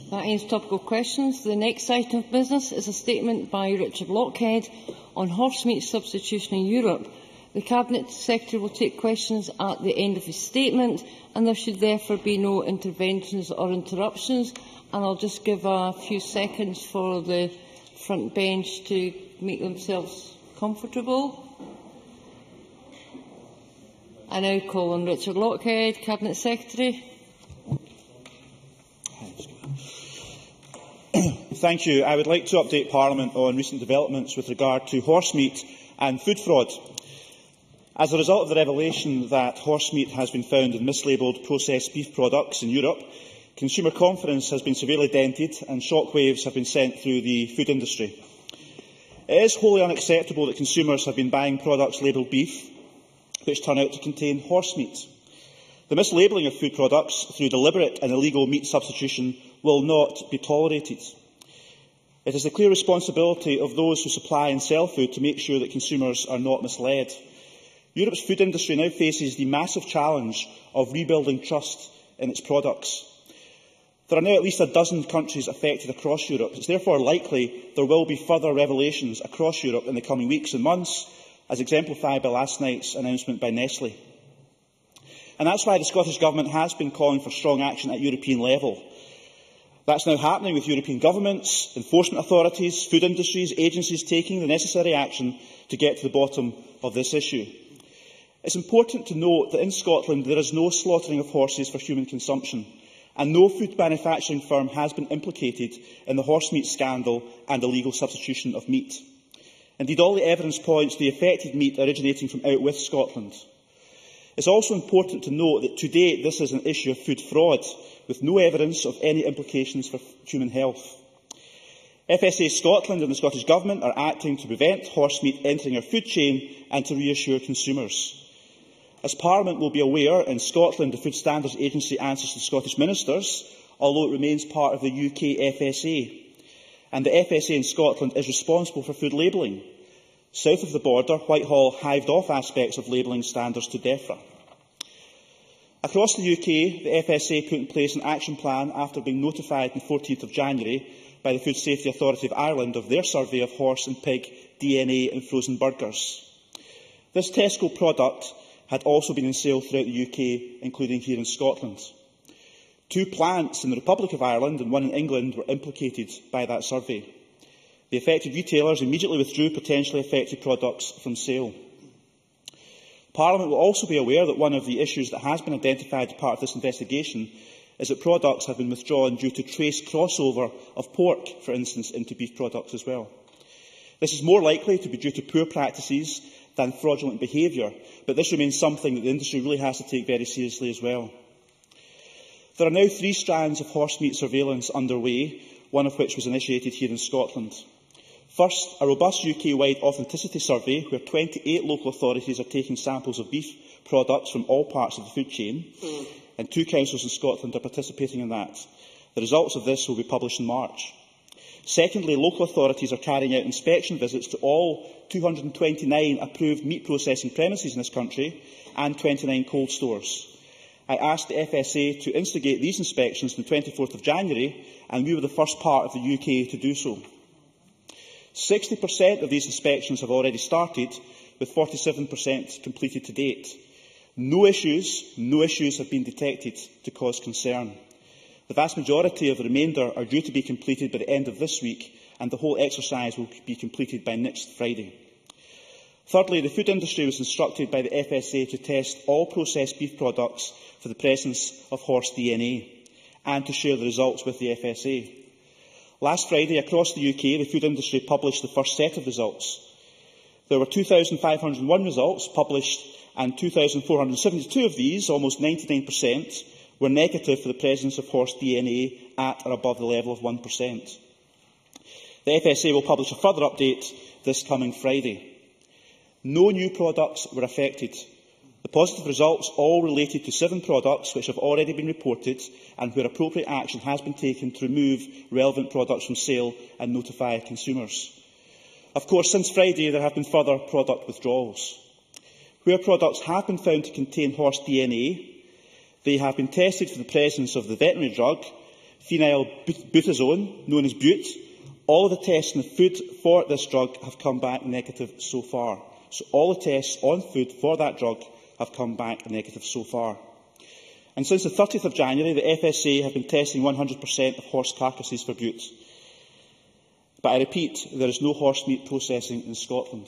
That ends topical questions. The next item of business is a statement by Richard Lochhead on horse meat substitution in Europe. The Cabinet Secretary will take questions at the end of his statement, and there should therefore be no interventions or interruptions. And I'll just give a few seconds for the front bench to make themselves comfortable. I now call on Richard Lochhead, Cabinet Secretary. Thank you. I would like to update Parliament on recent developments with regard to horse meat and food fraud. As a result of the revelation that horse meat has been found in mislabelled processed beef products in Europe, consumer confidence has been severely dented and shockwaves have been sent through the food industry. It is wholly unacceptable that consumers have been buying products labelled beef, which turn out to contain horse meat. The mislabelling of food products through deliberate and illegal meat substitution will not be tolerated. It is the clear responsibility of those who supply and sell food to make sure that consumers are not misled. Europe's food industry now faces the massive challenge of rebuilding trust in its products. There are now at least a dozen countries affected across Europe. It is therefore likely there will be further revelations across Europe in the coming weeks and months, as exemplified by last night's announcement by Nestlé. And that is why the Scottish Government has been calling for strong action at European level. That is now happening, with European governments, enforcement authorities, food industries, agencies taking the necessary action to get to the bottom of this issue. It is important to note that in Scotland there is no slaughtering of horses for human consumption, and no food manufacturing firm has been implicated in the horse meat scandal and illegal substitution of meat. Indeed, all the evidence points to the affected meat originating from out with Scotland. It is also important to note that to date this is an issue of food fraud, with no evidence of any implications for human health. FSA Scotland and the Scottish Government are acting to prevent horse meat entering our food chain and to reassure consumers. As Parliament will be aware, in Scotland the Food Standards Agency answers to Scottish ministers, although it remains part of the UK FSA. And the FSA in Scotland is responsible for food labelling. South of the border, Whitehall hived off aspects of labelling standards to DEFRA. Across the UK, the FSA put in place an action plan after being notified on 14th of January by the Food Safety Authority of Ireland of their survey of horse and pig DNA in frozen burgers. This Tesco product had also been on sale throughout the UK, including here in Scotland. 2 plants in the Republic of Ireland and 1 in England were implicated by that survey. The affected retailers immediately withdrew potentially affected products from sale. Parliament will also be aware that one of the issues that has been identified as part of this investigation is that products have been withdrawn due to trace crossover of pork, for instance, into beef products as well. This is more likely to be due to poor practices than fraudulent behaviour, but this remains something that the industry really has to take very seriously as well. There are now 3 strands of horse meat surveillance underway, one of which was initiated here in Scotland. First, a robust UK-wide authenticity survey where 28 local authorities are taking samples of beef products from all parts of the food chain, and 2 councils in Scotland are participating in that. The results of this will be published in March. Secondly, local authorities are carrying out inspection visits to all 229 approved meat processing premises in this country and 29 cold stores. I asked the FSA to instigate these inspections on the 24th of January, and we were the first part of the UK to do so. 60% of these inspections have already started, with 47% completed to date. No issues have been detected to cause concern. The vast majority of the remainder are due to be completed by the end of this week, and the whole exercise will be completed by next Friday. Thirdly, the food industry was instructed by the FSA to test all processed beef products for the presence of horse DNA and to share the results with the FSA. Last Friday, across the UK, the food industry published the first set of results. There were 2,501 results published, and 2,472 of these, almost 99%, were negative for the presence of horse DNA at or above the level of 1%. The FSA will publish a further update this coming Friday. No new products were affected. The positive results all related to 7 products which have already been reported and where appropriate action has been taken to remove relevant products from sale and notify consumers. Of course, since Friday there have been further product withdrawals. Where products have been found to contain horse DNA, they have been tested for the presence of the veterinary drug, phenylbutazone, known as Bute. All of the tests in the food for this drug have come back negative so far. So all the tests on food for that drug have come back negative so far. And since the 30th of January, the FSA have been testing 100% of horse carcasses for Bute. But I repeat, there is no horse meat processing in Scotland.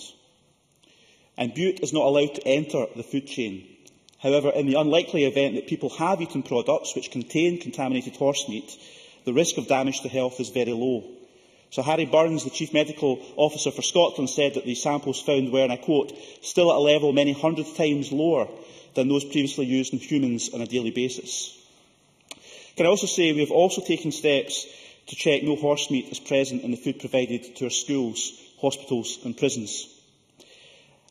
And Bute is not allowed to enter the food chain. However, in the unlikely event that people have eaten products which contain contaminated horse meat, the risk of damage to health is very low. So Harry Burns, the Chief Medical Officer for Scotland, said that the samples found were, and I quote, still at a level many hundred times lower than those previously used in humans on a daily basis. Can I also say we have also taken steps to check no horse meat is present in the food provided to our schools, hospitals and prisons.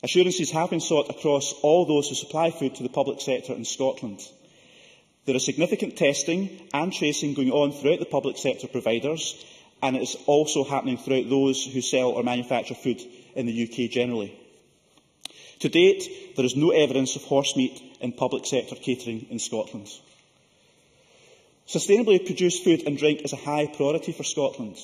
Assurances have been sought across all those who supply food to the public sector in Scotland. There is significant testing and tracing going on throughout the public sector providers, and it is also happening throughout those who sell or manufacture food in the UK generally. To date, there is no evidence of horse meat in public sector catering in Scotland. Sustainably produced food and drink is a high priority for Scotland.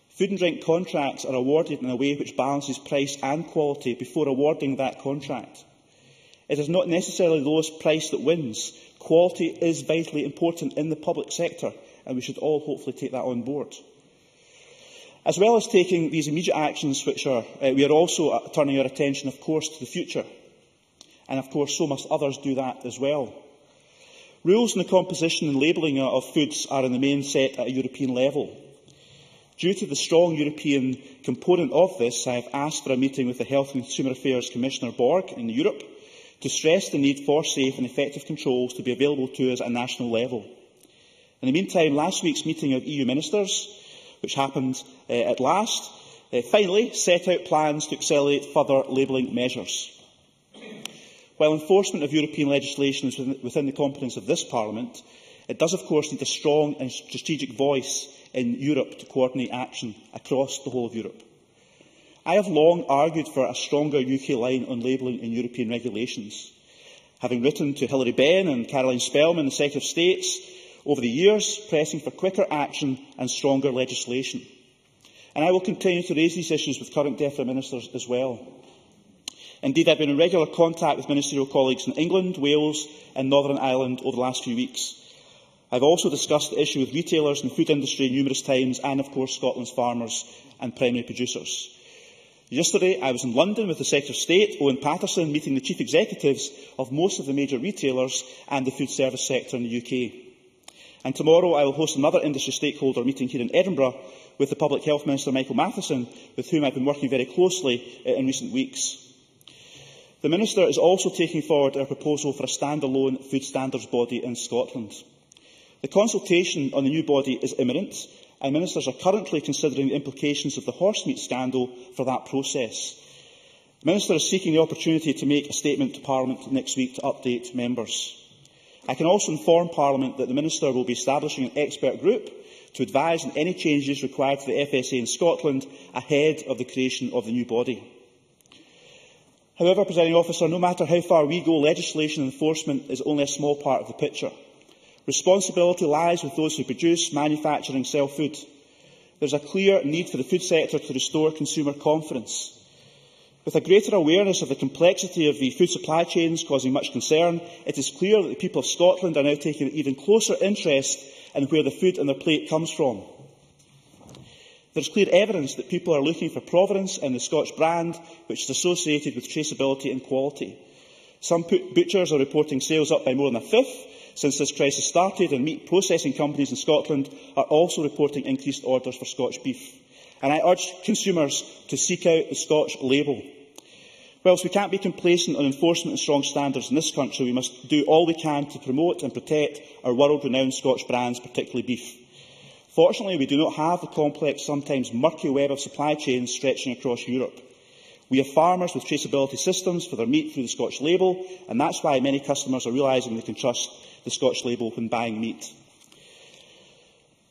Food and drink contracts are awarded in a way which balances price and quality before awarding that contract. It is not necessarily the lowest price that wins. Quality is vitally important in the public sector, and we should all hopefully take that on board. As well as taking these immediate actions, we are also turning our attention, of course, to the future. And, of course, so must others do that as well. Rules on the composition and labelling of foods are in the main set at a European level. Due to the strong European component of this, I have asked for a meeting with the Health and Consumer Affairs Commissioner Borg in Europe to stress the need for safe and effective controls to be available to us at a national level. In the meantime, last week's meeting of EU ministers, which happened at last, finally set out plans to accelerate further labelling measures. While enforcement of European legislation is within the competence of this Parliament, it does of course need a strong and strategic voice in Europe to coordinate action across the whole of Europe. I have long argued for a stronger UK line on labelling in European regulations, having written to Hilary Benn and Caroline Spellman, the Secretary of State, over the years, pressing for quicker action and stronger legislation. And I will continue to raise these issues with current DEFRA ministers as well. Indeed, I have been in regular contact with ministerial colleagues in England, Wales and Northern Ireland over the last few weeks. I have also discussed the issue with retailers in the food industry numerous times and, of course, Scotland's farmers and primary producers. Yesterday, I was in London with the Secretary of State, Owen Paterson, meeting the chief executives of most of the major retailers and the food service sector in the UK. And tomorrow, I will host another industry stakeholder meeting here in Edinburgh with the Public Health Minister, Michael Matheson, with whom I have been working very closely in recent weeks. The Minister is also taking forward our proposal for a stand-alone food standards body in Scotland. The consultation on the new body is imminent, and ministers are currently considering the implications of the horsemeat scandal for that process. The Minister is seeking the opportunity to make a statement to Parliament next week to update members. I can also inform Parliament that the Minister will be establishing an expert group to advise on any changes required for the FSA in Scotland ahead of the creation of the new body. However, Presiding Officer, no matter how far we go, legislation and enforcement is only a small part of the picture. Responsibility lies with those who produce, manufacture and sell food. There is a clear need for the food sector to restore consumer confidence. With a greater awareness of the complexity of the food supply chains causing much concern, it is clear that the people of Scotland are now taking an even closer interest in where the food on their plate comes from. There is clear evidence that people are looking for provenance in the Scotch brand, which is associated with traceability and quality. Some butchers are reporting sales up by more than a fifth since this crisis started, and meat processing companies in Scotland are also reporting increased orders for Scotch beef. And I urge consumers to seek out the Scotch label. Whilst we can't be complacent on enforcement and strong standards in this country, we must do all we can to promote and protect our world-renowned Scotch brands, particularly beef. Fortunately, we do not have the complex, sometimes murky web of supply chains stretching across Europe. We have farmers with traceability systems for their meat through the Scotch label, and that's why many customers are realising they can trust the Scotch label when buying meat.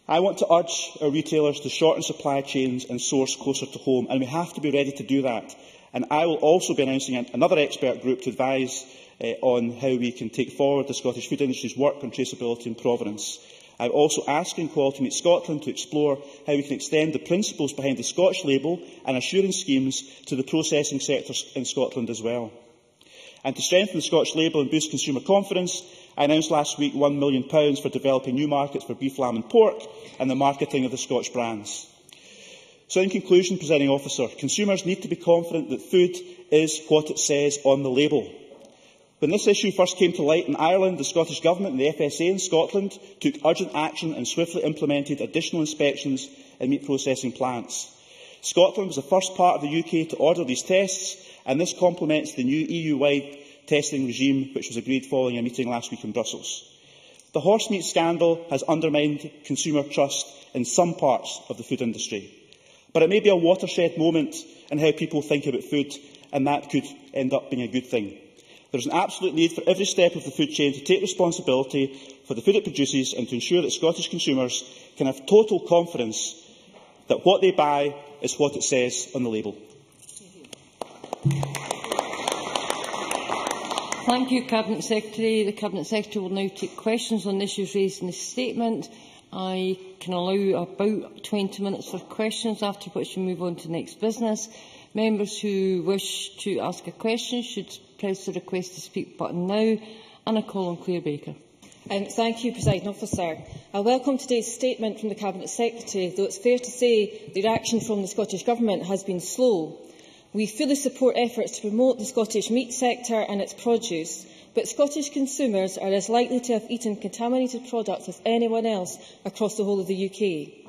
I want to urge our retailers to shorten supply chains and source closer to home, and we have to be ready to do that. And I will also be announcing another expert group to advise on how we can take forward the Scottish food industry's work on traceability and provenance. I am also asking Quality Meat Scotland to explore how we can extend the principles behind the Scotch label and assurance schemes to the processing sectors in Scotland as well. And to strengthen the Scotch label and boost consumer confidence, I announced last week £1 million for developing new markets for beef, lamb and pork and the marketing of the Scotch brands. So in conclusion, Presiding Officer, consumers need to be confident that food is what it says on the label. When this issue first came to light in Ireland, the Scottish Government and the FSA in Scotland took urgent action and swiftly implemented additional inspections in meat processing plants. Scotland was the first part of the UK to order these tests, and this complements the new EU-wide testing regime which was agreed following a meeting last week in Brussels. The horse meat scandal has undermined consumer trust in some parts of the food industry. But it may be a watershed moment in how people think about food, and that could end up being a good thing. There is an absolute need for every step of the food chain to take responsibility for the food it produces and to ensure that Scottish consumers can have total confidence that what they buy is what it says on the label. Thank you, Cabinet Secretary. The Cabinet Secretary will now take questions on the issues raised in the statement. I can allow about 20 minutes for questions, after which we move on to the next business. Members who wish to ask a question should press the request to speak button now, and I call on Claire Baker. Thank you, Presiding Officer. I welcome today's statement from the Cabinet Secretary, though it's fair to say the reaction from the Scottish Government has been slow. We fully support efforts to promote the Scottish meat sector and its produce, but Scottish consumers are as likely to have eaten contaminated products as anyone else across the whole of the UK.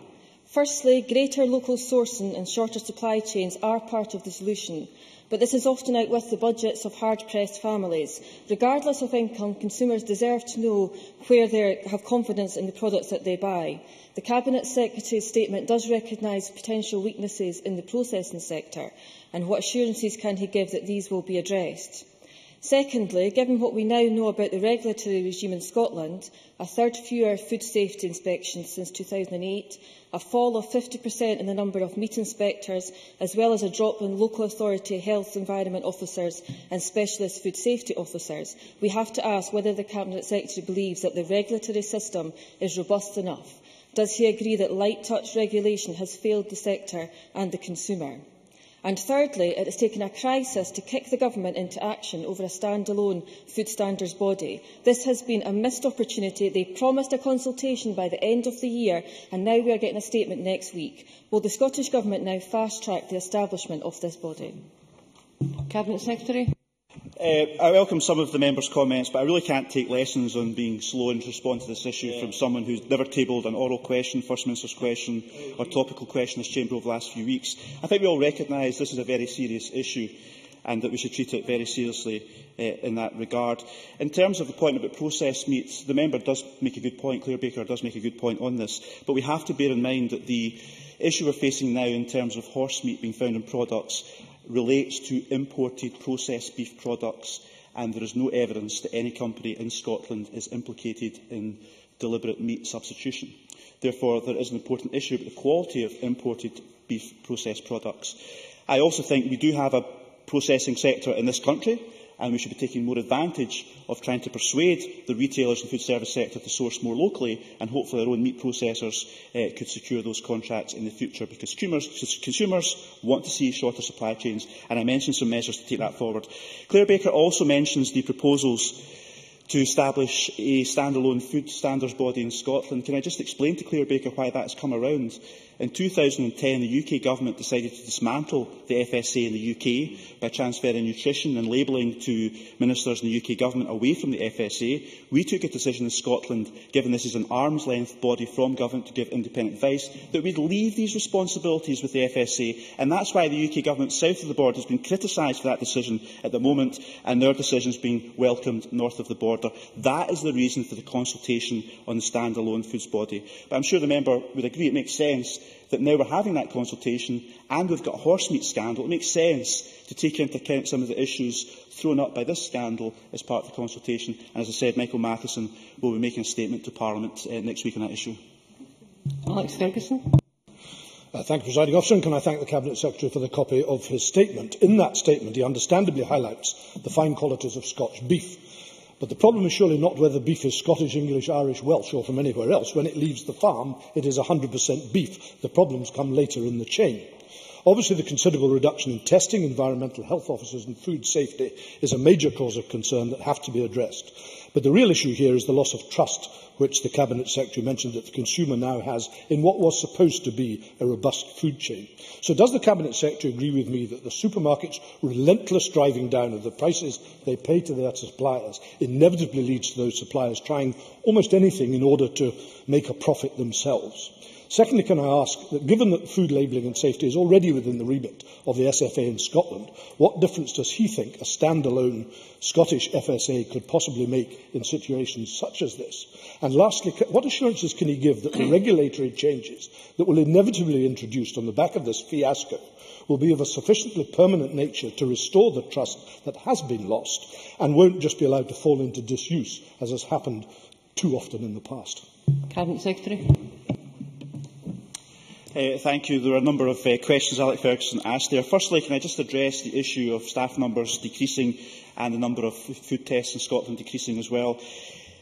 Firstly, greater local sourcing and shorter supply chains are part of the solution, but this is often out with the budgets of hard-pressed families. Regardless of income, consumers deserve to know where they have confidence in the products that they buy. The Cabinet Secretary's statement does recognise potential weaknesses in the processing sector, and what assurances can he give that these will be addressed? Secondly, given what we now know about the regulatory regime in Scotland, a third fewer food safety inspections since 2008, a fall of 50% in the number of meat inspectors, as well as a drop in local authority health environment officers and specialist food safety officers, we have to ask whether the Cabinet Secretary believes that the regulatory system is robust enough. Does he agree that light-touch regulation has failed the sector and the consumer? And thirdly, it has taken a crisis to kick the Government into action over a stand-alone food standards body. This has been a missed opportunity. They promised a consultation by the end of the year, and now we are getting a statement next week. Will the Scottish Government now fast-track the establishment of this body? Cabinet Secretary. I welcome some of the members' comments, but I really can't take lessons on being slow in response to this issue from someone who's never tabled an oral question, First Minister's question or topical question in this chamber over the last few weeks. I think we all recognise this is a very serious issue and that we should treat it very seriously in that regard. In terms of the point about processed meats, the member does make a good point, Claire Baker does make a good point on this, but we have to bear in mind that the issue we're facing now in terms of horse meat being found in products relates to imported processed beef products, and there is no evidence that any company in Scotland is implicated in deliberate meat substitution. Therefore, there is an important issue about the quality of imported beef processed products. I also think we do have a processing sector in this country, and we should be taking more advantage of trying to persuade the retailers and food service sector to source more locally, and hopefully our own meat processors could secure those contracts in the future, because consumers want to see shorter supply chains, and I mentioned some measures to take that forward. Claire Baker also mentions the proposals to establish a stand-alone food standards body in Scotland. Can I just explain to Claire Baker why that has come around? In 2010, the UK Government decided to dismantle the FSA in the UK by transferring nutrition and labelling to ministers in the UK Government away from the FSA. We took a decision in Scotland, given this is an arm's-length body from Government to give independent advice, that we'd leave these responsibilities with the FSA, and that's why the UK Government south of the border has been criticised for that decision at the moment, and their decision is being welcomed north of the border. That is the reason for the consultation on the stand-alone foods body. But I'm sure the member would agree it makes sense that now we're having that consultation and we've got a horse meat scandal, it makes sense to take into account some of the issues thrown up by this scandal as part of the consultation. And as I said, Michael Matheson will be making a statement to Parliament next week on that issue. Alex Ferguson. Thank you, Presiding Officer, and can I thank the Cabinet Secretary for the copy of his statement. In that statement, he understandably highlights the fine qualities of Scotch beef. But the problem is surely not whether beef is Scottish, English, Irish, Welsh or from anywhere else. When it leaves the farm, it is 100% beef. The problems come later in the chain. Obviously, the considerable reduction in testing, environmental health officers and food safety is a major cause of concern that have to be addressed. But the real issue here is the loss of trust, which the Cabinet Secretary mentioned that the consumer now has in what was supposed to be a robust food chain. So does the Cabinet Secretary agree with me that the supermarkets' relentless driving down of the prices they pay to their suppliers inevitably leads to those suppliers trying almost anything in order to make a profit themselves? Secondly, can I ask that given that food labelling and safety is already within the remit of the SFA in Scotland, what difference does he think a standalone Scottish FSA could possibly make in situations such as this? And lastly, what assurances can he give that the regulatory changes that will inevitably be introduced on the back of this fiasco will be of a sufficiently permanent nature to restore the trust that has been lost and won't just be allowed to fall into disuse, as has happened too often in the past? Cabinet Secretary. Thank you. There are a number of questions Alex Ferguson asked there. Firstly, can I just address the issue of staff numbers decreasing and the number of food tests in Scotland decreasing as well?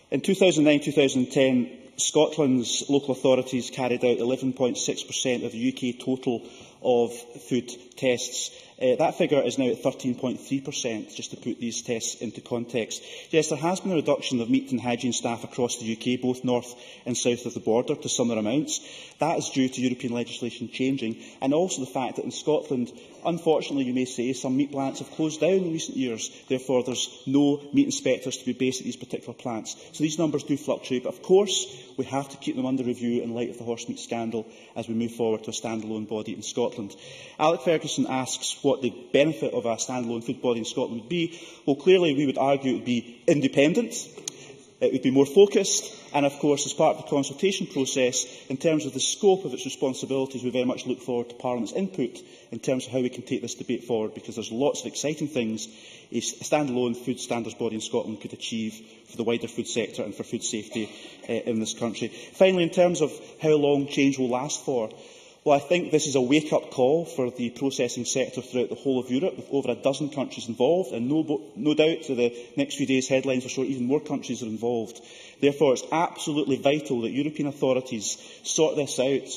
In 2009-2010, Scotland's local authorities carried out 11.6% of the UK total of food tests. That figure is now at 13.3%, just to put these tests into context. Yes, there has been a reduction of meat and hygiene staff across the UK, both north and south of the border, to similar amounts. That is due to European legislation changing, and also the fact that in Scotland, unfortunately, you may say, some meat plants have closed down in recent years. Therefore, there's no meat inspectors to be based at these particular plants. So these numbers do fluctuate, but of course, we have to keep them under review in light of the horse meat scandal as we move forward to a standalone body in Scotland. Alex Ferguson asks what the benefit of a standalone food body in Scotland would be. Well, clearly, we would argue it would be independent, it would be more focused, and of course, as part of the consultation process, in terms of the scope of its responsibilities, we very much look forward to Parliament's input in terms of how we can take this debate forward, because there's lots of exciting things a standalone food standards body in Scotland could achieve for the wider food sector and for food safety in this country. Finally, in terms of how long change will last for, well, I think this is a wake-up call for the processing sector throughout the whole of Europe, with over a dozen countries involved, and no doubt to the next few days' headlines will show even more countries are involved. Therefore, it's absolutely vital that European authorities sort this out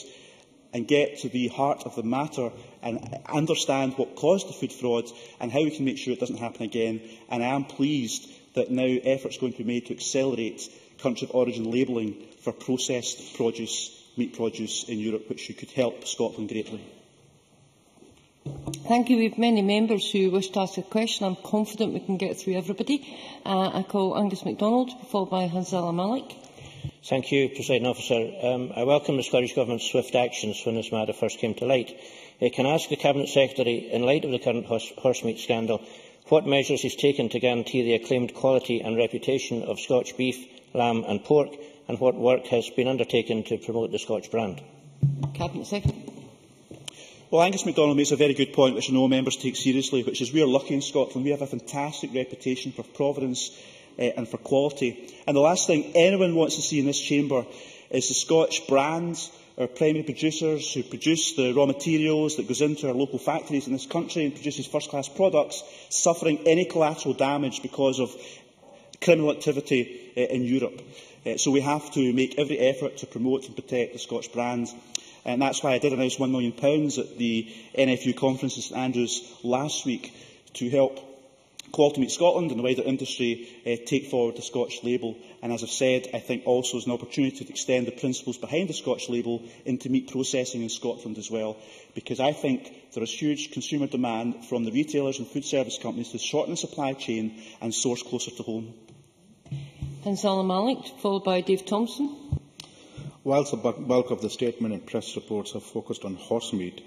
and get to the heart of the matter and understand what caused the food fraud and how we can make sure it doesn't happen again. And I am pleased that now efforts are going to be made to accelerate country of origin labelling for processed produce, meat produce in Europe, which could help Scotland greatly. Thank you. We have many members who wish to ask a question. I'm confident we can get through everybody. I call Angus MacDonald, followed by Hanzala Malik. Thank you, Presiding Officer. I welcome the Scottish Government's swift actions when this matter first came to light. Can I ask the Cabinet Secretary, in light of the current horse meat scandal, what measures he has taken to guarantee the acclaimed quality and reputation of Scotch beef, lamb and pork, and what work has been undertaken to promote the Scotch brand? Cabinet Secretary. Well, Angus MacDonald makes a very good point, which I know members take seriously, which is we are lucky in Scotland. We have a fantastic reputation for provenance and for quality. And the last thing anyone wants to see in this chamber is the Scotch brands, our primary producers who produce the raw materials that goes into our local factories in this country and produces first-class products, suffering any collateral damage because of criminal activity in Europe. So we have to make every effort to promote and protect the Scotch brands. And that's why I did announce £1 million at the NFU conference in St Andrews last week to help Quality Meat Scotland and the wider industry take forward the Scotch label. And as I've said, I think also is an opportunity to extend the principles behind the Scotch label into meat processing in Scotland as well, because I think there is huge consumer demand from the retailers and food service companies to shorten the supply chain and source closer to home. Hanzala Malik, followed by Dave Thompson. Whilst the bulk of the statement and press reports are focused on horse meat,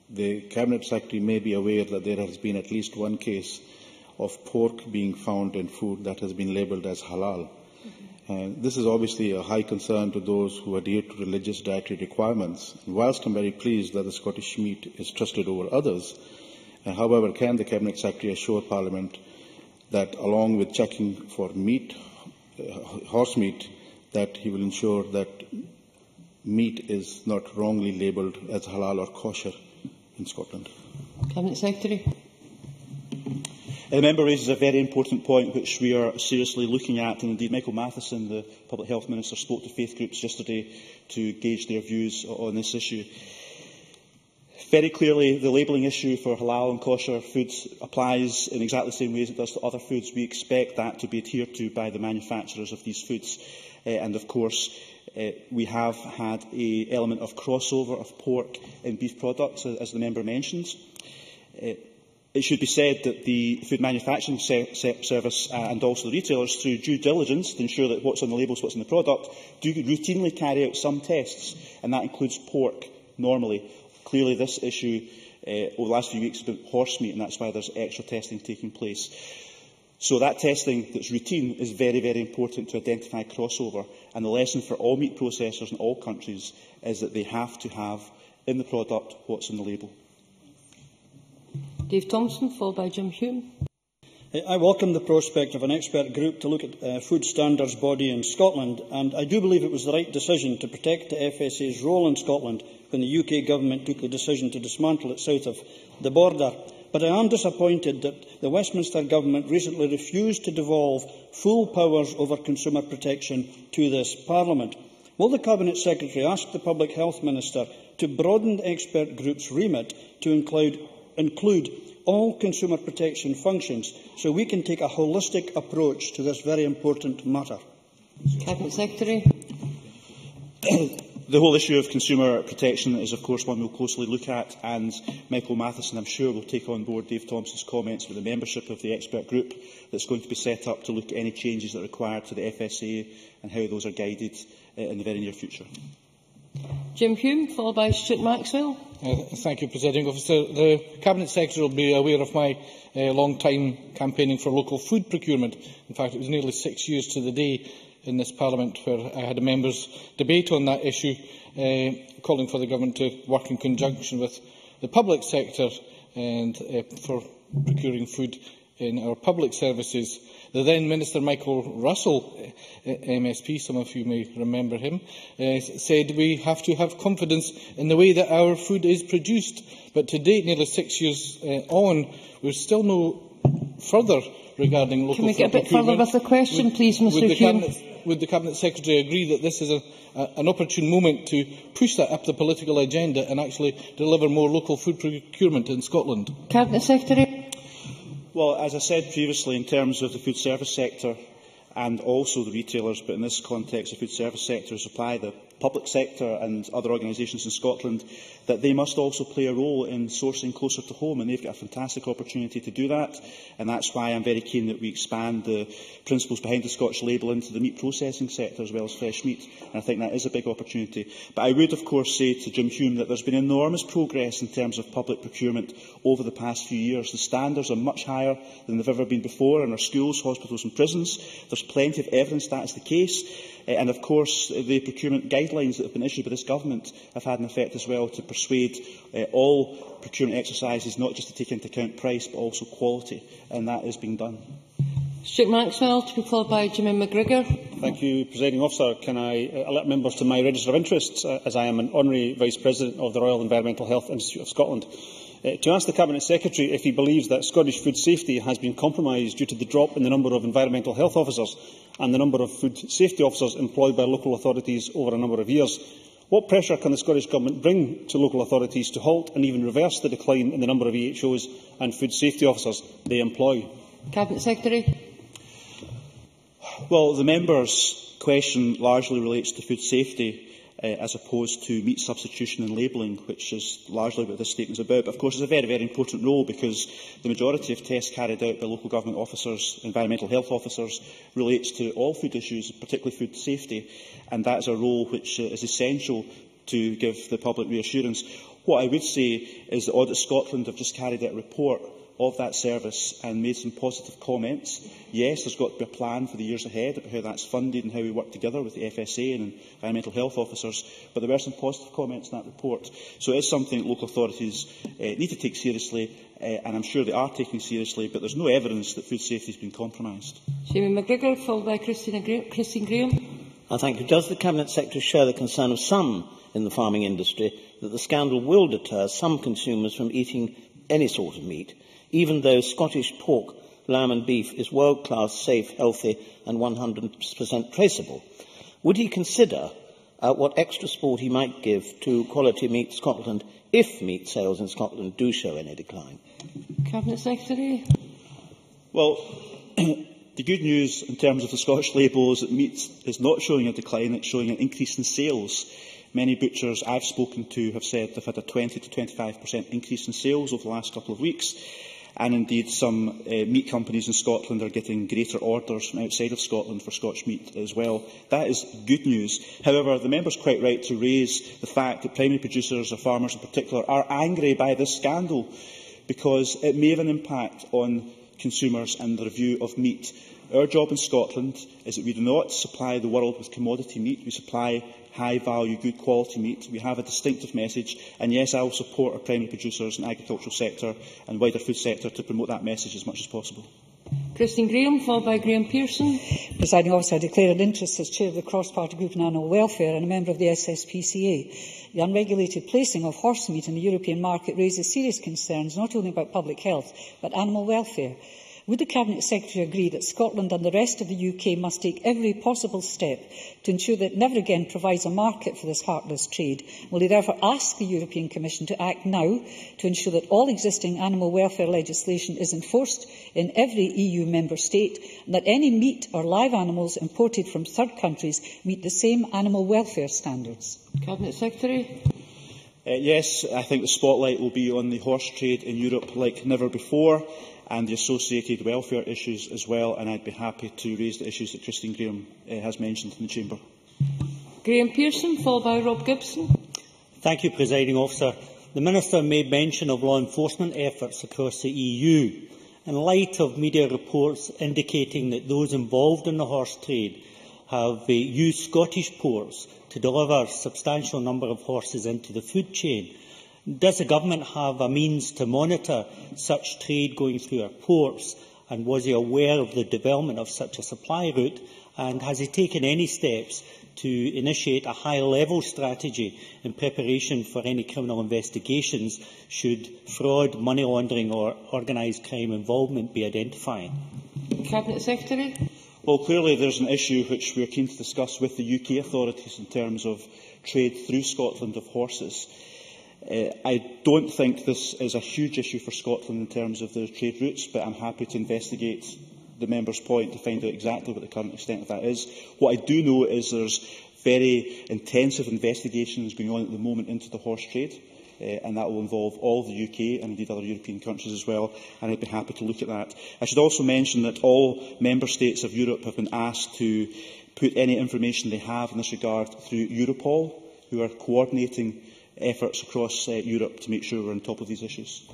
the Cabinet Secretary may be aware that there has been at least one case of pork being found in food that has been labelled as halal. This is obviously a high concern to those who adhere to religious dietary requirements. And whilst I'm very pleased that the Scottish meat is trusted over others, however, can the Cabinet Secretary assure Parliament that along with checking for meat, horse meat, that he will ensure that meat is not wrongly labelled as halal or kosher in Scotland? Cabinet Secretary. The member raises a very important point which we are seriously looking at, and indeed Michael Matheson, the Public Health Minister, spoke to faith groups yesterday to gauge their views on this issue. Very clearly, the labelling issue for halal and kosher foods applies in exactly the same way as it does to other foods. We expect that to be adhered to by the manufacturers of these foods. And of course, we have had an element of crossover of pork in beef products, as the member mentioned. It should be said that the Food Manufacturing Service and also the retailers, through due diligence to ensure that what's on the labels, what's in the product, do routinely carry out some tests, and that includes pork normally. Clearly, this issue over the last few weeks has been horse meat, and that's why there's extra testing taking place. So that testing that's routine is very, very important to identify crossover. And the lesson for all meat processors in all countries is that they have to have in the product what's on the label. Dave Thompson, followed by Jim Hume. I welcome the prospect of an expert group to look at food standards body in Scotland, and I do believe it was the right decision to protect the FSA's role in Scotland when the UK Government took the decision to dismantle it south of the border. But I am disappointed that the Westminster Government recently refused to devolve full powers over consumer protection to this Parliament. Will the Cabinet Secretary ask the Public Health Minister to broaden the expert group's remit to include all consumer protection functions so we can take a holistic approach to this very important matter? Cabinet Secretary. The whole issue of consumer protection is, of course, one we'll closely look at, and Michael Matheson, I'm sure, will take on board Dave Thompson's comments with the membership of the expert group that's going to be set up to look at any changes that are required to the FSA and how those are guided in the very near future. Jim Hume, followed by Stuart Maxwell. Thank you, Presiding Officer. The Cabinet Secretary will be aware of my long time campaigning for local food procurement. In fact, it was nearly 6 years to the day in this Parliament where I had a members' debate on that issue, calling for the Government to work in conjunction with the public sector and for procuring food in our public services. The then Minister Michael Russell, MSP, some of you may remember him, said we have to have confidence in the way that our food is produced. But to date, nearly 6 years on, we're still no further regarding local food procurement. Can we get a bit further with the question, please, Mr Hume? Would the Cabinet Secretary agree that this is an opportune moment to push that up the political agenda and actually deliver more local food procurement in Scotland? Cabinet Secretary. Well, as I said previously, in terms of the food service sector and also the retailers, but in this context, the food service sector supply, the public sector and other organisations in Scotland, that they must also play a role in sourcing closer to home, and they've got a fantastic opportunity to do that, and that's why I'm very keen that we expand the principles behind the Scottish label into the meat processing sector as well as fresh meat, and I think that is a big opportunity. But I would, of course, say to Jim Hume that there's been enormous progress in terms of public procurement over the past few years. The standards are much higher than they've ever been before in our schools, hospitals and prisons. There's plenty of evidence that is the case. And of course, the procurement guidelines that have been issued by this government have had an effect as well to persuade all procurement exercises not just to take into account price but also quality, and that is being done. Stuart Maxwell, to be followed by Jimmy McGrigor. Thank you, Presiding Officer. Can I alert members to my register of interests, as I am an Honorary Vice President of the Royal Environmental Health Institute of Scotland, to ask the Cabinet Secretary if he believes that Scottish food safety has been compromised due to the drop in the number of environmental health officers and the number of food safety officers employed by local authorities over a number of years. What pressure can the Scottish Government bring to local authorities to halt and even reverse the decline in the number of EHOs and food safety officers they employ? Cabinet Secretary. Well, the member's question largely relates to food safety as opposed to meat substitution and labelling, which is largely what this statement is about. But of course, it's a very, very important role because the majority of tests carried out by local government officers, environmental health officers, relates to all food issues, particularly food safety, and that is a role which is essential to give the public reassurance. What I would say is that Audit Scotland have just carried out a report of that service and made some positive comments. Yes, there's got to be a plan for the years ahead about how that's funded and how we work together with the FSA and environmental health officers, but there were some positive comments in that report. So it is something that local authorities need to take seriously, and I'm sure they are taking seriously, but there's no evidence that food safety has been compromised. Jamie McGrigor, followed by Christine Graham. Thank you. Does the Cabinet Secretary share the concern of some in the farming industry that the scandal will deter some consumers from eating any sort of meat, even though Scottish pork lamb and beef is world-class, safe, healthy and 100% traceable, would he consider what extra support he might give to Quality Meat Scotland if meat sales in Scotland do show any decline? Cabinet Secretary. Well, the good news in terms of the Scottish label is that meat is not showing a decline, it's showing an increase in sales. Many butchers I've spoken to have said they've had a 20 to 25% increase in sales over the last couple of weeks. And indeed, some meat companies in Scotland are getting greater orders from outside of Scotland for Scotch meat as well. That is good news. However, the member is quite right to raise the fact that primary producers, or farmers in particular, are angry by this scandal because it may have an impact on consumers and the review of meat. Our job in Scotland is that we do not supply the world with commodity meat. We supply high-value, good-quality meat. We have a distinctive message, and yes, I will support our primary producers and agricultural sector and wider food sector to promote that message as much as possible. Christine Graham, followed by Graham Pearson. Presiding Officer, I declare an interest as Chair of the Cross-Party Group on Animal Welfare and a member of the SSPCA. The unregulated placing of horse meat in the European market raises serious concerns not only about public health but animal welfare. Would the Cabinet Secretary agree that Scotland and the rest of the UK must take every possible step to ensure that it never again provides a market for this heartless trade? Will he therefore ask the European Commission to act now to ensure that all existing animal welfare legislation is enforced in every EU member state and that any meat or live animals imported from third countries meet the same animal welfare standards? Cabinet Secretary. Yes, I think the spotlight will be on the horse trade in Europe like never before, and the associated welfare issues as well, and I'd be happy to raise the issues that Christine Graham has mentioned in the Chamber. Graham Pearson, followed by Rob Gibson. Thank you, Presiding Officer. The Minister made mention of law enforcement efforts across the EU. In light of media reports indicating that those involved in the horse trade have used Scottish ports to deliver a substantial number of horses into the food chain, does the Government have a means to monitor such trade going through our ports, and was he aware of the development of such a supply route, and has he taken any steps to initiate a high-level strategy in preparation for any criminal investigations should fraud, money laundering or organised crime involvement be identified? Cabinet Secretary. Well, clearly there's an issue which we are keen to discuss with the UK authorities in terms of trade through Scotland of horses. I don't think this is a huge issue for Scotland in terms of the trade routes, but I'm happy to investigate the member's point to find out exactly what the current extent of that is. What I do know is there's very intensive investigations going on at the moment into the horse trade, and that will involve all of the UK and indeed other European countries as well, and I'd be happy to look at that. I should also mention that all member states of Europe have been asked to put any information they have in this regard through Europol, who are coordinating efforts across Europe to make sure we're on top of these issues.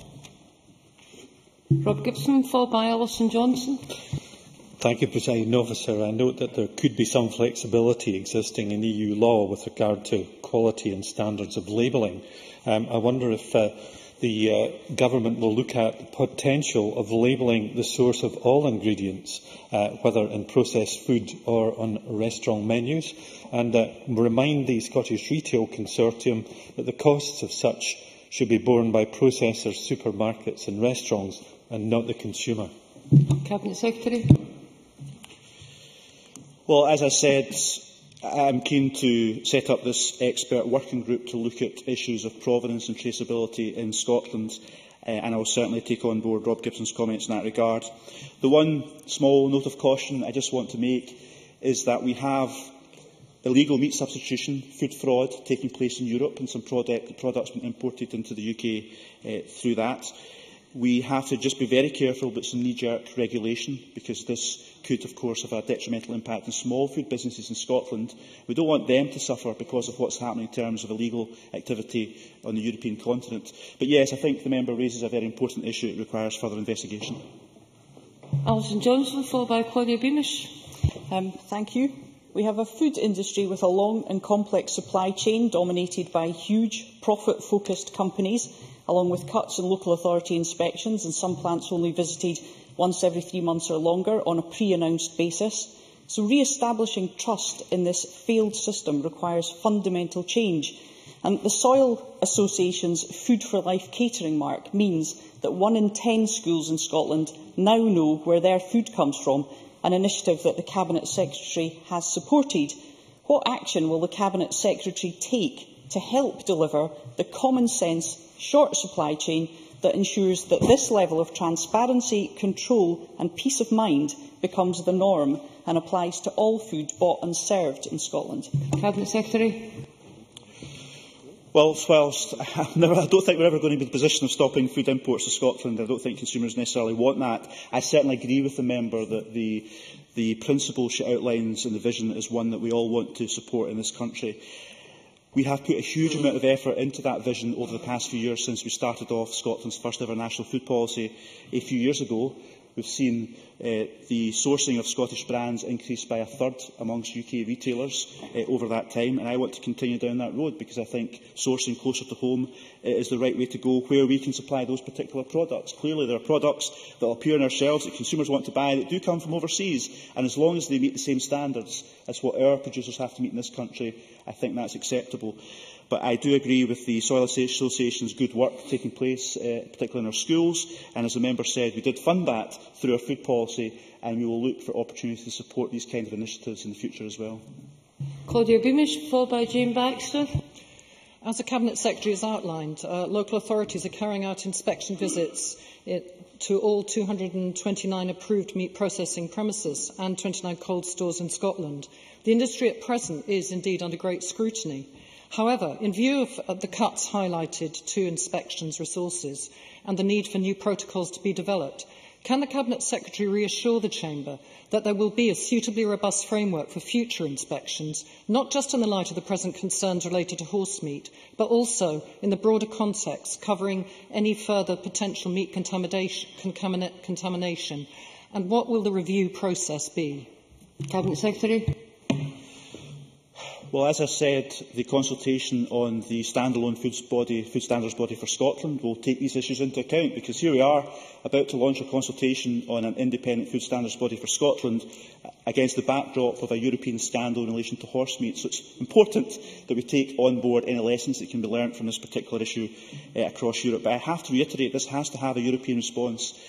Rob Gibson, followed by Alison Johnson. Thank you, Presiding Officer. I note that there could be some flexibility existing in EU law with regard to quality and standards of labelling. I wonder if the Government will look at the potential of labelling the source of all ingredients, whether in processed food or on restaurant menus, and remind the Scottish Retail Consortium that the costs of such should be borne by processors, supermarkets and restaurants, and not the consumer. Cabinet Secretary. Well, as I said, I'm keen to set up this expert working group to look at issues of provenance and traceability in Scotland, and I will certainly take on board Rob Gibson's comments in that regard. The one small note of caution I just want to make is that we have illegal meat substitution, food fraud taking place in Europe, and some products being imported into the UK through that. We have to just be very careful about some knee-jerk regulation, because this could, of course, have a detrimental impact on small food businesses in Scotland. We don't want them to suffer because of what's happening in terms of illegal activity on the European continent. But yes, I think the member raises a very important issue. It requires further investigation. Alison Johnson, followed by Claudia Beamish. Thank you. We have a food industry with a long and complex supply chain dominated by huge profit-focused companies, along with cuts in local authority inspections, and some plants only visited once every 3 months or longer on a pre-announced basis. So re-establishing trust in this failed system requires fundamental change. And the Soil Association's Food for Life catering mark means that 1 in 10 schools in Scotland now know where their food comes from, an initiative that the Cabinet Secretary has supported. What action will the Cabinet Secretary take to help deliver the common sense short supply chain that ensures that this level of transparency, control and peace of mind becomes the norm and applies to all food bought and served in Scotland? Cabinet Secretary. Well, whilst I don't think we're ever going to be in the position of stopping food imports to Scotland, I don't think consumers necessarily want that. I certainly agree with the member that the principle she outlines in the vision is one that we all want to support in this country. We have put a huge amount of effort into that vision over the past few years since we started off Scotland's first ever national food policy a few years ago. We've seen the sourcing of Scottish brands increase by a third amongst UK retailers over that time, and I want to continue down that road because I think sourcing closer to home is the right way to go where we can supply those particular products. Clearly there are products that will appear on our shelves that consumers want to buy that do come from overseas, and as long as they meet the same standards as what our producers have to meet in this country, I think that's acceptable. But I do agree with the Soil Association's good work taking place, particularly in our schools. And as the member said, we did fund that through our food policy, and we will look for opportunities to support these kind of initiatives in the future as well. Claudia Beamish, followed by Jane Baxter. As the Cabinet Secretary has outlined, local authorities are carrying out inspection visits to all 229 approved meat processing premises and 29 cold stores in Scotland. The industry at present is indeed under great scrutiny. However, in view of the cuts highlighted to inspections resources and the need for new protocols to be developed, can the Cabinet Secretary reassure the Chamber that there will be a suitably robust framework for future inspections, not just in the light of the present concerns related to horse meat, but also in the broader context covering any further potential meat contamination? And what will the review process be? Cabinet Secretary. Well, as I said, the consultation on the standalone food standards body for Scotland will take these issues into account, because here we are about to launch a consultation on an independent food standards body for Scotland against the backdrop of a European scandal in relation to horse meat. So it's important that we take on board any lessons that can be learned from this particular issue across Europe. But I have to reiterate, this has to have a European response.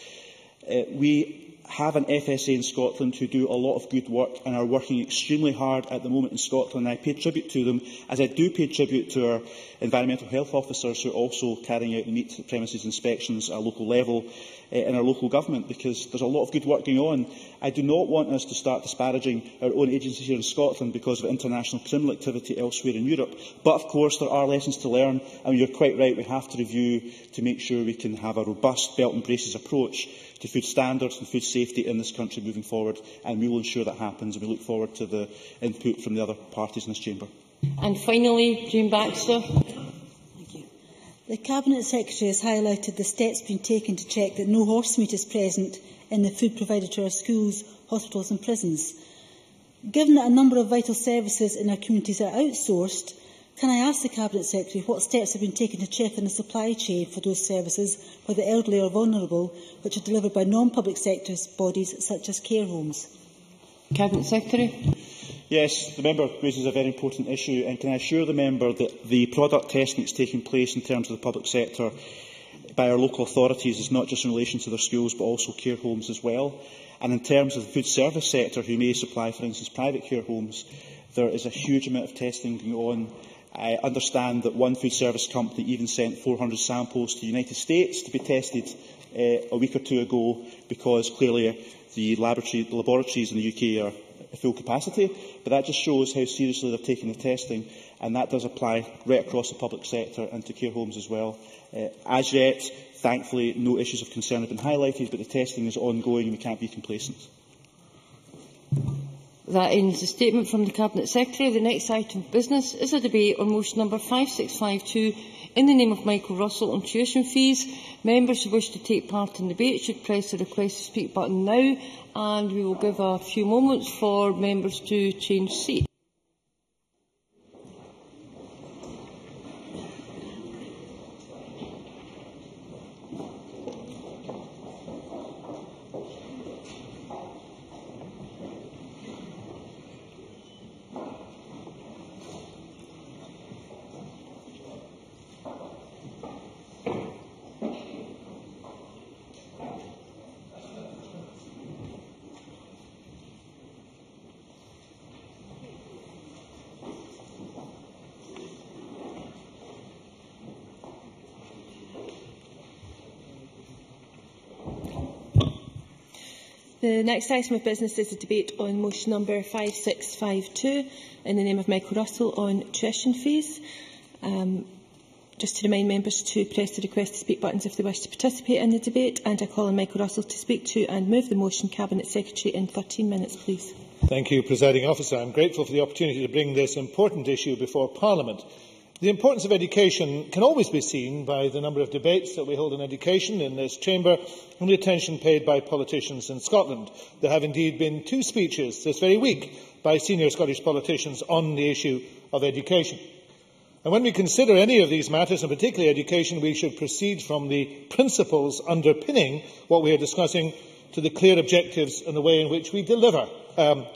We have an FSA in Scotland who do a lot of good work and are working extremely hard at the moment in Scotland. I pay tribute to them, as I do pay tribute to our environmental health officers who are also carrying out the meat premises inspections at a local level in our local government, because there's a lot of good work going on. I do not want us to start disparaging our own agencies here in Scotland because of international criminal activity elsewhere in Europe. But of course there are lessons to learn, and you're quite right, we have to review to make sure we can have a robust belt and braces approach to food standards and food safety in this country moving forward, and we will ensure that happens, and we look forward to the input from the other parties in this chamber. And finally, Jane Baxter. The Cabinet Secretary has highlighted the steps being taken to check that no horse meat is present in the food provided to our schools, hospitals and prisons. Given that a number of vital services in our communities are outsourced, can I ask the Cabinet Secretary what steps have been taken to check on the supply chain for those services for the elderly or vulnerable, which are delivered by non-public sector bodies such as care homes? Cabinet Secretary. Yes, the member raises a very important issue, and can I assure the member that the product testing that's taking place in terms of the public sector by our local authorities is not just in relation to their schools but also care homes as well. And in terms of the food service sector, who may supply, for instance, private care homes, there is a huge amount of testing going on. I understand that one food service company even sent 400 samples to the United States to be tested a week or two ago, because clearly the laboratories in the UK are at full capacity. But that just shows how seriously they're taking the testing, and that does apply right across the public sector and to care homes as well. As yet, thankfully, no issues of concern have been highlighted, but the testing is ongoing and we can't be complacent. That ends the statement from the Cabinet Secretary. The next item of business is a debate on motion number 5652 in the name of Michael Russell on tuition fees. Members who wish to take part in the debate should press the request to speak button now, and we will give a few moments for members to change seats. The next item of business is a debate on motion number 5652 in the name of Michael Russell on tuition fees. Just to remind members to press the request to speak buttons if they wish to participate in the debate, and I call on Michael Russell to speak to and move the motion. Cabinet Secretary in 13 minutes, please. Thank you, Presiding Officer. I am grateful for the opportunity to bring this important issue before Parliament. The importance of education can always be seen by the number of debates that we hold on education in this chamber and the attention paid by politicians in Scotland. There have indeed been 2 speeches this very week by senior Scottish politicians on the issue of education. And when we consider any of these matters, and particularly education, we should proceed from the principles underpinning what we are discussing to the clear objectives and the way in which we deliver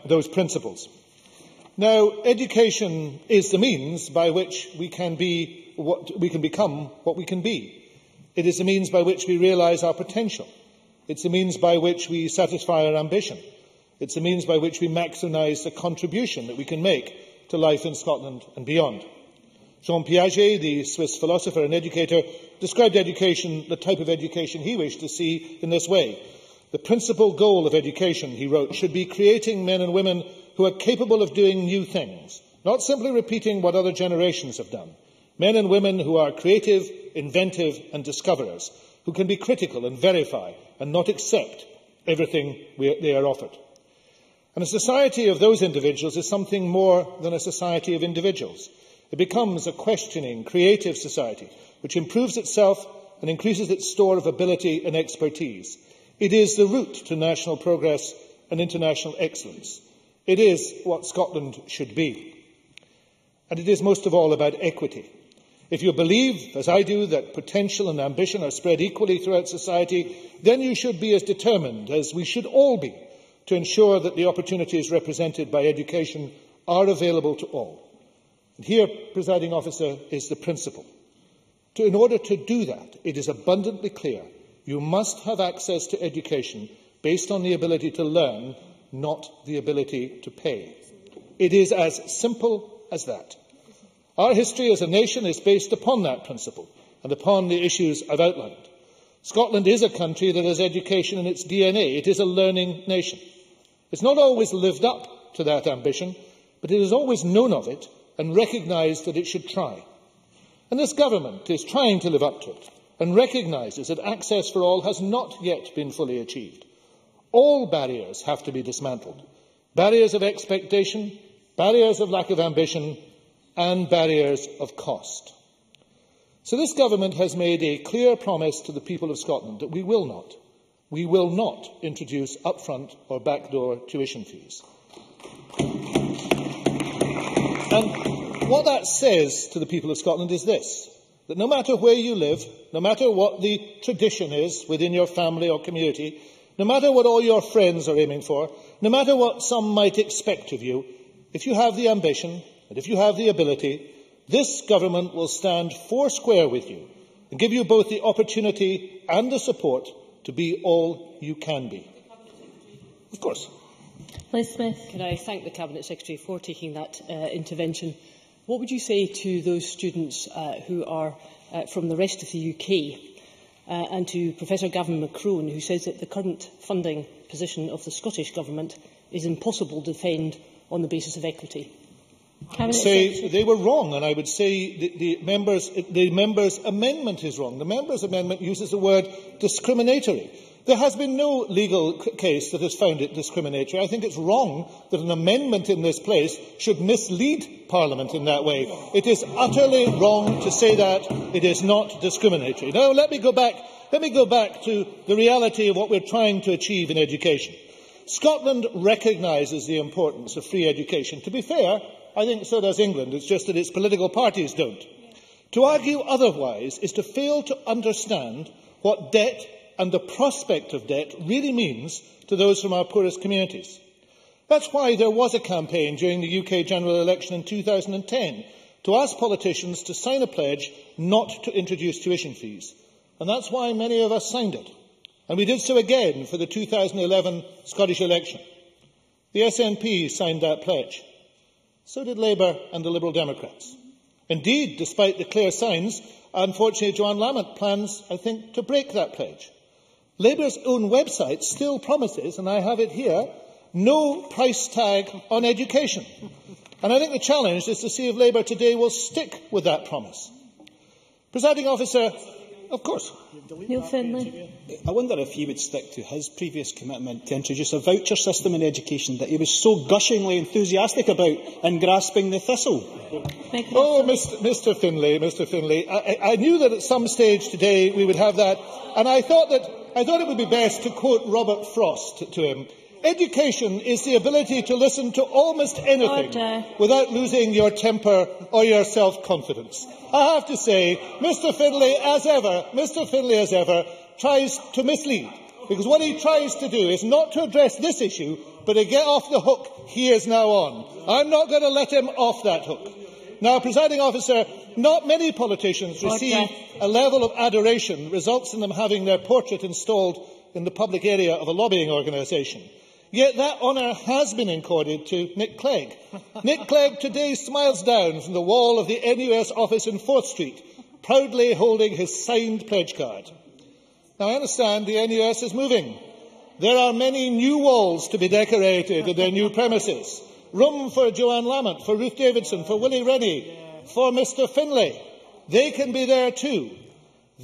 those principles. Now, education is the means by which we can become what we can be. It is the means by which we realise our potential. It's the means by which we satisfy our ambition. It's the means by which we maximise the contribution that we can make to life in Scotland and beyond. Jean Piaget, the Swiss philosopher and educator, described education, the type of education he wished to see, in this way. The principal goal of education, he wrote, should be creating men and women who are capable of doing new things, not simply repeating what other generations have done. Men and women who are creative, inventive and discoverers, who can be critical and verify and not accept everything they are offered. And a society of those individuals is something more than a society of individuals. It becomes a questioning, creative society which improves itself and increases its store of ability and expertise. It is the route to national progress and international excellence. It is what Scotland should be. And it is most of all about equity. If you believe, as I do, that potential and ambition are spread equally throughout society, then you should be as determined as we should all be to ensure that the opportunities represented by education are available to all. And here, Presiding Officer, is the principle. In order to do that, it is abundantly clear you must have access to education based on the ability to learn, not the ability to pay. It is as simple as that. Our history as a nation is based upon that principle and upon the issues I've outlined. Scotland is a country that has education in its DNA. It is a learning nation. It's not always lived up to that ambition, but it has always known of it and recognised that it should try. And this government is trying to live up to it and recognises that access for all has not yet been fully achieved. All barriers have to be dismantled. Barriers of expectation, barriers of lack of ambition, and barriers of cost. So this government has made a clear promise to the people of Scotland that we will not introduce upfront or backdoor tuition fees. And what that says to the people of Scotland is this, that no matter where you live, no matter what the tradition is within your family or community, no matter what all your friends are aiming for, no matter what some might expect of you, if you have the ambition and if you have the ability, this government will stand foursquare with you and give you both the opportunity and the support to be all you can be. Of course. Liz Smith. Can I thank the Cabinet Secretary for taking that intervention? What would you say to those students who are from the rest of the UK and to Professor Gavin McCrone, who says that the current funding position of the Scottish Government is impossible to defend on the basis of equity? I would say they were wrong, and I would say the member's amendment is wrong. The member's amendment uses the word discriminatory. There has been no legal case that has found it discriminatory. I think it's wrong that an amendment in this place should mislead Parliament in that way. It is utterly wrong to say that. It is not discriminatory. Now, let me go back to the reality of what we're trying to achieve in education. Scotland recognises the importance of free education. To be fair, I think so does England. It's just that its political parties don't. To argue otherwise is to fail to understand what debt and the prospect of debt really means to those from our poorest communities. That's why there was a campaign during the UK general election in 2010 to ask politicians to sign a pledge not to introduce tuition fees. And that's why many of us signed it. And we did so again for the 2011 Scottish election. The SNP signed that pledge. So did Labour and the Liberal Democrats. Indeed, despite the clear signs, unfortunately Joanne Lamont plans, I think, to break that pledge. Labour's own website still promises, and I have it here, no price tag on education. And I think the challenge is to see if Labour today will stick with that promise. Presiding Officer, of course. Neil Findlay. I wonder if he would stick to his previous commitment to introduce a voucher system in education that he was so gushingly enthusiastic about in grasping the thistle. Oh, Mr. Findlay, I knew that at some stage today we would have that, and I thought it would be best to quote Robert Frost to him. Education is the ability to listen to almost anything without losing your temper or your self-confidence. I have to say, Mr. Findlay, as ever, tries to mislead, because what he tries to do is not to address this issue, but to get off the hook he is now on. I'm not going to let him off that hook. Now, Presiding Officer, not many politicians receive a level of adoration that results in them having their portrait installed in the public area of a lobbying organisation. Yet that honour has been accorded to Nick Clegg. Nick Clegg today smiles down from the wall of the NUS office in 4th Street, proudly holding his signed pledge card. Now, I understand the NUS is moving. There are many new walls to be decorated in their new premises. Room for Joanne Lamont, for Ruth Davidson, for Willie Rennie, for Mr. Findlay. They can be there too.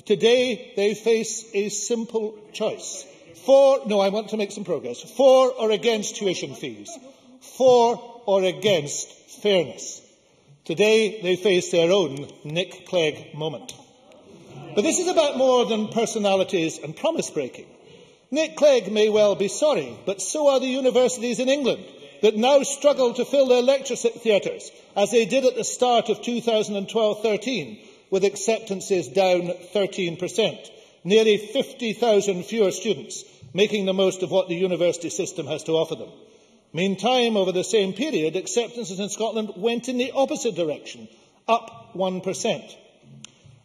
Today they face a simple choice. I want to make some progress. For or against tuition fees. For or against fairness. Today they face their own Nick Clegg moment. But this is about more than personalities and promise breaking. Nick Clegg may well be sorry, but so are the universities in England that now struggle to fill their lecture theatres, as they did at the start of 2012-13, with acceptances down 13%. Nearly 50,000 fewer students making the most of what the university system has to offer them. Meantime, over the same period, acceptances in Scotland went in the opposite direction, up 1%.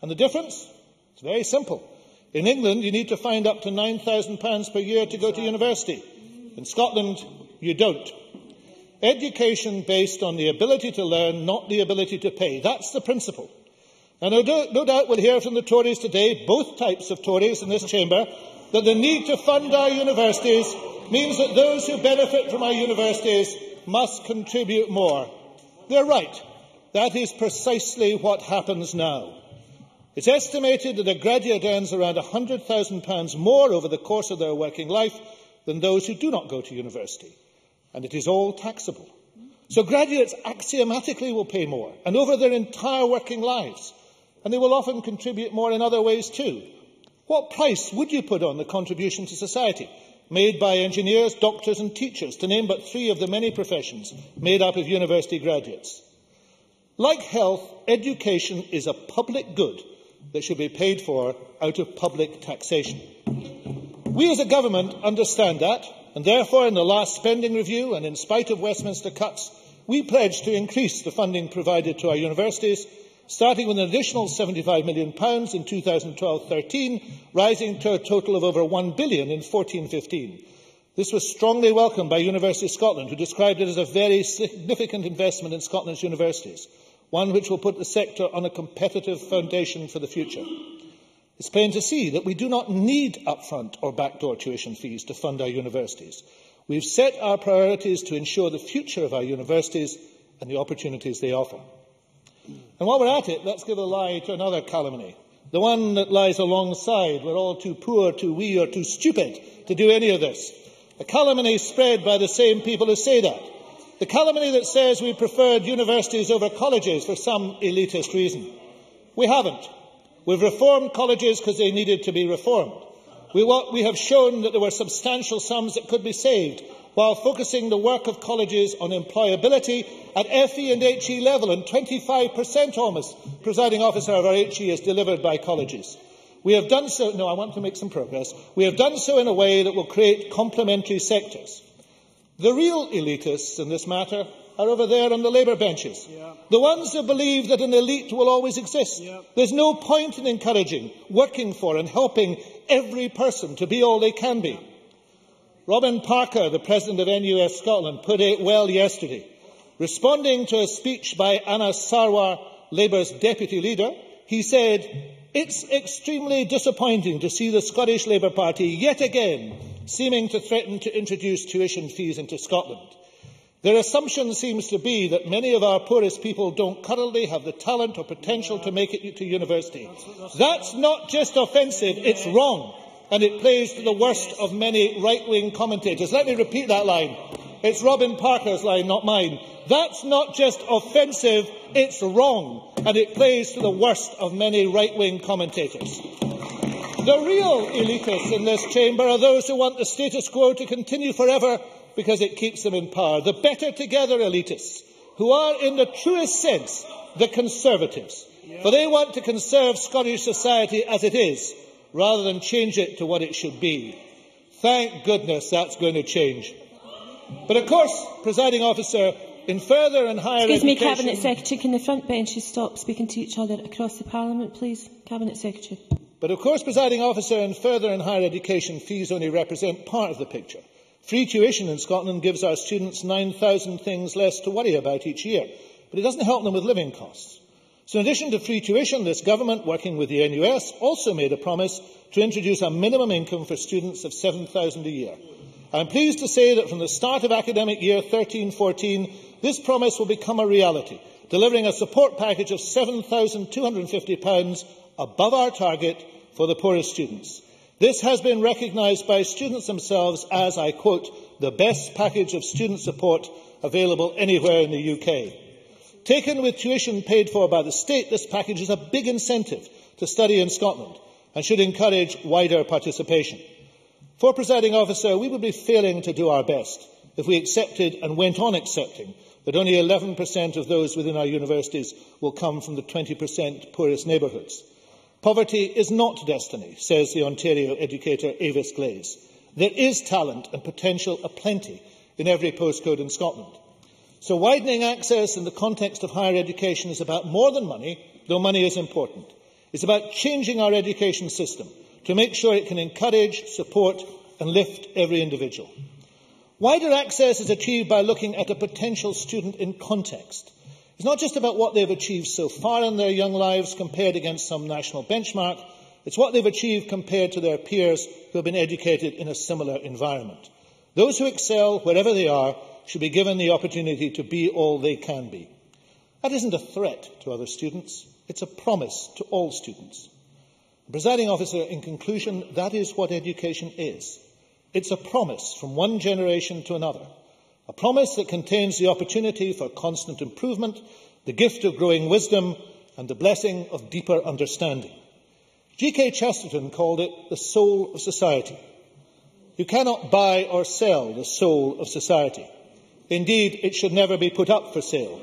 And the difference? It's very simple. In England, you need to find up to £9,000 per year to go to university. In Scotland, you don't. Education based on the ability to learn, not the ability to pay. That's the principle. And no doubt we'll hear from the Tories today, both types of Tories in this chamber, that the need to fund our universities means that those who benefit from our universities must contribute more. They're right. That is precisely what happens now. It's estimated that a graduate earns around £100,000 more over the course of their working life than those who do not go to university. And it is all taxable. So graduates axiomatically will pay more, and over their entire working lives. And they will often contribute more in other ways too. What price would you put on the contribution to society made by engineers, doctors and teachers, to name but 3 of the many professions made up of university graduates? Like health, education is a public good that should be paid for out of public taxation. We as a government understand that, and therefore in the last spending review, and in spite of Westminster cuts, we pledged to increase the funding provided to our universities, starting with an additional £75 million in 2012-13, rising to a total of over £1 billion in 14-15. This was strongly welcomed by University of Scotland, who described it as a very significant investment in Scotland's universities, one which will put the sector on a competitive foundation for the future. It's plain to see that we do not need upfront or backdoor tuition fees to fund our universities. We've set our priorities to ensure the future of our universities and the opportunities they offer. And while we're at it, let's give a lie to another calumny, the one that lies alongside we're all too poor, too wee or too stupid to do any of this. A calumny spread by the same people who say that. The calumny that says we preferred universities over colleges for some elitist reason. We haven't. We've reformed colleges because they needed to be reformed. We have shown that there were substantial sums that could be saved while focusing the work of colleges on employability at FE and HE level, and 25% almost, Presiding Officer, of our HE is delivered by colleges. We have done so, I want to make some progress. We have done so in a way that will create complementary sectors. The real elitists in this matter are over there on the Labour benches. The ones who believe that an elite will always exist. There's no point in encouraging, working for and helping every person to be all they can be. Robin Parker, the President of NUS Scotland, put it well yesterday. Responding to a speech by Anna Sarwar, Labour's deputy leader, he said, It's extremely disappointing to see the Scottish Labour Party yet again seeming to threaten to introduce tuition fees into Scotland. Their assumption seems to be that many of our poorest people don't currently have the talent or potential to make it to university. That's not just offensive, it's wrong, and it plays to the worst of many right-wing commentators. Let me repeat that line. It's Robin Parker's line, not mine. That's not just offensive, it's wrong, and it plays to the worst of many right-wing commentators. The real elitists in this chamber are those who want the status quo to continue forever because it keeps them in power. The better together elitists, who are in the truest sense the Conservatives, for they want to conserve Scottish society as it is, rather than change it to what it should be. Thank goodness that's going to change. But of course, Presiding Officer, in further and higher education... Excuse me, Cabinet Secretary, can the front benches stop speaking to each other across the Parliament, please? Cabinet Secretary. But of course, Presiding Officer, in further and higher education, fees only represent part of the picture. Free tuition in Scotland gives our students 9,000 things less to worry about each year, but it doesn't help them with living costs. So in addition to free tuition, this government, working with the NUS, also made a promise to introduce a minimum income for students of £7,000 a year. I am pleased to say that from the start of academic year 13-14, this promise will become a reality, delivering a support package of £7,250 above our target for the poorest students. This has been recognised by students themselves as, I quote, the best package of student support available anywhere in the UK. Taken with tuition paid for by the state, this package is a big incentive to study in Scotland and should encourage wider participation. For Presiding Officer, we would be failing to do our best if we accepted and went on accepting that only 11% of those within our universities will come from the 20% poorest neighbourhoods. Poverty is not destiny, says the Ontario educator Avis Glaze. There is talent and potential aplenty in every postcode in Scotland. So widening access in the context of higher education is about more than money, though money is important. It's about changing our education system to make sure it can encourage, support and lift every individual. Wider access is achieved by looking at a potential student in context. It's not just about what they've achieved so far in their young lives compared against some national benchmark. It's what they've achieved compared to their peers who have been educated in a similar environment. Those who excel, wherever they are, should be given the opportunity to be all they can be. That isn't a threat to other students. It's a promise to all students. Presiding Officer, in conclusion, that is what education is. It's a promise from one generation to another. A promise that contains the opportunity for constant improvement, the gift of growing wisdom, and the blessing of deeper understanding. G.K. Chesterton called it the soul of society. You cannot buy or sell the soul of society. Indeed, it should never be put up for sale.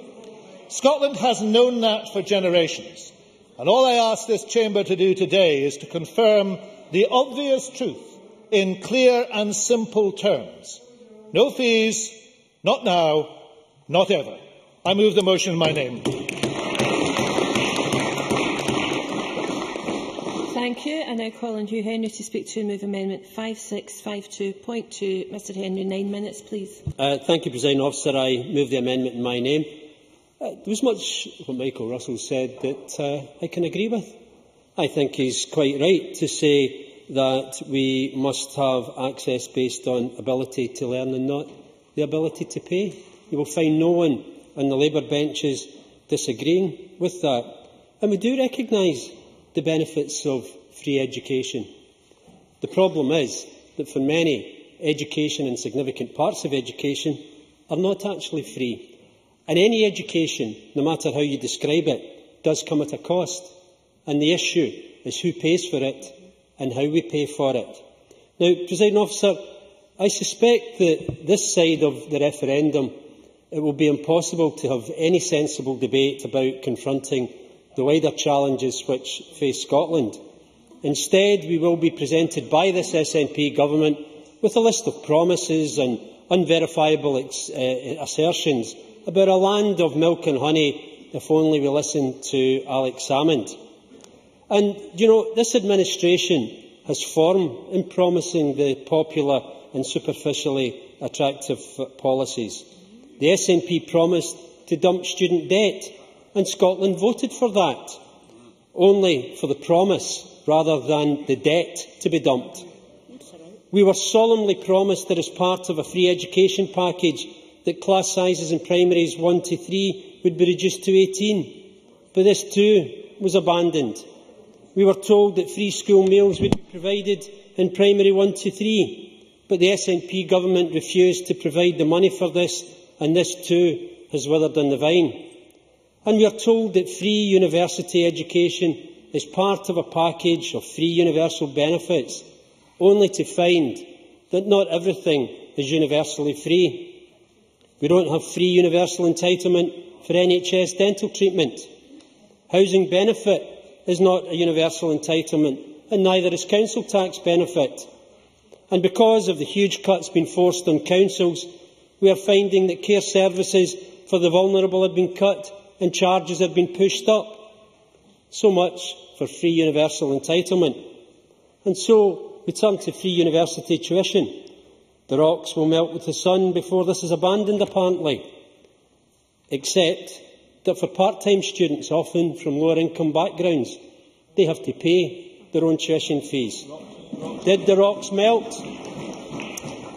Scotland has known that for generations. And all I ask this chamber to do today is to confirm the obvious truth in clear and simple terms. No fees, not now, not ever. I move the motion in my name. Thank you. I now call on Hugh Henry to speak to and move Amendment 5652.2. Mr Henry, 9 minutes, please. Thank you, Presiding Officer. I move the amendment in my name. There was much what Michael Russell said that I can agree with. I think he's quite right to say that we must have access based on ability to learn and not the ability to pay. You will find no one on the Labour benches disagreeing with that. And we do recognise the benefits of free education. The problem is that for many, education and significant parts of education are not actually free. And any education, no matter how you describe it, does come at a cost. And the issue is who pays for it and how we pay for it. Now, Presiding Officer, I suspect that this side of the referendum, it will be impossible to have any sensible debate about confronting the wider challenges which face Scotland. Instead, we will be presented by this SNP government with a list of promises and unverifiable assertions about a land of milk and honey if only we listen to Alex Salmond. And, you know, this administration has form in promising the popular and superficially attractive policies. The SNP promised to dump student debt, and Scotland voted for that. only for the promise rather than the debt to be dumped. We were solemnly promised that as part of a free education package that class sizes in primaries 1 to 3 would be reduced to 18, but this too was abandoned. We were told that free school meals would be provided in primary 1 to 3, but the SNP government refused to provide the money for this, and this too has withered on the vine. And we are told that free university education is part of a package of free universal benefits, only to find that not everything is universally free. We don't have free universal entitlement for NHS dental treatment. Housing benefit is not a universal entitlement, and neither is council tax benefit. And because of the huge cuts being forced on councils, we are finding that care services for the vulnerable have been cut and charges have been pushed up. So much for free universal entitlement. And so we turn to free university tuition. The rocks will melt with the sun before this is abandoned, apparently. Except that for part-time students, often from lower income backgrounds, they have to pay their own tuition fees. Did the rocks melt?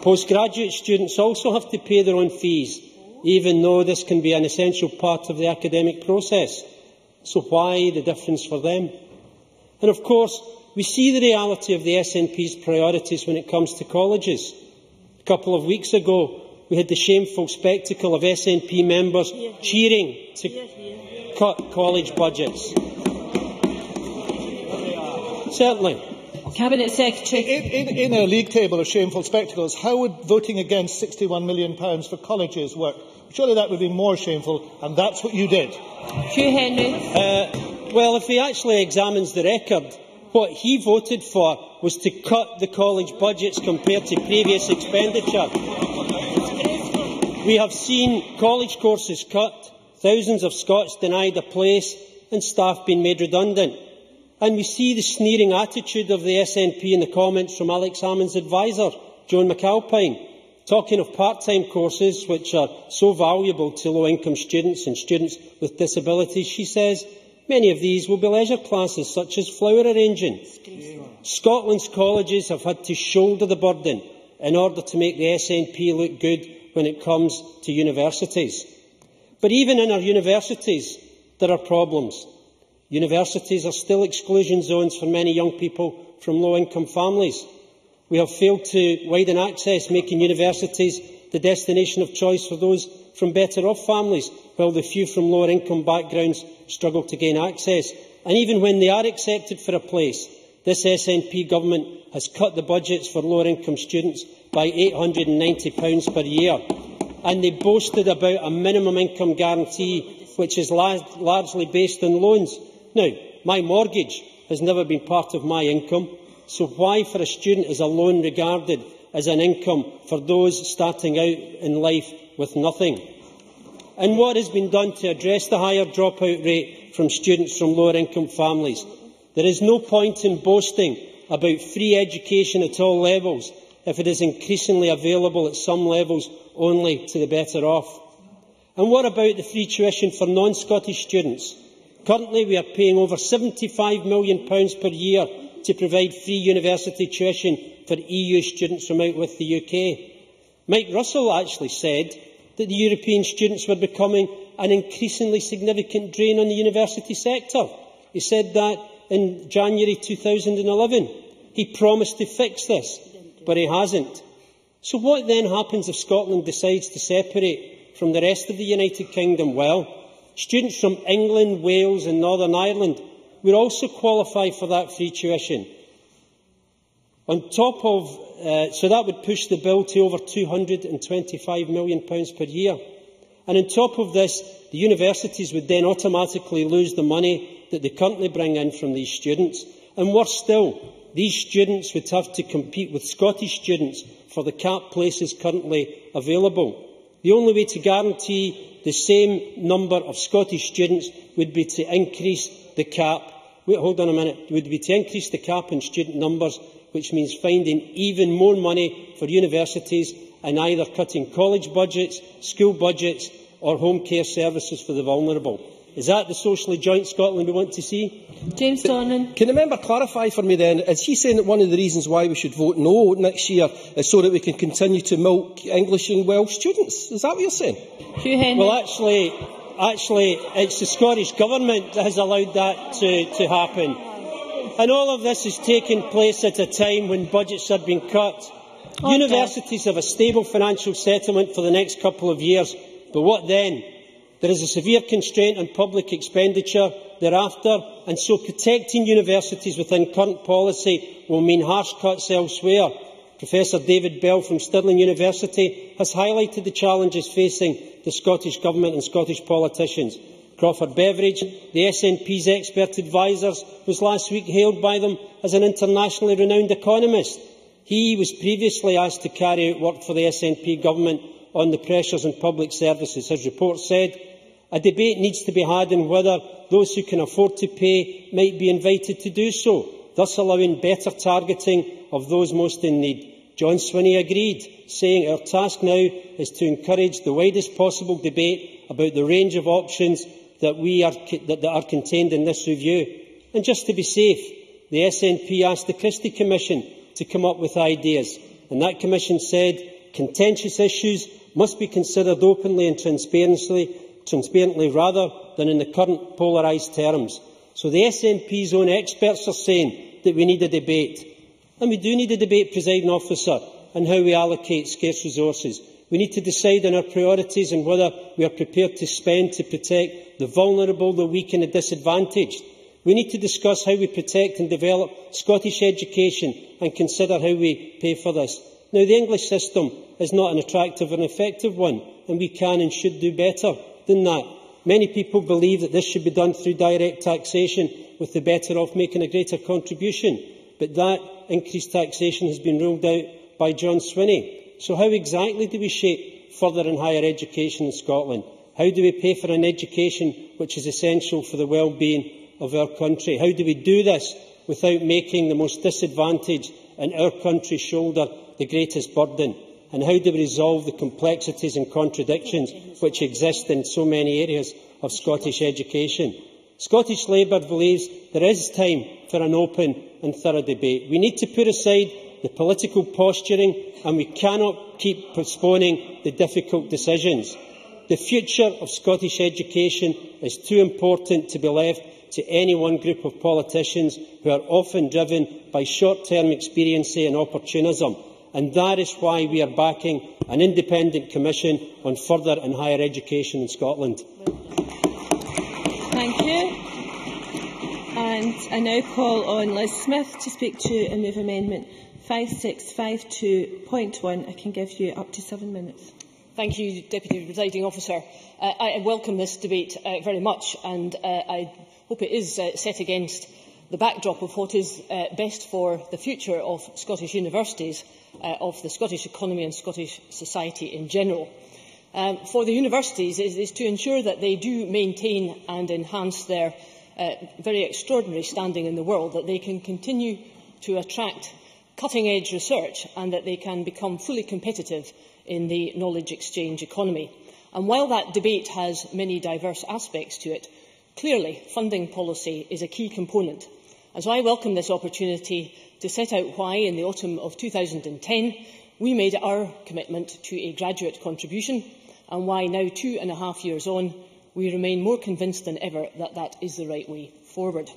Postgraduate students also have to pay their own fees, even though this can be an essential part of the academic process. So why the difference for them? And of course, we see the reality of the SNP's priorities when it comes to colleges. A couple of weeks ago, we had the shameful spectacle of SNP members cheering to cut college budgets. Certainly. Cabinet Secretary. In a league table of shameful spectacles, how would voting against £61 million for colleges work? Surely that would be more shameful, and that's what you did. Hugh Henry. Well, if he actually examines the record, what he voted for was to cut the college budgets compared to previous expenditure. We have seen college courses cut, thousands of Scots denied a place and staff being made redundant. And we see the sneering attitude of the SNP in the comments from Alex Salmond's advisor, Joan McAlpine, talking of part-time courses which are so valuable to low-income students and students with disabilities. She says, many of these will be leisure classes such as flower arranging. Scotland's colleges have had to shoulder the burden in order to make the SNP look good when it comes to universities. But even in our universities, there are problems. Universities are still exclusion zones for many young people from low-income families. We have failed to widen access, making universities the destination of choice for those from better-off families, while the few from lower-income backgrounds struggle to gain access. And even when they are accepted for a place, this SNP government has cut the budgets for lower-income students by £890 per year. And they boasted about a minimum income guarantee, which is largely based on loans. Now, my mortgage has never been part of my income, so why for a student is a loan regarded as an income for those starting out in life with nothing? And what has been done to address the higher dropout rate from students from lower income families? There is no point in boasting about free education at all levels if it is increasingly available at some levels only to the better off. And what about the free tuition for non-Scottish students? Currently, we are paying over £75 million per year to provide free university tuition for EU students from out with the UK. Mike Russell actually said that the European students were becoming an increasingly significant drain on the university sector. He said that in January 2011. He promised to fix this, but he hasn't. So what then happens if Scotland decides to separate from the rest of the United Kingdom? Well, students from England, Wales and Northern Ireland would also qualify for that free tuition. On top of, so that would push the bill to over £225 million per year. And on top of this, the universities would then automatically lose the money that they currently bring in from these students. And worse still, these students would have to compete with Scottish students for the capped places currently available. The only way to guarantee the same number of Scottish students would be to increase the cap. Wait, hold on a minute. Would be to increase the cap in student numbers, which means finding even more money for universities and either cutting college budgets, school budgets or home care services for the vulnerable. Is that the socially joint Scotland we want to see? James Donnan. Can the member clarify for me then, is he saying that one of the reasons why we should vote no next year is so that we can continue to milk English and Welsh students? Is that what you're saying? Hugh Henry. Well, actually, it's the Scottish Government that has allowed that to happen. And all of this is taking place at a time when budgets are being cut. Universities have a stable financial settlement for the next couple of years, but what then? There is a severe constraint on public expenditure thereafter, and so protecting universities within current policy will mean harsh cuts elsewhere. Professor David Bell from Stirling University has highlighted the challenges facing the Scottish Government and Scottish politicians. Crawford Beveridge, the SNP's expert adviser, was last week hailed by them as an internationally renowned economist. He was previously asked to carry out work for the SNP government on the pressures on public services. His report said, a debate needs to be had on whether those who can afford to pay might be invited to do so, thus allowing better targeting of those most in need. John Swinney agreed, saying our task now is to encourage the widest possible debate about the range of options that are contained in this review. And just to be safe, the SNP asked the Christie Commission to come up with ideas, and that Commission said contentious issues must be considered openly and transparently rather than in the current polarised terms. So the SNP's own experts are saying that we need a debate. And we do need a debate, Presiding Officer, on how we allocate scarce resources. We need to decide on our priorities and whether we are prepared to spend to protect the vulnerable, the weak and the disadvantaged. We need to discuss how we protect and develop Scottish education and consider how we pay for this. Now, the English system is not an attractive and effective one, and we can and should do better than that. Many people believe that this should be done through direct taxation, with the better off making a greater contribution. But that increased taxation has been ruled out by John Swinney. So how exactly do we shape further and higher education in Scotland? How do we pay for an education which is essential for the well-being of our country? How do we do this without making the most disadvantaged in our country shoulder the greatest burden? And how do we resolve the complexities and contradictions which exist in so many areas of Scottish education? Scottish Labour believes there is time for an open and thorough debate. We need to put aside the political posturing, and we cannot keep postponing the difficult decisions. The future of Scottish education is too important to be left to any one group of politicians who are often driven by short-term expediency and opportunism. And that is why we are backing an independent commission on further and higher education in Scotland. Thank you. And I now call on Liz Smith to speak to and move Amendment 5652.1. I can give you up to 7 minutes. Thank you, Deputy Presiding Officer. I welcome this debate very much, and I hope it is set against the backdrop of what is best for the future of Scottish universities, of the Scottish economy and Scottish society in general. For the universities is to ensure that they do maintain and enhance their very extraordinary standing in the world, that they can continue to attract cutting-edge research and that they can become fully competitive in the knowledge exchange economy. And while that debate has many diverse aspects to it, clearly funding policy is a key component. And so I welcome this opportunity to set out why, in the autumn of 2010, we made our commitment to a graduate contribution, and why now, 2.5 years on, we remain more convinced than ever that that is the right way forward.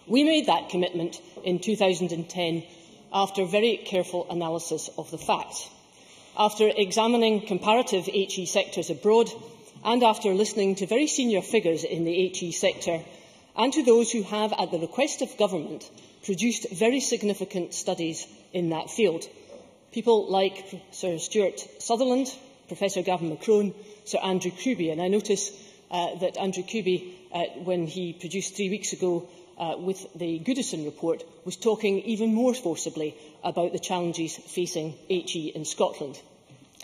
We made that commitment in 2010 after very careful analysis of the facts, after examining comparative HE sectors abroad, and after listening to very senior figures in the HE sector and to those who have, at the request of government, produced very significant studies in that field. People like Sir Stuart Sutherland, Professor Gavin McCrone, Sir Andrew Kuby. And I notice that Andrew Kuby, when he produced 3 weeks ago with the Goodison report, was talking even more forcibly about the challenges facing HE in Scotland.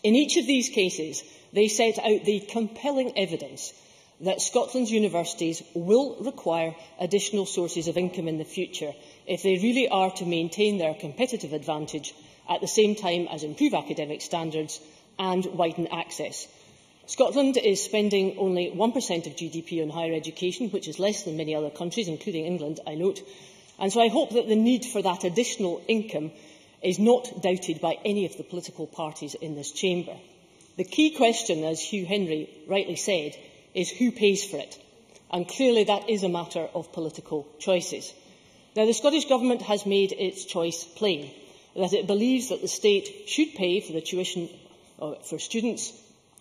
In each of these cases, they set out the compelling evidence that Scotland's universities will require additional sources of income in the future if they really are to maintain their competitive advantage at the same time as improve academic standards and widen access. Scotland is spending only 1% of GDP on higher education, which is less than many other countries, including England, I note. And so I hope that the need for that additional income is not doubted by any of the political parties in this chamber. The key question, as Hugh Henry rightly said, is who pays for it. And clearly that is a matter of political choices. Now, the Scottish Government has made its choice plain, that it believes that the state should pay for the tuition for students,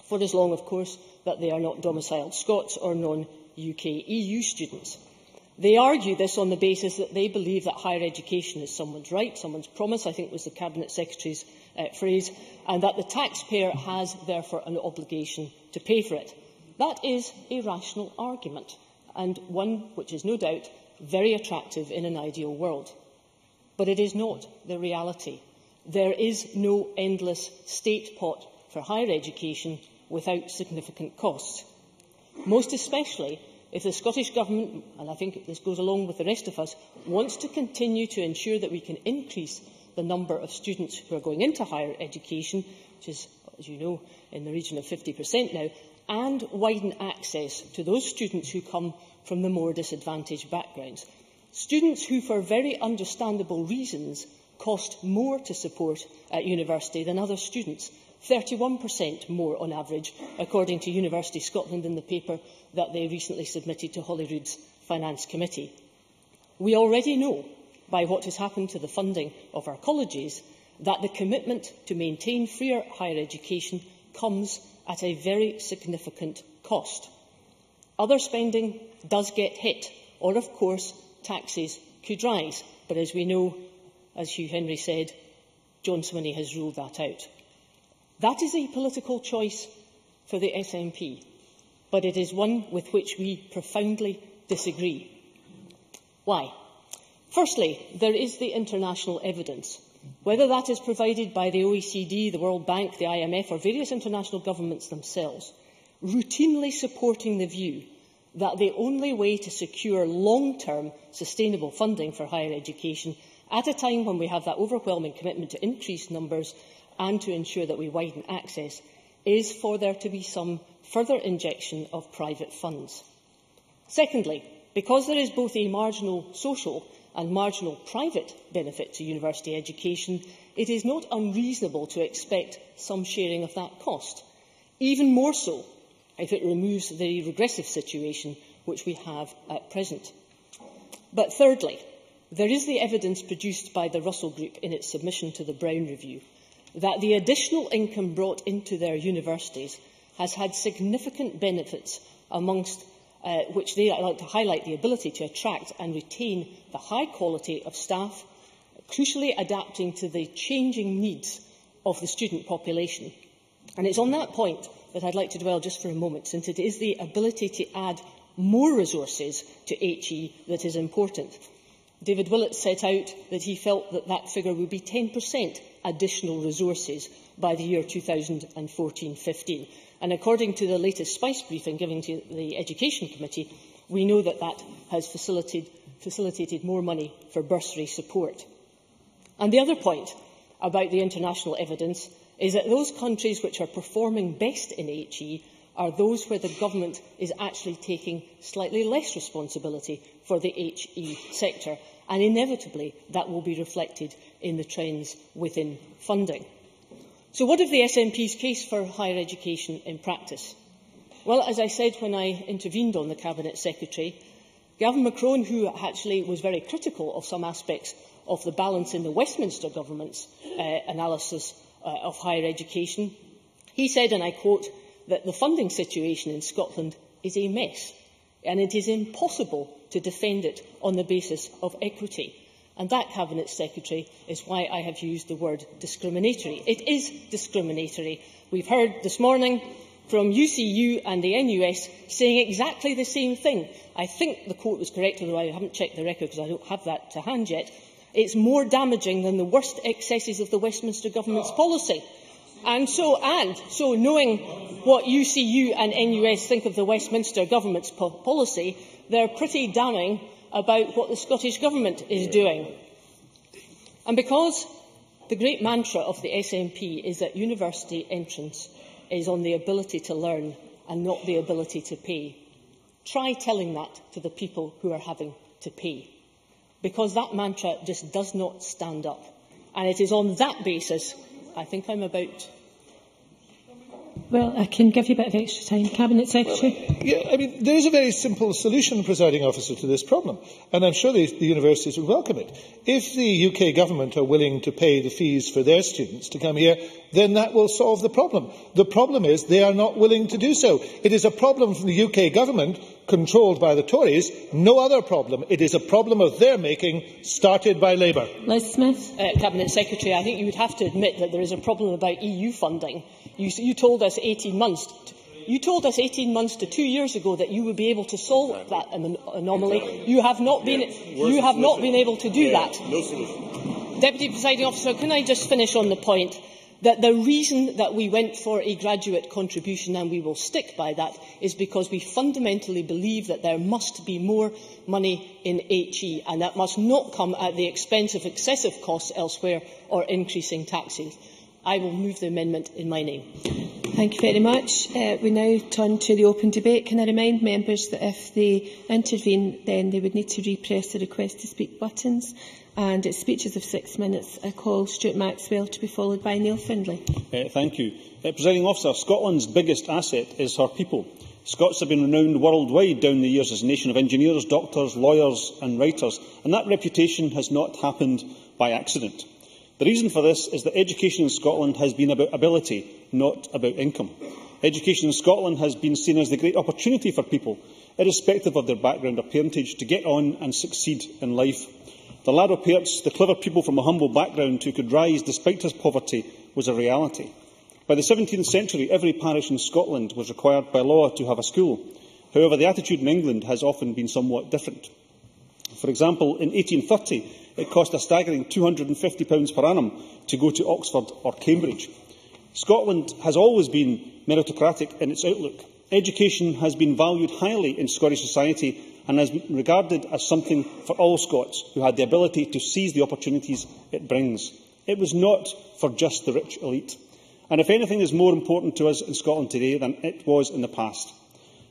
for as long, of course, that they are not domiciled Scots or non-UK EU students. They argue this on the basis that they believe that higher education is someone's right, someone's promise, I think was the Cabinet Secretary's phrase, and that the taxpayer has therefore an obligation to pay for it. That is a rational argument, and one which is no doubt very attractive in an ideal world. But it is not the reality. There is no endless state pot for higher education without significant costs. Most especially if the Scottish Government, and I think this goes along with the rest of us, wants to continue to ensure that we can increase the number of students who are going into higher education, which is, as you know, in the region of 50% now, and widen access to those students who come from the more disadvantaged backgrounds. Students who, for very understandable reasons, cost more to support at university than other students. 31% more on average, according to University Scotland in the paper that they recently submitted to Holyrood's Finance Committee. We already know, by what has happened to the funding of our colleges, that the commitment to maintain freer higher education comes at a very significant cost. Other spending does get hit, or of course taxes could rise, but as we know, as Hugh Henry said, John Swinney has ruled that out. That is a political choice for the SNP, but it is one with which we profoundly disagree. Why? Firstly, there is the international evidence. Whether that is provided by the OECD, the World Bank, the IMF or various international governments themselves, routinely supporting the view that the only way to secure long-term sustainable funding for higher education at a time when we have that overwhelming commitment to increase numbers and to ensure that we widen access, is for there to be some further injection of private funds. Secondly, because there is both a marginal social and marginal private benefit to university education, it is not unreasonable to expect some sharing of that cost, even more so if it removes the regressive situation which we have at present. But thirdly, there is the evidence produced by the Russell Group in its submission to the Brown Review that the additional income brought into their universities has had significant benefits, amongst which they like to highlight the ability to attract and retain the high quality of staff, crucially adapting to the changing needs of the student population. And it's on that point that I'd like to dwell just for a moment, since it is the ability to add more resources to HE that is important. David Willett set out that he felt that that figure would be 10% additional resources by the year 2014-15. And according to the latest SPICE briefing given to the Education Committee, we know that that has facilitated more money for bursary support. And the other point about the international evidence is that those countries which are performing best in HE are those where the government is actually taking slightly less responsibility for the HE sector, and inevitably that will be reflected in the trends within funding. So what of the SNP's case for higher education in practice? Well, as I said when I intervened on the Cabinet Secretary, Gavin Macron, who actually was very critical of some aspects of the balance in the Westminster Government's analysis of higher education, he said, and I quote, that the funding situation in Scotland is a mess, and it is impossible to defend it on the basis of equity. And that, Cabinet Secretary, is why I have used the word discriminatory. It is discriminatory. We've heard this morning from UCU and the NUS saying exactly the same thing. I think the quote was correct, although I haven't checked the record because I don't have that to hand yet. It's more damaging than the worst excesses of the Westminster Government's policy. And so knowing what UCU and NUS think of the Westminster Government's policy, they're pretty damning about what the Scottish Government is doing. And because the great mantra of the SNP is that university entrance is on the ability to learn and not the ability to pay. Try telling that to the people who are having to pay, because that mantra just does not stand up. And it is on that basis, I think I'm about... Well, I can give you a bit of extra time. Cabinet Secretary. There is a very simple solution, Presiding Officer, to this problem, and I'm sure the universities would welcome it. If the UK government are willing to pay the fees for their students to come here, then that will solve the problem. The problem is they are not willing to do so. It is a problem from the UK government, controlled by the Tories, no other problem. It is a problem of their making, started by Labour. Liz Smith. Cabinet Secretary, I think you would have to admit that there is a problem about EU funding. You told us 18 months. You told us 18 months to 2 years ago that you would be able to solve that anomaly. You have not been able to do that. No solution. Deputy Presiding Officer, can I just finish on the point that the reason that we went for a graduate contribution, and we will stick by that, is because we fundamentally believe that there must be more money in HE, and that must not come at the expense of excessive costs elsewhere or increasing taxes. I will move the amendment in my name. Thank you very much. We now turn to the open debate. Can I remind members that if they intervene, then they would need to repress the request to speak buttons. And it's speeches of 6 minutes. I call Stuart Maxwell to be followed by Neil Findlay. Thank you. Presiding Officer, Scotland's biggest asset is her people. Scots have been renowned worldwide down the years as a nation of engineers, doctors, lawyers and writers, and that reputation has not happened by accident. The reason for this is that education in Scotland has been about ability, not about income. Education in Scotland has been seen as the great opportunity for people, irrespective of their background or parentage, to get on and succeed in life. The lad o' pairts, the clever pupil from a humble background who could rise despite his poverty, was a reality. By the 17th century, every parish in Scotland was required by law to have a school. However, the attitude in England has often been somewhat different. For example, in 1830, it cost a staggering £250 per annum to go to Oxford or Cambridge. Scotland has always been meritocratic in its outlook. Education has been valued highly in Scottish society and has been regarded as something for all Scots who had the ability to seize the opportunities it brings. It was not for just the rich elite. And if anything is more important to us in Scotland today than it was in the past.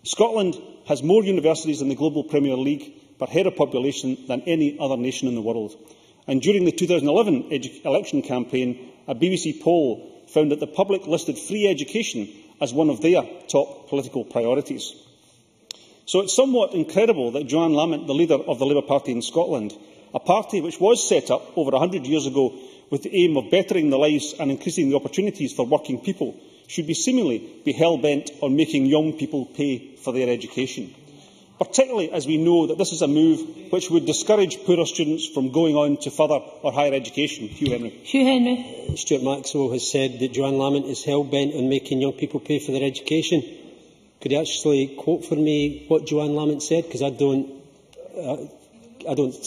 Scotland has more universities in the global Premier League per head of population than any other nation in the world. And during the 2011 election campaign, a BBC poll found that the public listed free education as one of their top political priorities. So it's somewhat incredible that Joanne Lamont, the leader of the Labour Party in Scotland, a party which was set up over 100 years ago with the aim of bettering the lives and increasing the opportunities for working people, should be seemingly be hell-bent on making young people pay for their education. Particularly as we know that this is a move which would discourage poorer students from going on to further or higher education. Hugh Henry. Hugh Henry. Stuart Maxwell has said that Joanne Lamont is hell-bent on making young people pay for their education. Could you actually quote for me what Joanne Lamont said? Because I don't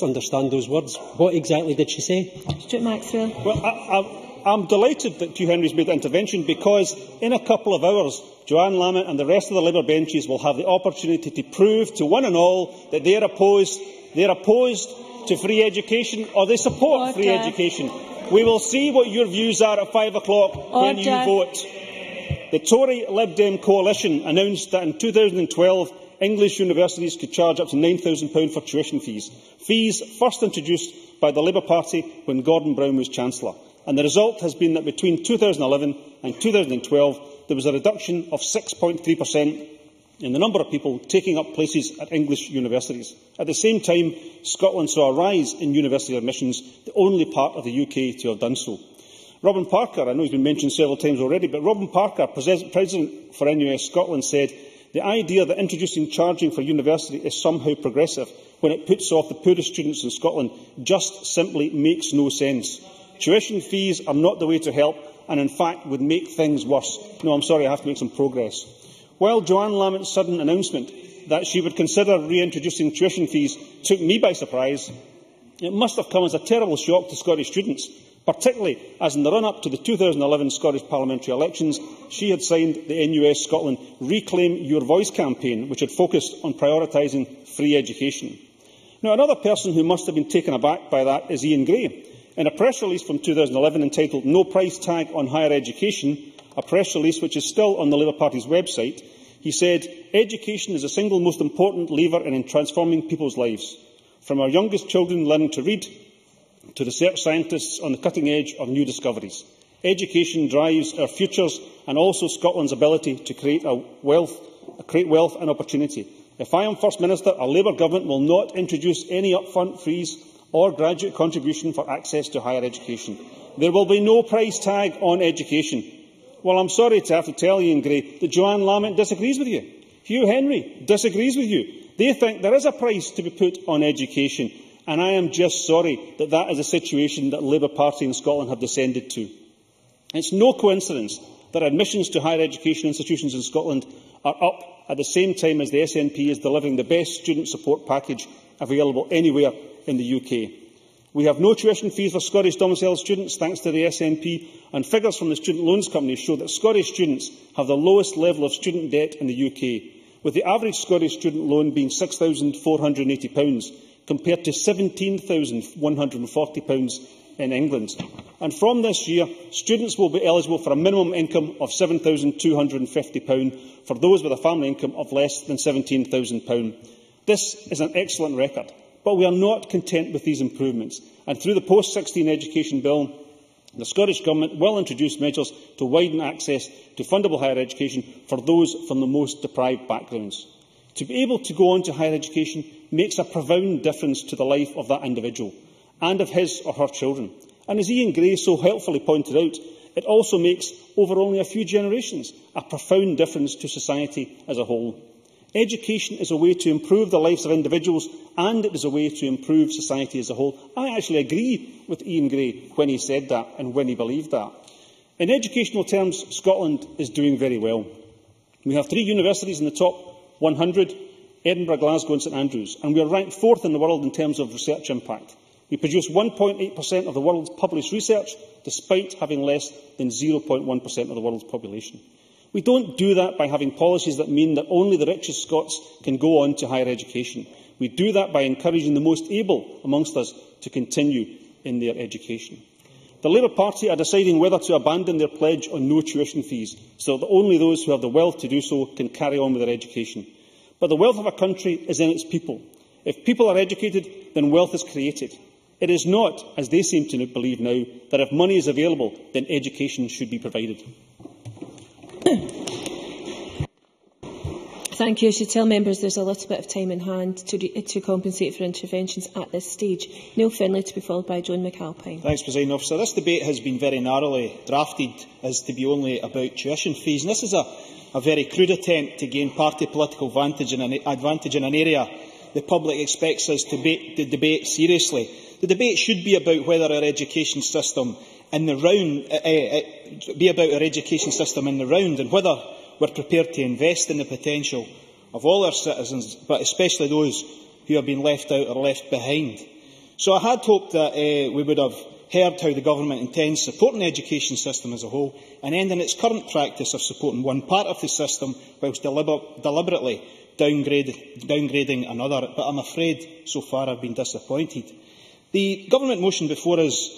understand those words. What exactly did she say? Stuart Maxwell. Well, I'm delighted that Hugh Henry's made the intervention, because in a couple of hours, Joanne Lamont and the rest of the Labour benches will have the opportunity to prove to one and all that they are opposed to free education, or they support free education. We will see what your views are at 5 o'clock when you vote. The Tory Lib Dem coalition announced that in 2012 English universities could charge up to £9,000 for tuition fees, fees first introduced by the Labour Party when Gordon Brown was Chancellor. And the result has been that between 2011 and 2012 there was a reduction of 6.3% in the number of people taking up places at English universities. At the same time, Scotland saw a rise in university admissions, the only part of the UK to have done so. Robin Parker, I know he's been mentioned several times already, but Robin Parker, President for NUS Scotland, said, "The idea that introducing charging for university is somehow progressive when it puts off the poorest students in Scotland just simply makes no sense. Tuition fees are not the way to help, and in fact would make things worse." No, I'm sorry, I have to make some progress. While Joanne Lamont's sudden announcement that she would consider reintroducing tuition fees took me by surprise, it must have come as a terrible shock to Scottish students, particularly as in the run-up to the 2011 Scottish parliamentary elections, she had signed the NUS Scotland Reclaim Your Voice campaign, which had focused on prioritising free education. Now, another person who must have been taken aback by that is Ian Gray. In a press release from 2011 entitled "No Price Tag on Higher Education," a press release which is still on the Labour Party's website, he said, "Education is the single most important lever in transforming people's lives, from our youngest children learning to read to research scientists on the cutting edge of new discoveries. Education drives our futures and also Scotland's ability to create wealth and opportunity. If I am First Minister, a Labour Government will not introduce any upfront fees or graduate contribution for access to higher education. There will be no price tag on education." Well, I'm sorry to have to tell Ian Gray that Joanne Lamont disagrees with you. Hugh Henry disagrees with you. They think there is a price to be put on education, and I am just sorry that that is a situation that the Labour Party in Scotland have descended to. It's no coincidence that admissions to higher education institutions in Scotland are up at the same time as the SNP is delivering the best student support package available anywhere in the UK. We have no tuition fees for Scottish domiciled students thanks to the SNP, and figures from the Student Loans Company show that Scottish students have the lowest level of student debt in the UK, with the average Scottish student loan being £6,480 compared to £17,140 in England. And from this year, students will be eligible for a minimum income of £7,250 for those with a family income of less than £17,000. This is an excellent record. But we are not content with these improvements, and through the Post-16 Education Bill, the Scottish Government will introduce measures to widen access to fundable higher education for those from the most deprived backgrounds. To be able to go on to higher education makes a profound difference to the life of that individual and of his or her children. And as Ian Gray so helpfully pointed out, it also makes, over only a few generations, a profound difference to society as a whole. Education is a way to improve the lives of individuals, and it is a way to improve society as a whole. I actually agree with Ian Gray when he said that and when he believed that. In educational terms, Scotland is doing very well. We have 3 universities in the top 100, Edinburgh, Glasgow and St Andrews, and we are ranked 4th in the world in terms of research impact. We produce 1.8% of the world's published research, despite having less than 0.1% of the world's population. We don't do that by having policies that mean that only the richest Scots can go on to higher education. We do that by encouraging the most able amongst us to continue in their education. The Labour Party are deciding whether to abandon their pledge on no tuition fees, so that only those who have the wealth to do so can carry on with their education. But the wealth of a country is in its people. If people are educated, then wealth is created. It is not, as they seem to believe now, that if money is available, then education should be provided. Thank you. I should tell members there's a little bit of time in hand to compensate for interventions at this stage. Neil Findlay to be followed by John McAlpine. Thanks, Presiding Officer. This debate has been very narrowly drafted as to be only about tuition fees. And this is a very crude attempt to gain party political advantage in an area the public expects us to debate seriously. The debate should be about whether our education system and whether we're prepared to invest in the potential of all our citizens, but especially those who have been left out or left behind. So I had hoped that we would have heard how the Government intends supporting the education system as a whole and ending its current practice of supporting one part of the system whilst deliberately downgrading another. But I'm afraid so far I've been disappointed. The Government motion before us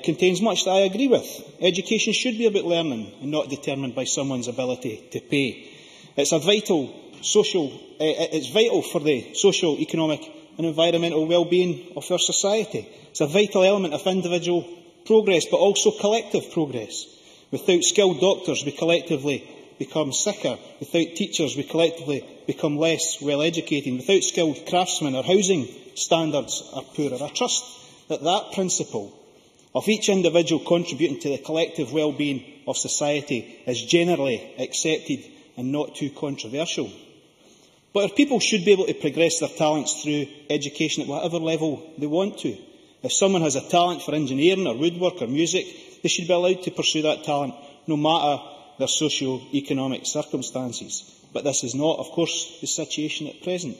contains much that I agree with. Education should be about learning and not determined by someone's ability to pay. It's vital for the social, economic and environmental well-being of our society. It's a vital element of individual progress, but also collective progress. Without skilled doctors, we collectively become sicker. Without teachers, we collectively become less well-educated. Without skilled craftsmen, our housing standards are poorer. I trust that principle of each individual contributing to the collective well-being of society is generally accepted and not too controversial. But our people should be able to progress their talents through education at whatever level they want to. If someone has a talent for engineering or woodwork or music, they should be allowed to pursue that talent no matter their socio-economic circumstances. But this is not, of course, the situation at present.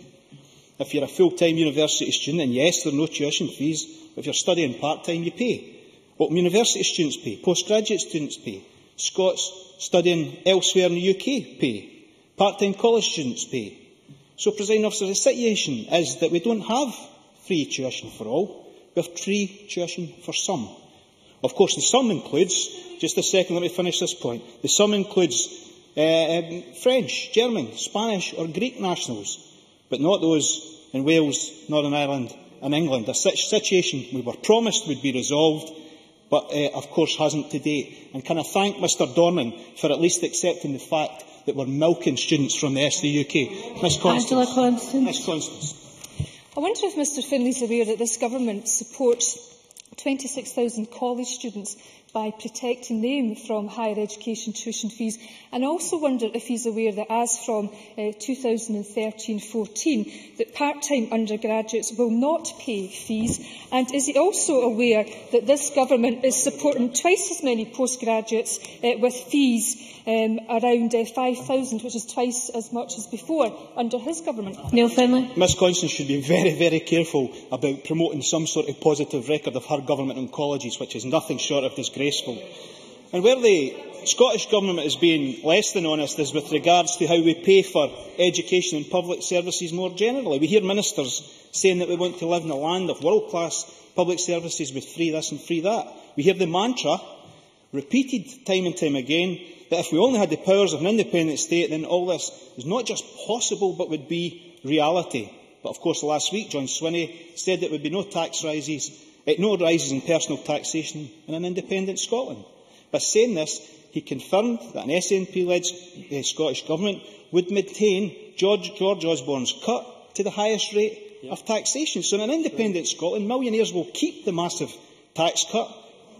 If you're a full-time university student, and yes, there are no tuition fees, but if you're studying part-time, you pay. What university students pay, postgraduate students pay, Scots studying elsewhere in the UK pay, part-time college students pay. So, Presiding Officer, the situation is that we don't have free tuition for all, we have free tuition for some. Of course, the sum includes, just a second, let me finish this point, the sum includes French, German, Spanish or Greek nationals, but not those in Wales, Northern Ireland and England. A situation we were promised would be resolved, but of course hasn't to date. And can I thank Mr Dornan for at least accepting the fact that we're milking students from the rest of the UK. Ms Constance. Ms Constance. I wonder if Mr Finlay is aware that this government supports 26,000 college students by protecting them from higher education tuition fees, and also wonder if he is aware that as from 2013-14 that part-time undergraduates will not pay fees, and is he also aware that this government is supporting twice as many postgraduates with fees, around 5,000, which is twice as much as before under his government? Neil Finlay. Ms Constance should be very, very careful about promoting some sort of positive record of her government on colleges, which is nothing short of disgraceful. And where the Scottish Government is being less than honest is with regards to how we pay for education and public services more generally. We hear ministers saying that we want to live in a land of world-class public services with free this and free that. We hear the mantra, repeated time and time again, that if we only had the powers of an independent state, then all this is not just possible but would be reality. But of course last week John Swinney said that there would be no tax rises, no rises in personal taxation in an independent Scotland. By saying this, he confirmed that an SNP-led Scottish Government would maintain George Osborne's cut to the highest rate of taxation. So in an independent Scotland, millionaires will keep the massive tax cut.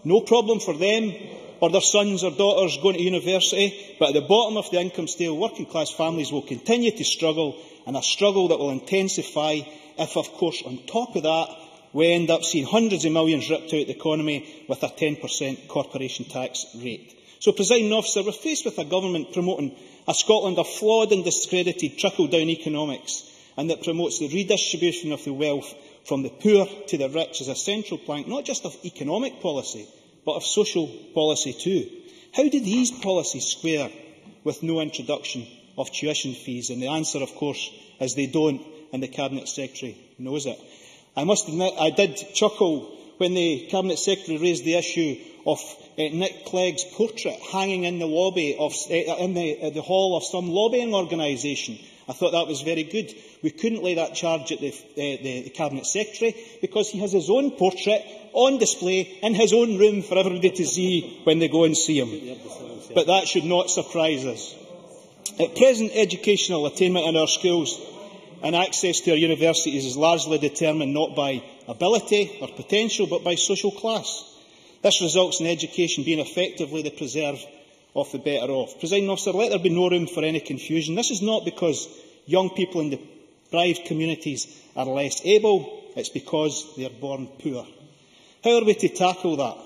No problem for them or their sons or daughters going to university, but at the bottom of the income scale, working-class families will continue to struggle, and a struggle that will intensify if, of course, on top of that, we end up seeing hundreds of millions ripped out of the economy with a 10% corporation tax rate. So, Presiding Officer, we're faced with a government promoting a Scotland of flawed and discredited trickle-down economics, and that promotes the redistribution of the wealth from the poor to the rich as a central plank, not just of economic policy, but of social policy too. How do these policies square with no introduction of tuition fees? And the answer, of course, is they don't, and the Cabinet Secretary knows it. I must admit, I did chuckle when the Cabinet Secretary raised the issue of Nick Clegg's portrait hanging in the lobby of the hall of some lobbying organisation. I thought that was very good. We couldn't lay that charge at the Cabinet Secretary because he has his own portrait on display in his own room for everybody to see when they go and see him. But that should not surprise us. At present, educational attainment in our schools and access to our universities is largely determined not by ability or potential, but by social class. This results in education being effectively the preserve of the better off. Presiding Officer, let there be no room for any confusion. This is not because young people in deprived communities are less able, it's because they are born poor. How are we to tackle that?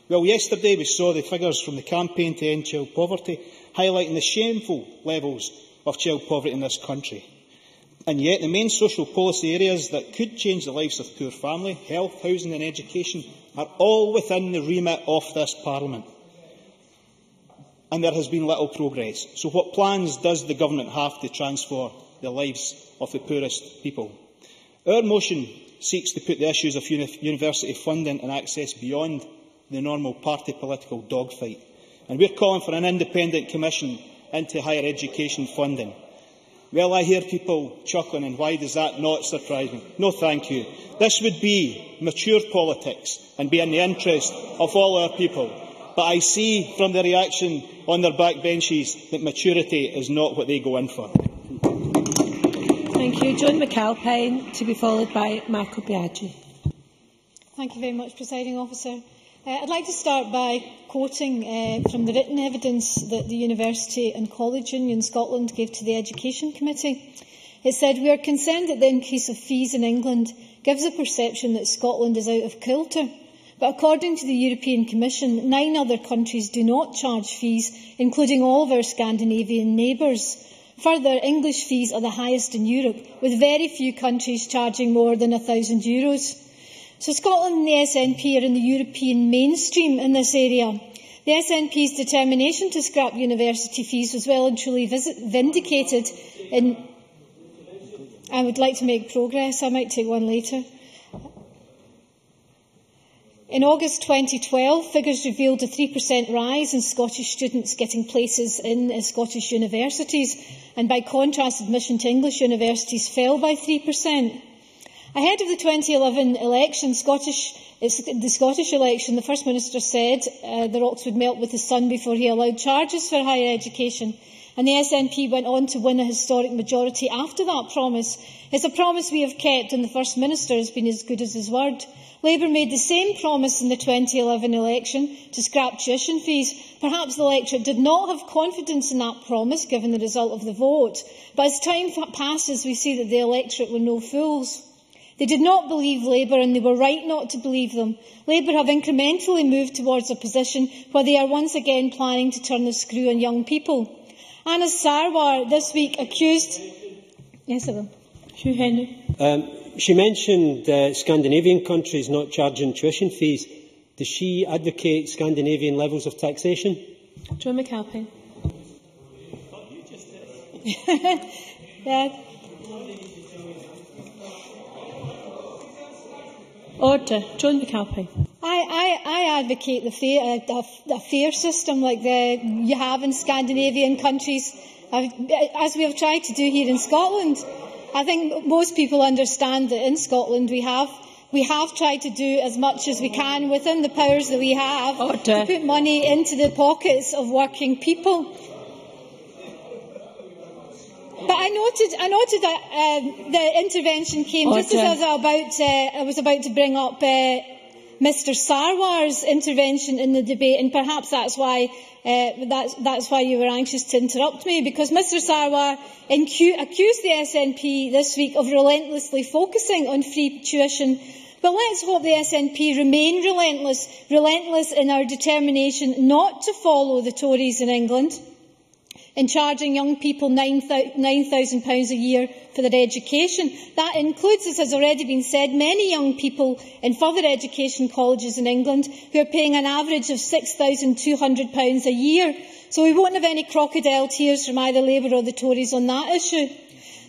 Well, yesterday we saw the figures from the Campaign to End Child Poverty highlighting the shameful levels of child poverty in this country. And yet the main social policy areas that could change the lives of poor families, health, housing and education, are all within the remit of this Parliament. And there has been little progress. So what plans does the Government have to transform the lives of the poorest people? Our motion seeks to put the issues of university funding and access beyond the normal party political dogfight. And we're calling for an independent commission into higher education funding. Well, I hear people chuckling, and why does that not surprise me? No, thank you. This would be mature politics and be in the interest of all our people. But I see from the reaction on their backbenches that maturity is not what they go in for. Thank you. John McAlpine, to be followed by Michael Biaggi. Thank you very much, Presiding Officer. I'd like to start by quoting from the written evidence that the University and College Union Scotland gave to the Education Committee. It said, "We are concerned that the increase of fees in England gives a perception that Scotland is out of kilter. But according to the European Commission, 9 other countries do not charge fees, including all of our Scandinavian neighbours. Further, English fees are the highest in Europe, with very few countries charging more than €1,000. So Scotland and the SNP are in the European mainstream in this area. The SNP's determination to scrap university fees was well and truly vindicated in... I would like to make progress. I might take one later. In August 2012, figures revealed a 3% rise in Scottish students getting places in Scottish universities, and by contrast, admission to English universities fell by 3%. Ahead of the 2011 election, the Scottish election, the First Minister said the rocks would melt with the sun before he allowed charges for higher education. And the SNP went on to win a historic majority after that promise. It's a promise we have kept, and the First Minister has been as good as his word. Labour made the same promise in the 2011 election to scrap tuition fees. Perhaps the electorate did not have confidence in that promise, given the result of the vote. But as time passes, we see that the electorate were no fools. They did not believe Labour, and they were right not to believe them. Labour have incrementally moved towards a position where they are once again planning to turn the screw on young people. Anna Sarwar this week accused... Yes, I will. Hugh Henry. She mentioned Scandinavian countries not charging tuition fees. Does she advocate Scandinavian levels of taxation? John McAlpine. Yeah. Order. John McAlpine. I advocate a fair system like you have in Scandinavian countries, as we have tried to do here in Scotland. I think most people understand that in Scotland we have tried to do as much as we can within the powers that we have to put money into the pockets of working people. But I noted that the intervention came just as I was about to bring up Mr Sarwar's intervention in the debate, and perhaps that's why you were anxious to interrupt me, because Mr Sarwar accused the SNP this week of relentlessly focusing on free tuition. But let's hope the SNP remain relentless in our determination not to follow the Tories in England in charging young people £9,000 a year for their education. That includes, as has already been said, many young people in further education colleges in England who are paying an average of £6,200 a year. So we won't have any crocodile tears from either Labour or the Tories on that issue.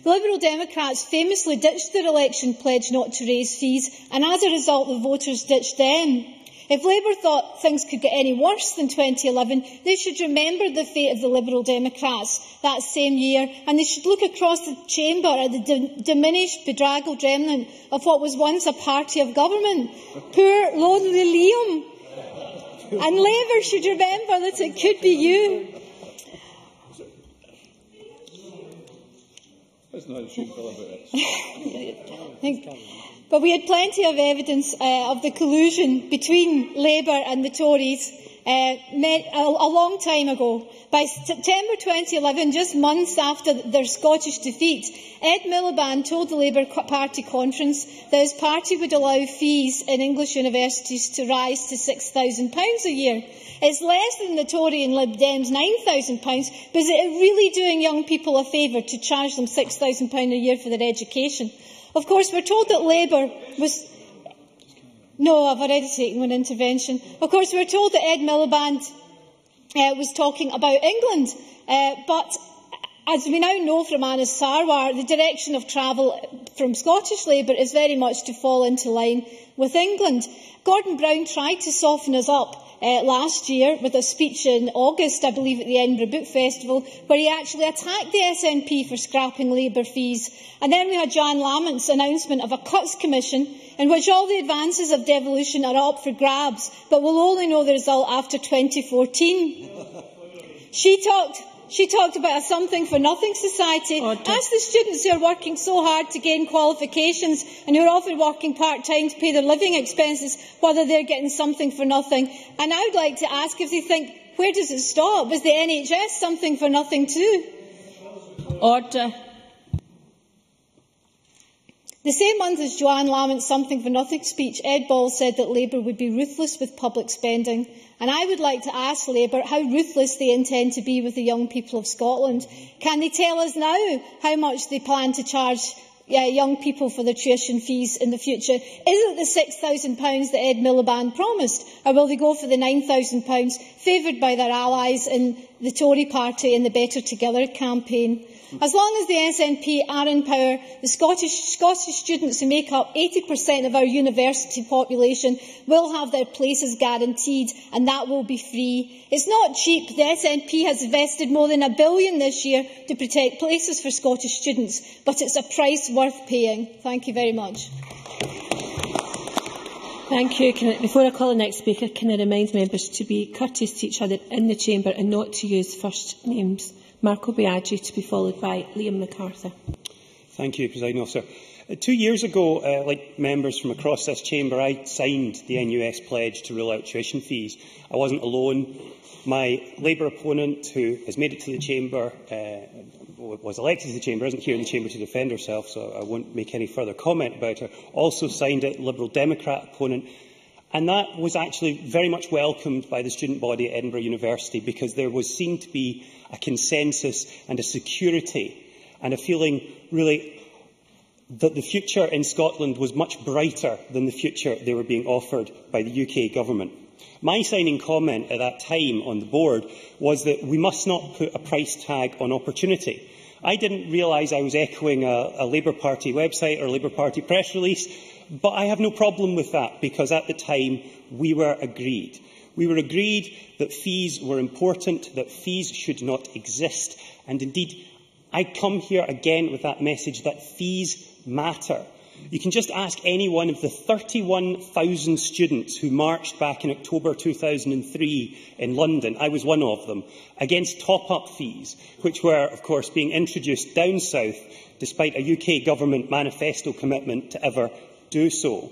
The Liberal Democrats famously ditched their election pledge not to raise fees, and as a result the voters ditched them. If Labour thought things could get any worse than 2011, they should remember the fate of the Liberal Democrats that same year, and they should look across the chamber at the diminished, bedraggled remnant of what was once a party of government. Poor, lonely Liam. And Labour should remember that it could be you. That's not shameful about it. But we had plenty of evidence of the collusion between Labour and the Tories a long time ago. By September 2011, just months after their Scottish defeat, Ed Miliband told the Labour Party conference that his party would allow fees in English universities to rise to £6,000 a year. It's less than the Tory and Lib Dems' £9,000, but is it really doing young people a favour to charge them £6,000 a year for their education? Of course, we're told that Labour was... No, I've already taken one intervention. Of course, we're told that Ed Miliband was talking about England, but as we now know from Anna Sarwar, the direction of travel from Scottish Labour is very much to fall into line with England. Gordon Brown tried to soften us up last year with a speech in August, I believe, at the Edinburgh Book Festival, where he actually attacked the SNP for scrapping Labour fees. And then we had Joanne Lamont's announcement of a cuts commission in which all the advances of devolution are up for grabs, but we'll only know the result after 2014. She talked about a something-for-nothing society. Ask the students who are working so hard to gain qualifications and who are often working part-time to pay their living expenses whether they're getting something for nothing. And I would like to ask if they think, where does it stop? Is the NHS something for nothing too? Order. The same month as Joanne Lamont's Something for Nothing speech, Ed Ball said that Labour would be ruthless with public spending. And I would like to ask Labour how ruthless they intend to be with the young people of Scotland. Can they tell us now how much they plan to charge young people for their tuition fees in the future? Is it the £6,000 that Ed Miliband promised? Or will they go for the £9,000 favoured by their allies in the Tory party in the Better Together campaign? As long as the SNP are in power, the Scottish students who make up 80% of our university population will have their places guaranteed, and that will be free. It's not cheap. The SNP has invested more than £1 billion this year to protect places for Scottish students, but it's a price worth paying. Thank you very much. Thank you. Before I call the next speaker, can I remind members to be courteous to each other in the chamber and not to use first names. Marco Biaggi to be followed by Liam MacArthur. Thank you, Presiding Officer. 2 years ago, like members from across this chamber, I signed the NUS pledge to rule out tuition fees. I wasn't alone. My Labour opponent, who has made it to the chamber, was elected to the chamber, isn't here in the chamber to defend herself, so I won't make any further comment about her, also signed it, Liberal Democrat opponent. And that was actually very much welcomed by the student body at Edinburgh University, because there was seen to be a consensus and a security and a feeling really that the future in Scotland was much brighter than the future they were being offered by the UK government. My signing comment at that time on the board was that we must not put a price tag on opportunity. I didn't realise I was echoing a Labour Party website or a Labour Party press release, but I have no problem with that, because at the time we were agreed. We were agreed that fees were important, that fees should not exist, and indeed I come here again with that message that fees matter. You can just ask any one of the 31,000 students who marched back in October 2003 in London, I was one of them, against top-up fees, which were, of course, being introduced down south, despite a UK government manifesto commitment to ever do so.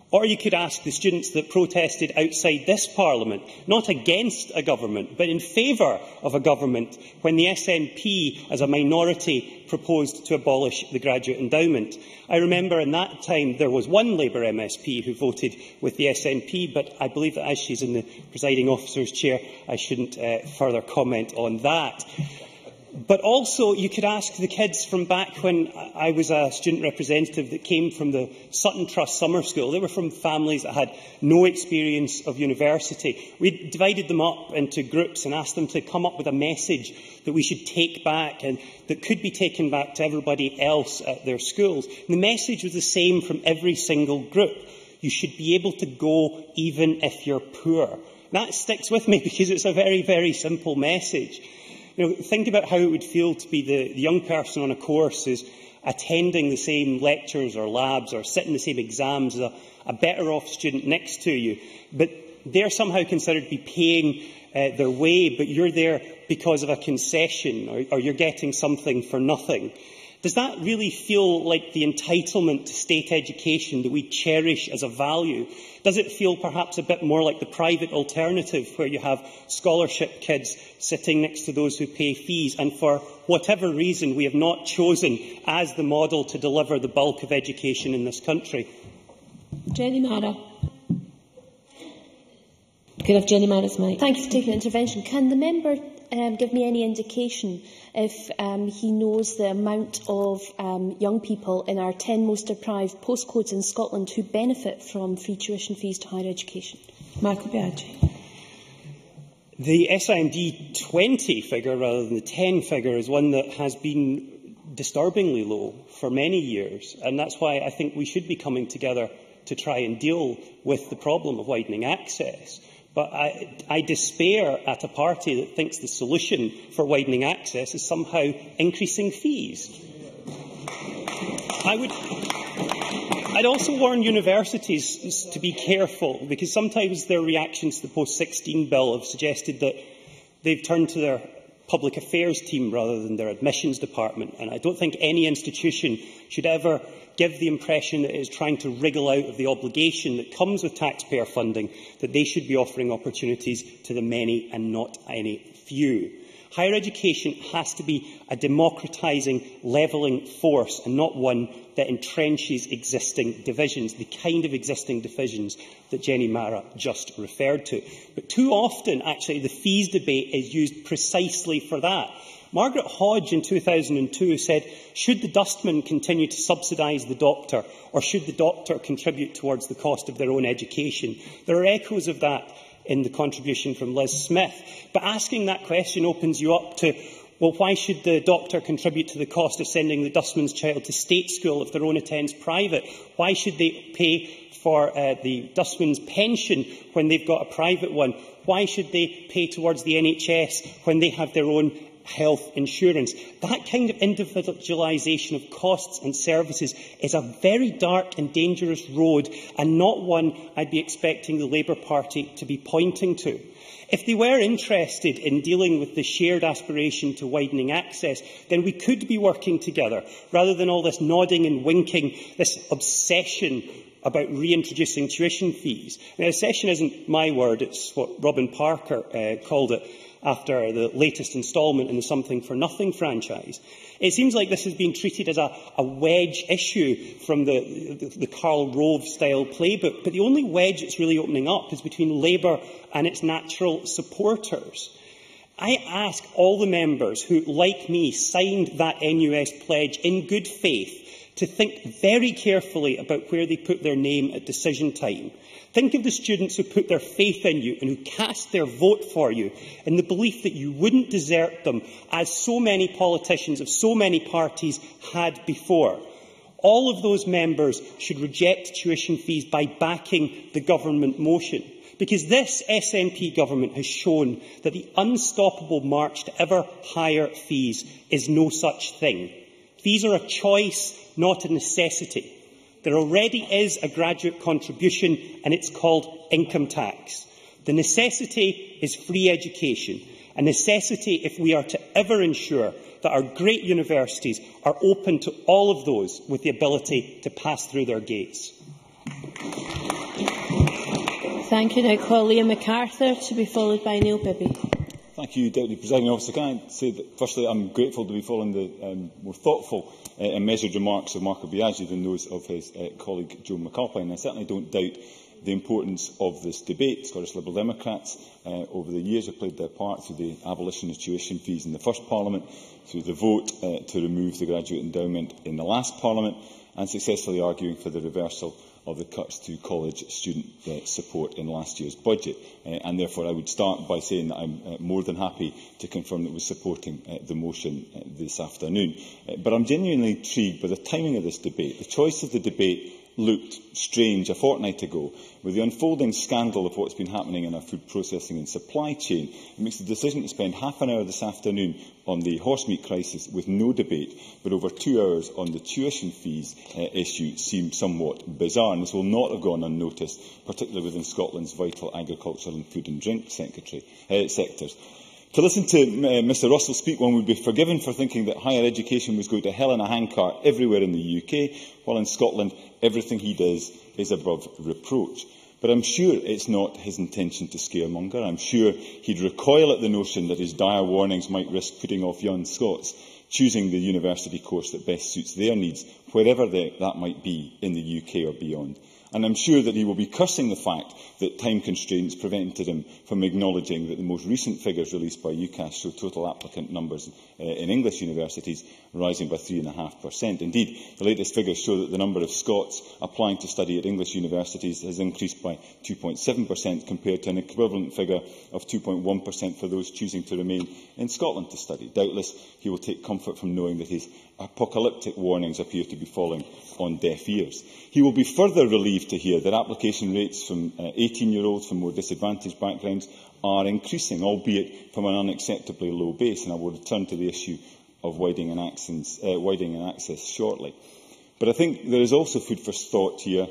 Or you could ask the students that protested outside this Parliament, not against a government, but in favour of a government, when the SNP, as a minority, proposed to abolish the graduate endowment. I remember in that time there was one Labour MSP who voted with the SNP, but I believe that as she's in the presiding officer's chair, I shouldn't further comment on that. But also, you could ask the kids from back when I was a student representative that came from the Sutton Trust Summer School. They were from families that had no experience of university. We divided them up into groups and asked them to come up with a message that we should take back and that could be taken back to everybody else at their schools. And the message was the same from every single group. You should be able to go even if you're poor. That sticks with me because it's a very, very simple message. You know, think about how it would feel to be the young person on a course who's attending the same lectures or labs or sitting the same exams as a better-off student next to you, but they're somehow considered to be paying their way, but you're there because of a concession, or you're getting something for nothing. Does that really feel like the entitlement to state education that we cherish as a value? Does it feel perhaps a bit more like the private alternative, where you have scholarship kids sitting next to those who pay fees, and for whatever reason we have not chosen as the model to deliver the bulk of education in this country? Jenny Mara. Could I have Jenny Mara's mic? Thank you for taking the intervention. Can the member give me any indication if he knows the amount of young people in our 10 most deprived postcodes in Scotland who benefit from free tuition fees to higher education? Michael Biaggi. The SIMD 20 figure, rather than the 10 figure, is one that has been disturbingly low for many years, and that's why I think we should be coming together to try and deal with the problem of widening access. But I despair at a party that thinks the solution for widening access is somehow increasing fees. I'd also warn universities to be careful, because sometimes their reactions to the post-16 bill have suggested that they've turned to their public affairs team rather than their admissions department. And I don't think any institution should ever give the impression that it is trying to wriggle out of the obligation that comes with taxpayer funding, that they should be offering opportunities to the many and not any few. Higher education has to be a democratising, levelling force, and not one that entrenches existing divisions, the kind of existing divisions that Jenny Mara just referred to. But too often, actually, the fees debate is used precisely for that. Margaret Hodge in 2002 said, should the dustman continue to subsidise the doctor, or should the doctor contribute towards the cost of their own education? There are echoes of that in the contribution from Liz Smith. But asking that question opens you up to Well, why should the doctor contribute to the cost of sending the dustman's child to state school if their own attends private? Why should they pay for the dustman's pension when they've got a private one? Why should they pay towards the NHS when they have their own health insurance? That kind of individualisation of costs and services is a very dark and dangerous road, and not one I'd be expecting the Labour Party to be pointing to. If they were interested in dealing with the shared aspiration to widening access, then we could be working together, rather than all this nodding and winking, this obsession about reintroducing tuition fees. Now, obsession isn't my word, it's what Robin Parker called it after the latest instalment in the Something for Nothing franchise. It seems like this has been treated as a wedge issue from the Karl Rove-style playbook, but the only wedge it's really opening up is between Labour and its natural supporters. I ask all the members who, like me, signed that NUS pledge in good faith to think very carefully about where they put their name at decision time. Think of the students who put their faith in you and who cast their vote for you in the belief that you wouldn't desert them, as so many politicians of so many parties had before. All of those members should reject tuition fees by backing the government motion, because this SNP government has shown that the unstoppable march to ever higher fees is no such thing. Fees are a choice, not a necessity. There already is a graduate contribution, and it's called income tax. The necessity is free education, a necessity if we are to ever ensure that our great universities are open to all of those with the ability to pass through their gates. Thank you. Now call Liam MacArthur, to be followed by Neil Bibby. Thank you, Deputy Presiding Officer. Can I say that, firstly, I'm grateful to be following the more thoughtful and measured remarks of Marco Biaggi than those of his colleague Joe McAlpine. I certainly don't doubt the importance of this debate. Scottish Liberal Democrats over the years have played their part through the abolition of tuition fees in the first Parliament, through the vote to remove the graduate endowment in the last Parliament, and successfully arguing for the reversal of the cuts to college student support in last year's budget. And therefore I would start by saying that I'm more than happy to confirm that we're supporting the motion this afternoon. But I'm genuinely intrigued by the timing of this debate. The choice of the debate looked strange a fortnight ago. With the unfolding scandal of what's been happening in our food processing and supply chain, it makes the decision to spend half an hour this afternoon on the horsemeat crisis with no debate, but over 2 hours on the tuition fees issue seem somewhat bizarre, and this will not have gone unnoticed, particularly within Scotland's vital agricultural and food and drink sectors. To listen to Mr Russell speak, one would be forgiven for thinking that higher education was going to hell in a handcart everywhere in the UK, while in Scotland everything he does is above reproach. But I'm sure it's not his intention to scaremonger. I'm sure he'd recoil at the notion that his dire warnings might risk putting off young Scots choosing the university course that best suits their needs, wherever that might be in the UK or beyond. And I'm sure that he will be cursing the fact that time constraints prevented him from acknowledging that the most recent figures released by UCAS show total applicant numbers in English universities rising by 3.5%. Indeed, the latest figures show that the number of Scots applying to study at English universities has increased by 2.7% compared to an equivalent figure of 2.1% for those choosing to remain in Scotland to study. Doubtless, he will take comfort from knowing that his apocalyptic warnings appear to be falling on deaf ears. He will be further relieved to hear that application rates from 18-year-olds from more disadvantaged backgrounds are increasing, albeit from an unacceptably low base, and I will return to the issue of widening access shortly. But I think there is also food for thought here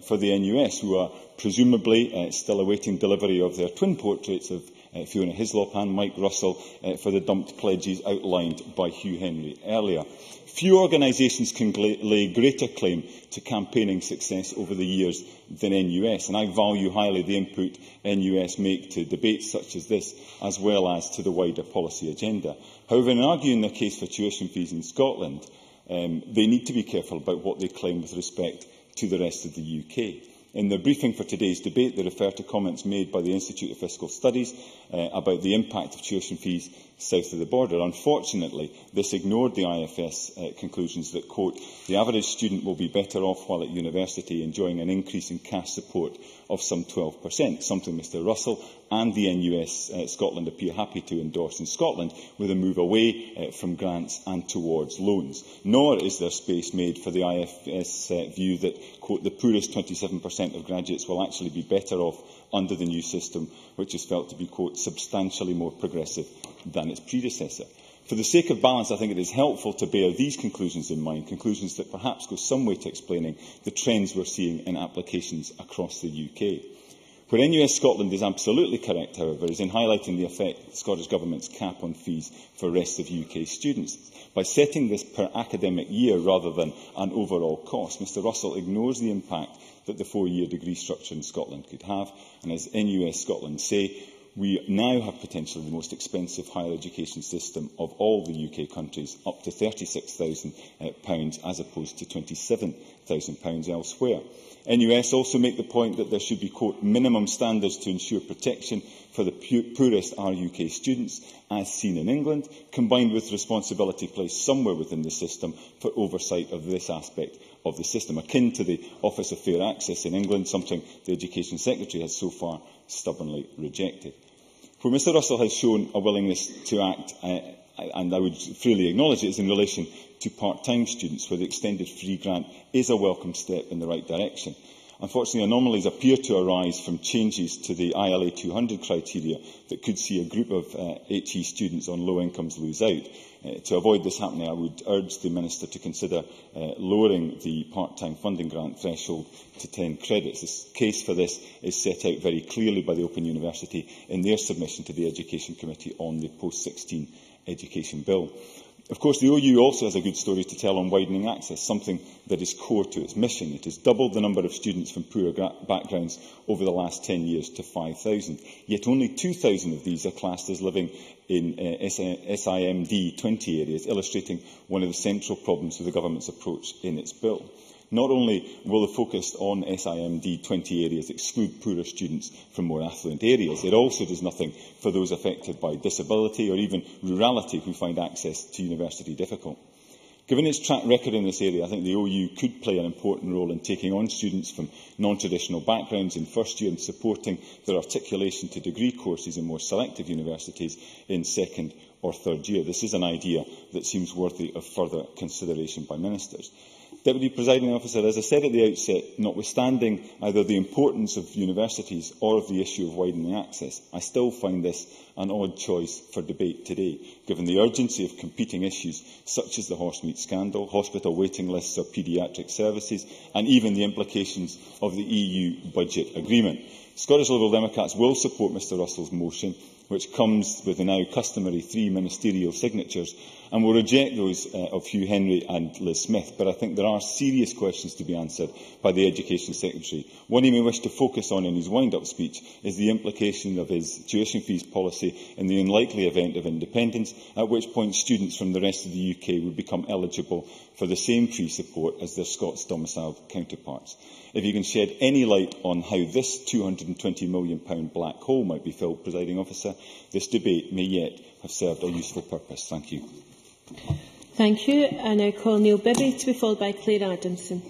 for the NUS, who are presumably still awaiting delivery of their twin portraits of Fiona Hislop and Mike Russell for the dumped pledges outlined by Hugh Henry earlier. Few organisations can lay greater claim to campaigning success over the years than NUS, and I value highly the input NUS make to debates such as this, as well as to the wider policy agenda. However, in arguing their case for tuition fees in Scotland, they need to be careful about what they claim with respect to the rest of the UK. In the briefing for today's debate, they refer to comments made by the Institute of Fiscal Studies about the impact of tuition fees south of the border. Unfortunately, this ignored the IFS conclusions that, quote, the average student will be better off while at university, enjoying an increase in cash support of some 12%, something Mr Russell and the NUS Scotland appear happy to endorse in Scotland, with a move away from grants and towards loans. Nor is there space made for the IFS view that, quote, the poorest 27% of graduates will actually be better off under the new system, which is felt to be, quote, substantially more progressive than its predecessor. For the sake of balance, I think it is helpful to bear these conclusions in mind, conclusions that perhaps go some way to explaining the trends we're seeing in applications across the UK. Where NUS Scotland is absolutely correct, however, is in highlighting the effect of the Scottish Government's cap on fees for rest of UK students. By setting this per academic year rather than an overall cost, Mr Russell ignores the impact that the four-year degree structure in Scotland could have, and as NUS Scotland say, we now have potentially the most expensive higher education system of all the UK countries, up to £36,000 as opposed to £27,000 elsewhere. NUS also make the point that there should be, quote, minimum standards to ensure protection for the poorest UK students, as seen in England, combined with responsibility placed somewhere within the system for oversight of this aspect of the system, akin to the Office of Fair Access in England, something the Education Secretary has so far stubbornly rejected. Where Mr Russell has shown a willingness to act, and I would freely acknowledge it, is in relation to part-time students, where the extended free grant is a welcome step in the right direction. Unfortunately, anomalies appear to arise from changes to the ILA 200 criteria that could see a group of HE students on low incomes lose out. To avoid this happening, I would urge the Minister to consider lowering the part-time funding grant threshold to 10 credits. The case for this is set out very clearly by the Open University in their submission to the Education Committee on the Post-16 Education Bill. Of course, the OU also has a good story to tell on widening access, something that is core to its mission. It has doubled the number of students from poorer backgrounds over the last 10 years to 5,000. Yet only 2,000 of these are classed as living in SIMD 20 areas, illustrating one of the central problems with the Government's approach in its bill. Not only will the focus on SIMD 20 areas exclude poorer students from more affluent areas, it also does nothing for those affected by disability or even rurality who find access to university difficult. Given its track record in this area, I think the OU could play an important role in taking on students from non-traditional backgrounds in first year and supporting their articulation to degree courses in more selective universities in second or third year. This is an idea that seems worthy of further consideration by ministers. Deputy Presiding Officer, as I said at the outset, notwithstanding either the importance of universities or of the issue of widening access, I still find this an odd choice for debate today, given the urgency of competing issues such as the horsemeat scandal, hospital waiting lists or paediatric services, and even the implications of the EU budget agreement. Scottish Liberal Democrats will support Mr Russell's motion, which comes with the now customary 3 ministerial signatures, and will reject those of Hugh Henry and Liz Smith. But I think there are serious questions to be answered by the Education Secretary. One he may wish to focus on in his wind-up speech is the implication of his tuition fees policy in the unlikely event of independence, at which point students from the rest of the UK would become eligible for the same free support as their Scots-domiciled counterparts. If you can shed any light on how this £220 million black hole might be filled, Presiding Officer, this debate may yet have served a useful purpose. Thank you. Thank you. I now call Neil Bibby to be followed by Claire Adamson.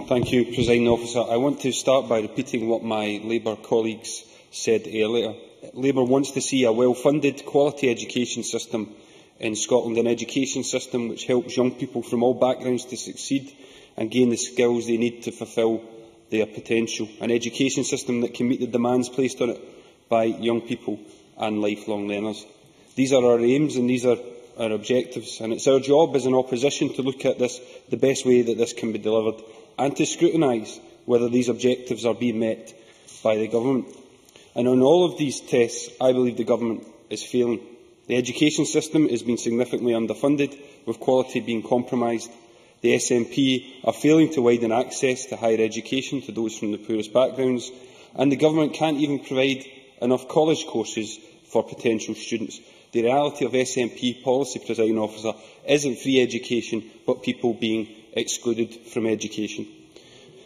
Thank you, Presiding Officer. I want to start by repeating what my Labour colleagues said earlier. Labour wants to see a well-funded, quality education system in Scotland, an education system which helps young people from all backgrounds to succeed and gain the skills they need to fulfil their potential, an education system that can meet the demands placed on it by young people and lifelong learners. These are our aims and these are our objectives, and it's our job as an opposition to look at this, the best way that this can be delivered, and to scrutinise whether these objectives are being met by the Government. And on all of these tests, I believe the Government is failing. The education system is being significantly underfunded, with quality being compromised. The SNP are failing to widen access to higher education to those from the poorest backgrounds, and the Government can't even provide enough college courses for potential students. The reality of SNP policy, Presiding Officer, isn't free education, but people being excluded from education.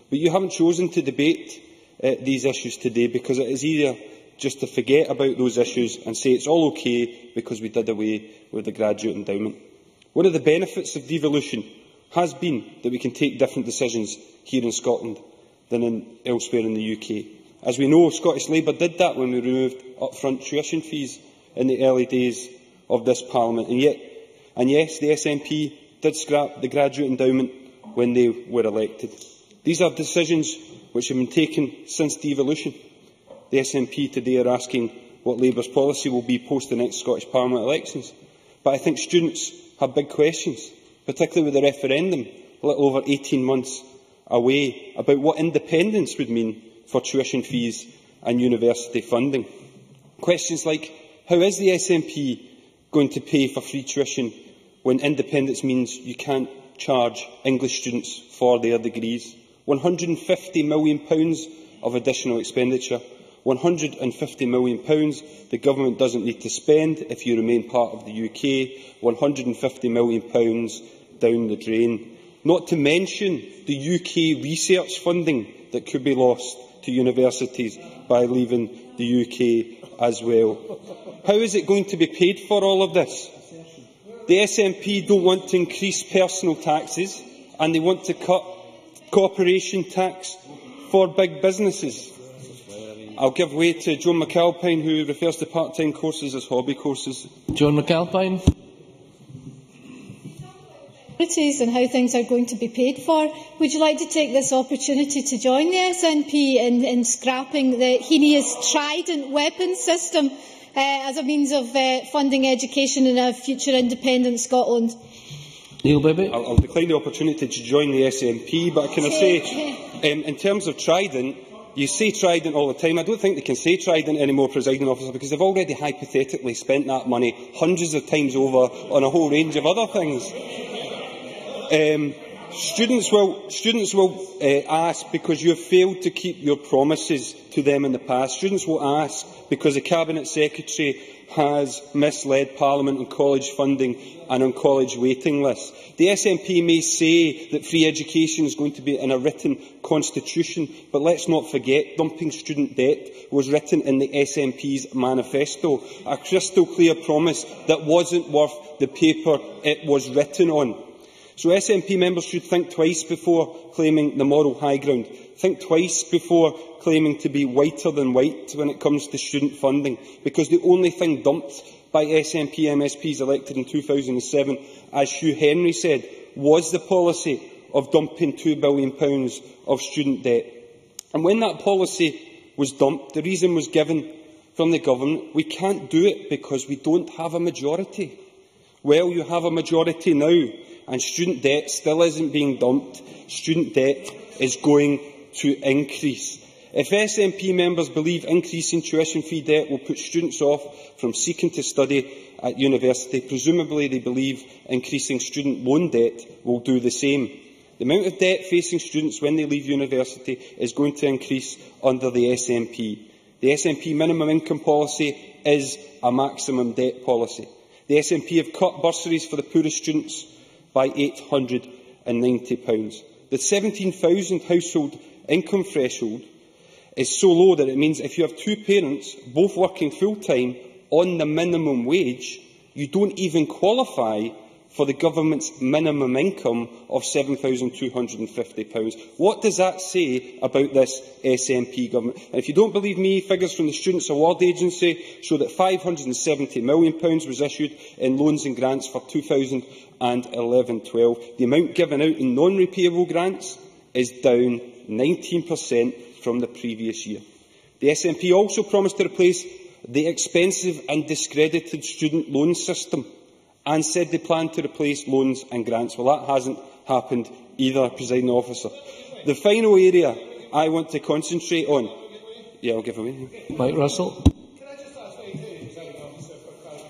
But you haven't chosen to debate these issues today because it is easier just to forget about those issues and say it's all okay because we did away with the graduate endowment. One of the benefits of devolution has been that we can take different decisions here in Scotland than elsewhere in the UK. As we know, Scottish Labour did that when we removed upfront tuition fees in the early days of this Parliament. And yes, the SNP did scrap the graduate endowment when they were elected. These are decisions which have been taken since devolution. The SNP today are asking what Labour's policy will be post the next Scottish Parliament elections. But I think students have big questions, particularly with the referendum a little over 18 months away, about what independence would mean for tuition fees and university funding. Questions like, how is the SNP going to pay for free tuition when independence means you can't charge English students for their degrees? £150 million of additional expenditure. £150 million the government doesn't need to spend if you remain part of the UK. £150 million down the drain. Not to mention the UK research funding that could be lost to universities by leaving the UK as well. How is it going to be paid for all of this? The SNP don't want to increase personal taxes and they want to cut corporation tax for big businesses. I'll give way to Joan McAlpine, who refers to part-time courses as hobby courses. Joan McAlpine. And how things are going to be paid for. Would you like to take this opportunity to join the SNP in scrapping the heinous Trident weapon system as a means of funding education in a future independent Scotland? Neil Bibby. I'll decline the opportunity to join the SNP, but can I say, in terms of Trident, you say Trident all the time. I don't think they can say Trident anymore, Presiding Officer, because they've already hypothetically spent that money hundreds of times over on a whole range of other things. Students will ask because you have failed to keep your promises to them in the past. Students will ask because the Cabinet Secretary has misled Parliament on college funding and on college waiting lists. The SNP may say that free education is going to be in a written constitution, but let's not forget dumping student debt was written in the SNP's manifesto, a crystal clear promise that wasn't worth the paper it was written on. So SNP members should think twice before claiming the moral high ground. Think twice before claiming to be whiter than white when it comes to student funding, because the only thing dumped by SNP MSPs elected in 2007, as Hugh Henry said, was the policy of dumping £2 billion of student debt. And when that policy was dumped, the reason was given from the government, we can't do it because we don't have a majority. Well, you have a majority now, and student debt still isn't being dumped. Student debt is going to increase. If SNP members believe increasing tuition fee debt will put students off from seeking to study at university, presumably they believe increasing student loan debt will do the same. The amount of debt facing students when they leave university is going to increase under the SNP. The SNP minimum income policy is a maximum debt policy. The SNP have cut bursaries for the poorest students by £890. The £17,000 household income threshold is so low that it means if you have two parents, both working full-time, on the minimum wage, you don't even qualify for the government's minimum income of £7,250. What does that say about this SNP government? And if you don't believe me, figures from the Students' Award Agency show that £570 million was issued in loans and grants for 2011-12. The amount given out in non-repayable grants is down 19% from the previous year. The SNP also promised to replace the expensive and discredited student loan system and said they planned to replace loans and grants. Well, that hasn't happened either, Presiding Officer. The final area I want to concentrate on... Yeah, I'll give away. Mike Russell.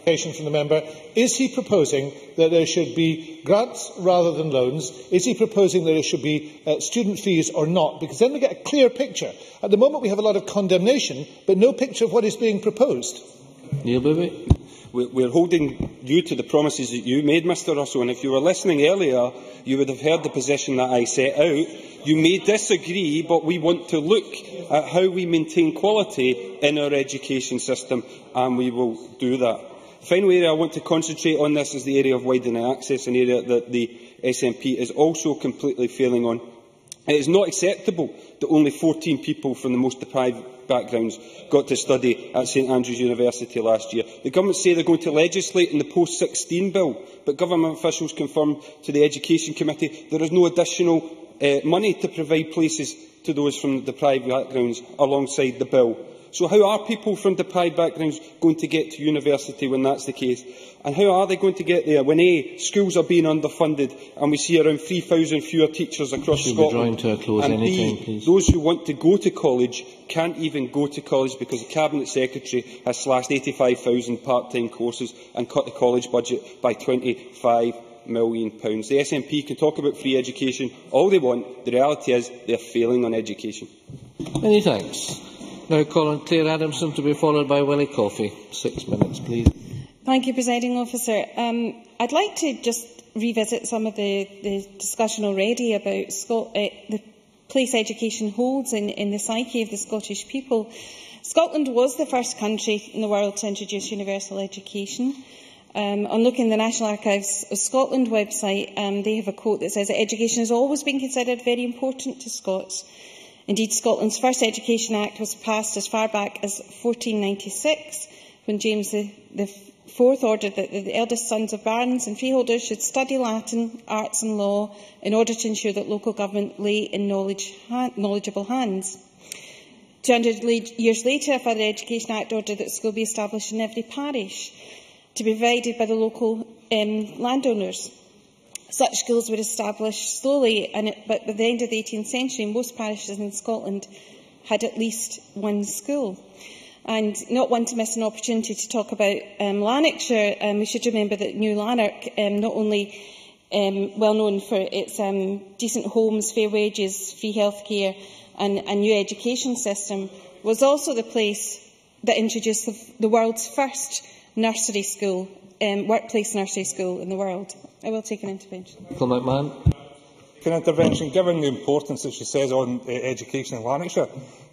From the member. Is he proposing that there should be grants rather than loans? Is he proposing that there should be student fees or not? Because then we get a clear picture. At the moment we have a lot of condemnation, but no picture of what is being proposed. Neil Bibby. We're holding you to the promises that you made, Mr Russell, and if you were listening earlier, you would have heard the position that I set out. You may disagree, but we want to look at how we maintain quality in our education system, and we will do that. The final area I want to concentrate on this is the area of widening access, an area that the SNP is also completely failing on. It is not acceptable that only 14 people from the most deprived backgrounds got to study at St Andrews University last year. The government say they are going to legislate in the post-16 bill, but government officials confirmed to the Education Committee there is no additional money to provide places to those from deprived backgrounds alongside the bill. So how are people from deprived backgrounds going to get to university when that's the case? And how are they going to get there when schools are being underfunded and we see around 3,000 fewer teachers across Scotland? To a close and anytime, please. Those who want to go to college can't even go to college because the Cabinet Secretary has slashed 85,000 part-time courses and cut the college budget by £25 million. The SNP can talk about free education all they want. The reality is they are failing on education. Many thanks. Now call on Claire Adamson to be followed by Willie Coffey. 6 minutes, please. Thank you, Presiding Officer. I'd like to just revisit some of the discussion already about the place education holds in the psyche of the Scottish people. Scotland was the first country in the world to introduce universal education. On looking at the National Archives of Scotland website, they have a quote that says that education has always been considered very important to Scots. Indeed, Scotland's first Education Act was passed as far back as 1496, when James IV ordered that the eldest sons of barons and freeholders should study Latin, arts and law in order to ensure that local government lay in knowledgeable hands. 200 years later, a further Education Act ordered that school be established in every parish to be provided by the local landowners. Such schools were established slowly, but by the end of the 18th century, most parishes in Scotland had at least one school. And not one to miss an opportunity to talk about Lanarkshire, we should remember that New Lanark, not only well known for its decent homes, fair wages, free healthcare and a new education system, was also the place that introduced the world's first nursery school, workplace nursery school in the world. I will take an intervention. An intervention, given the importance that she says on education in Lanarkshire,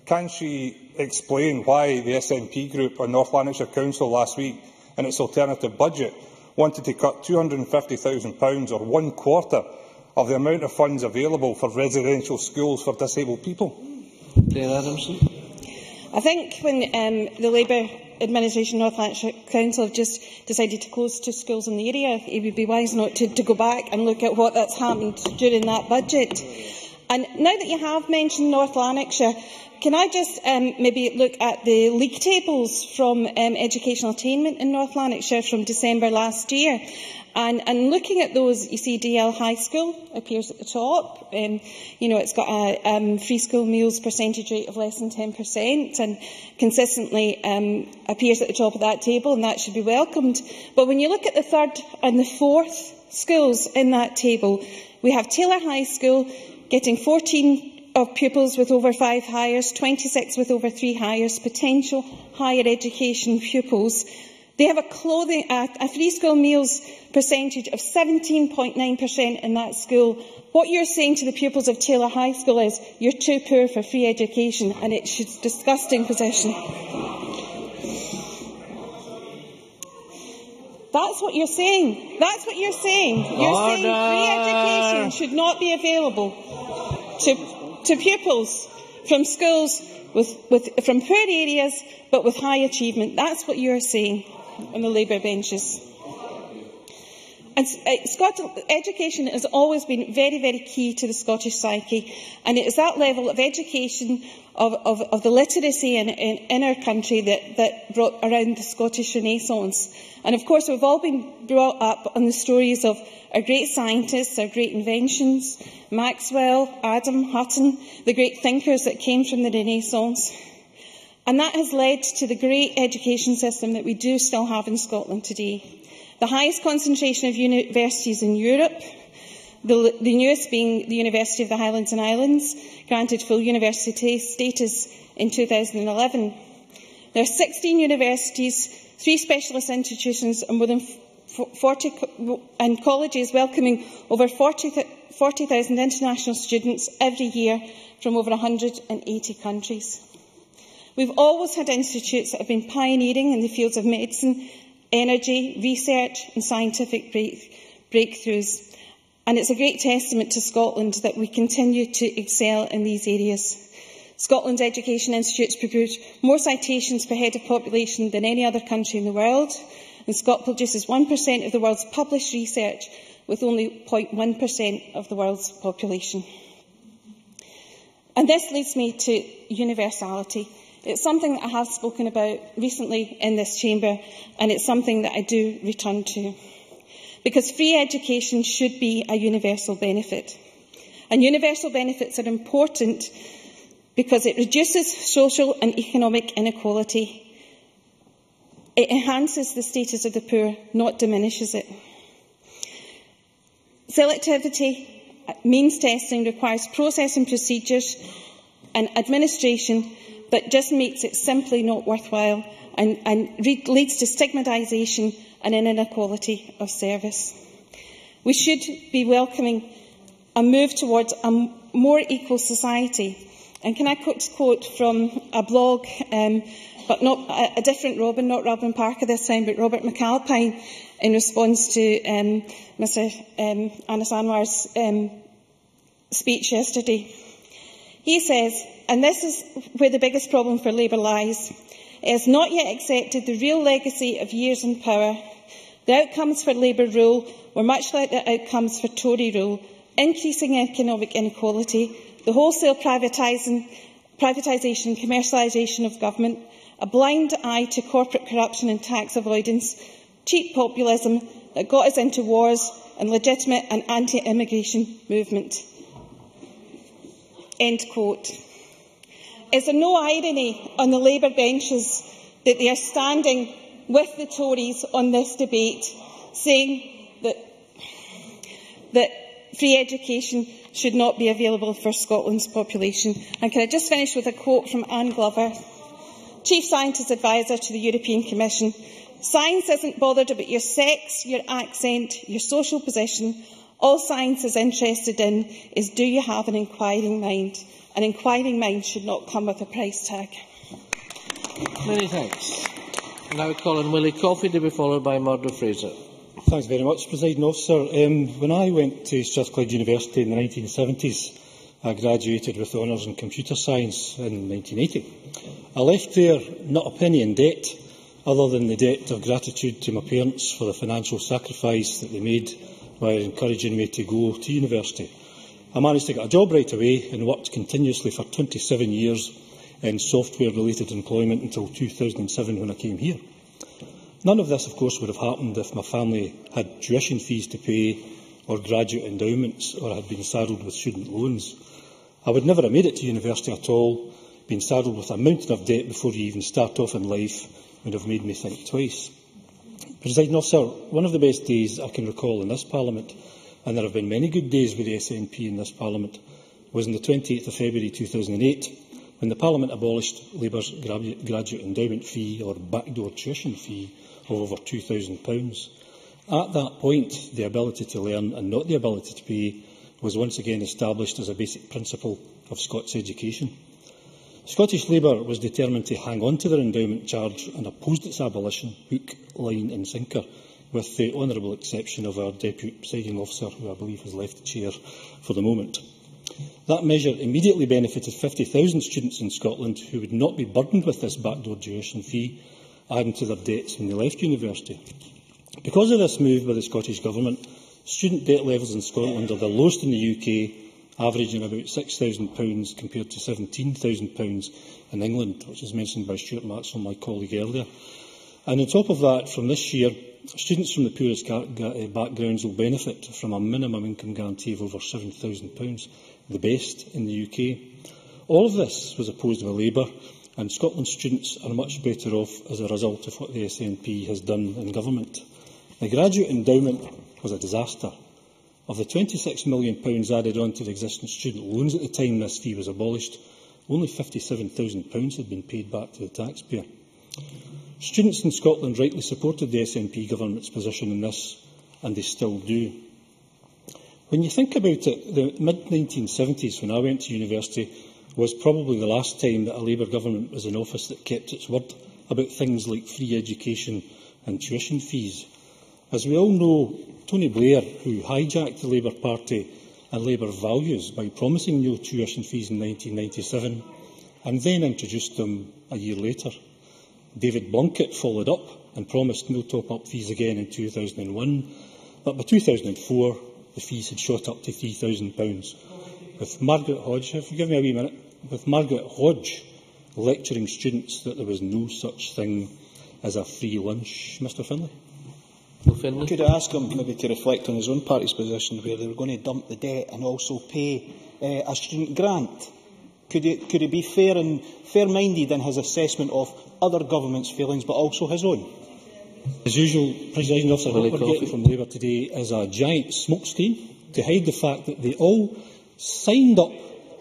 can she explain why the SNP group on North Lanarkshire Council last week, in its alternative budget, wanted to cut £250,000, or 1/4 of the amount of funds available for residential schools for disabled people? Claire Adamson. I think when the Labour administration North Lanarkshire Council have just decided to close 2 schools in the area, it would be wise not to go back and look at what that's happened during that budget. And now that you have mentioned North Lanarkshire, can I just maybe look at the league tables from educational attainment in North Lanarkshire from December last year? And looking at those, you see DL High School appears at the top. It's got a free school meals percentage rate of less than 10% and consistently appears at the top of that table, and that should be welcomed. But when you look at the 3rd and the 4th schools in that table, we have Taylor High School getting 14 of pupils with over 5 hires, 26 with over 3 hires, potential higher education pupils. They have a free school meals percentage of 17.9% in that school. What you're saying to the pupils of Taylor High School is, you're too poor for free education, and it's a disgusting position. That's what you're saying. That's what you're saying. You're saying free education should not be available to pupils from schools from poor areas but with high achievement. That's what you're saying on the Labour benches. And education has always been very, very key to the Scottish psyche, and it is that level of education, of the literacy in our country that brought around the Scottish Renaissance. And of course, we've all been brought up on the stories of our great scientists, our great inventions, Maxwell, Adam, Hutton, the great thinkers that came from the Renaissance. And that has led to the great education system that we do still have in Scotland today. The highest concentration of universities in Europe, the newest being the University of the Highlands and Islands, granted full university status in 2011. There are 16 universities, 3 specialist institutions and more than 40 colleges welcoming over 40,000 international students every year from over 180 countries. We've always had institutes that have been pioneering in the fields of medicine, energy, research and scientific breakthroughs. And it's a great testament to Scotland that we continue to excel in these areas. Scotland's education institutes produce more citations per head of population than any other country in the world, and Scotland produces 1% of the world's published research, with only 0.1% of the world's population. And this leads me to universality. It's something that I have spoken about recently in this chamber, and it's something that I do return to. Because free education should be a universal benefit. And universal benefits are important because it reduces social and economic inequality. It enhances the status of the poor, not diminishes it. Selectivity means testing requires process and procedures and administration that just makes it simply not worthwhile and leads to stigmatisation and an inequality of service. We should be welcoming a move towards a more equal society. And can I quote from a blog, but not a different Robin, not Robin Parker this time, but Robert McAlpine, in response to Mr Anas Anwar's speech yesterday. He says, and this is where the biggest problem for Labour lies, it has not yet accepted the real legacy of years in power. The outcomes for Labour rule were much like the outcomes for Tory rule, increasing economic inequality, the wholesale privatisation and commercialisation of government, a blind eye to corporate corruption and tax avoidance, cheap populism that got us into wars and legitimate and anti-immigration movement. End quote. Is there no irony on the Labour benches that they are standing with the Tories on this debate, saying that free education should not be available for Scotland's population? And can I just finish with a quote from Anne Glover, Chief Scientist Advisor to the European Commission. Science isn't bothered about your sex, your accent, your social position. All science is interested in is, do you have an inquiring mind? An inquiring mind should not come with a price tag. Many thanks. Now I call on Willie Coffey to be followed by Murdo Fraser. Thanks very much, Presiding Officer. When I went to Strathclyde University in the 1970s, I graduated with honours in computer science in 1980. I left there not a penny in debt, other than the debt of gratitude to my parents for the financial sacrifice that they made by encouraging me to go to university. I managed to get a job right away and worked continuously for 27 years in software-related employment until 2007 when I came here. None of this, of course, would have happened if my family had tuition fees to pay or graduate endowments or had been saddled with student loans. I would never have made it to university at all. Being saddled with a mountain of debt before you even start off in life would have made me think twice. Presiding Officer, one of the best days I can recall in this Parliament, and there have been many good days with the SNP in this Parliament, was on the 28th of February 2008, when the Parliament abolished Labour's graduate endowment fee or backdoor tuition fee of over £2,000. At that point, the ability to learn and not the ability to pay was once again established as a basic principle of Scots education. Scottish Labour was determined to hang on to their endowment charge and opposed its abolition, hook, line and sinker, with the honourable exception of our Deputy Presiding Officer, who I believe has left the chair for the moment. That measure immediately benefited 50,000 students in Scotland who would not be burdened with this backdoor tuition fee, adding to their debts when they left university. Because of this move by the Scottish Government, student debt levels in Scotland are the lowest in the UK, averaging about £6,000 compared to £17,000 in England, which was mentioned by Stuart Maxwell, my colleague, earlier. And on top of that, from this year, students from the poorest backgrounds will benefit from a minimum income guarantee of over £7,000, the best in the UK. All of this was opposed by Labour, and Scotland's students are much better off as a result of what the SNP has done in government. The graduate endowment was a disaster. Of the £26 million added on to the existing student loans at the time this fee was abolished, only £57,000 had been paid back to the taxpayer. Students in Scotland rightly supported the SNP government's position on this, and they still do. When you think about it, the mid-1970s, when I went to university, was probably the last time that a Labour government was in office that kept its word about things like free education and tuition fees. As we all know, Tony Blair, who hijacked the Labour Party and Labour values by promising no tuition fees in 1997, and then introduced them a year later. David Blunkett followed up and promised no top-up fees again in 2001, but by 2004 the fees had shot up to £3,000. With Margaret Hodge, if you give me a wee minute, with Margaret Hodge lecturing students that there was no such thing as a free lunch. Mr Finlay? Could I ask him maybe to reflect on his own party's position, where they were going to dump the debt and also pay a student grant? Could he be fair-minded in his assessment of other governments' failings, but also his own? As usual, Presiding Officer, what we're getting from Labour today is a giant smokescreen to hide the fact that they all signed up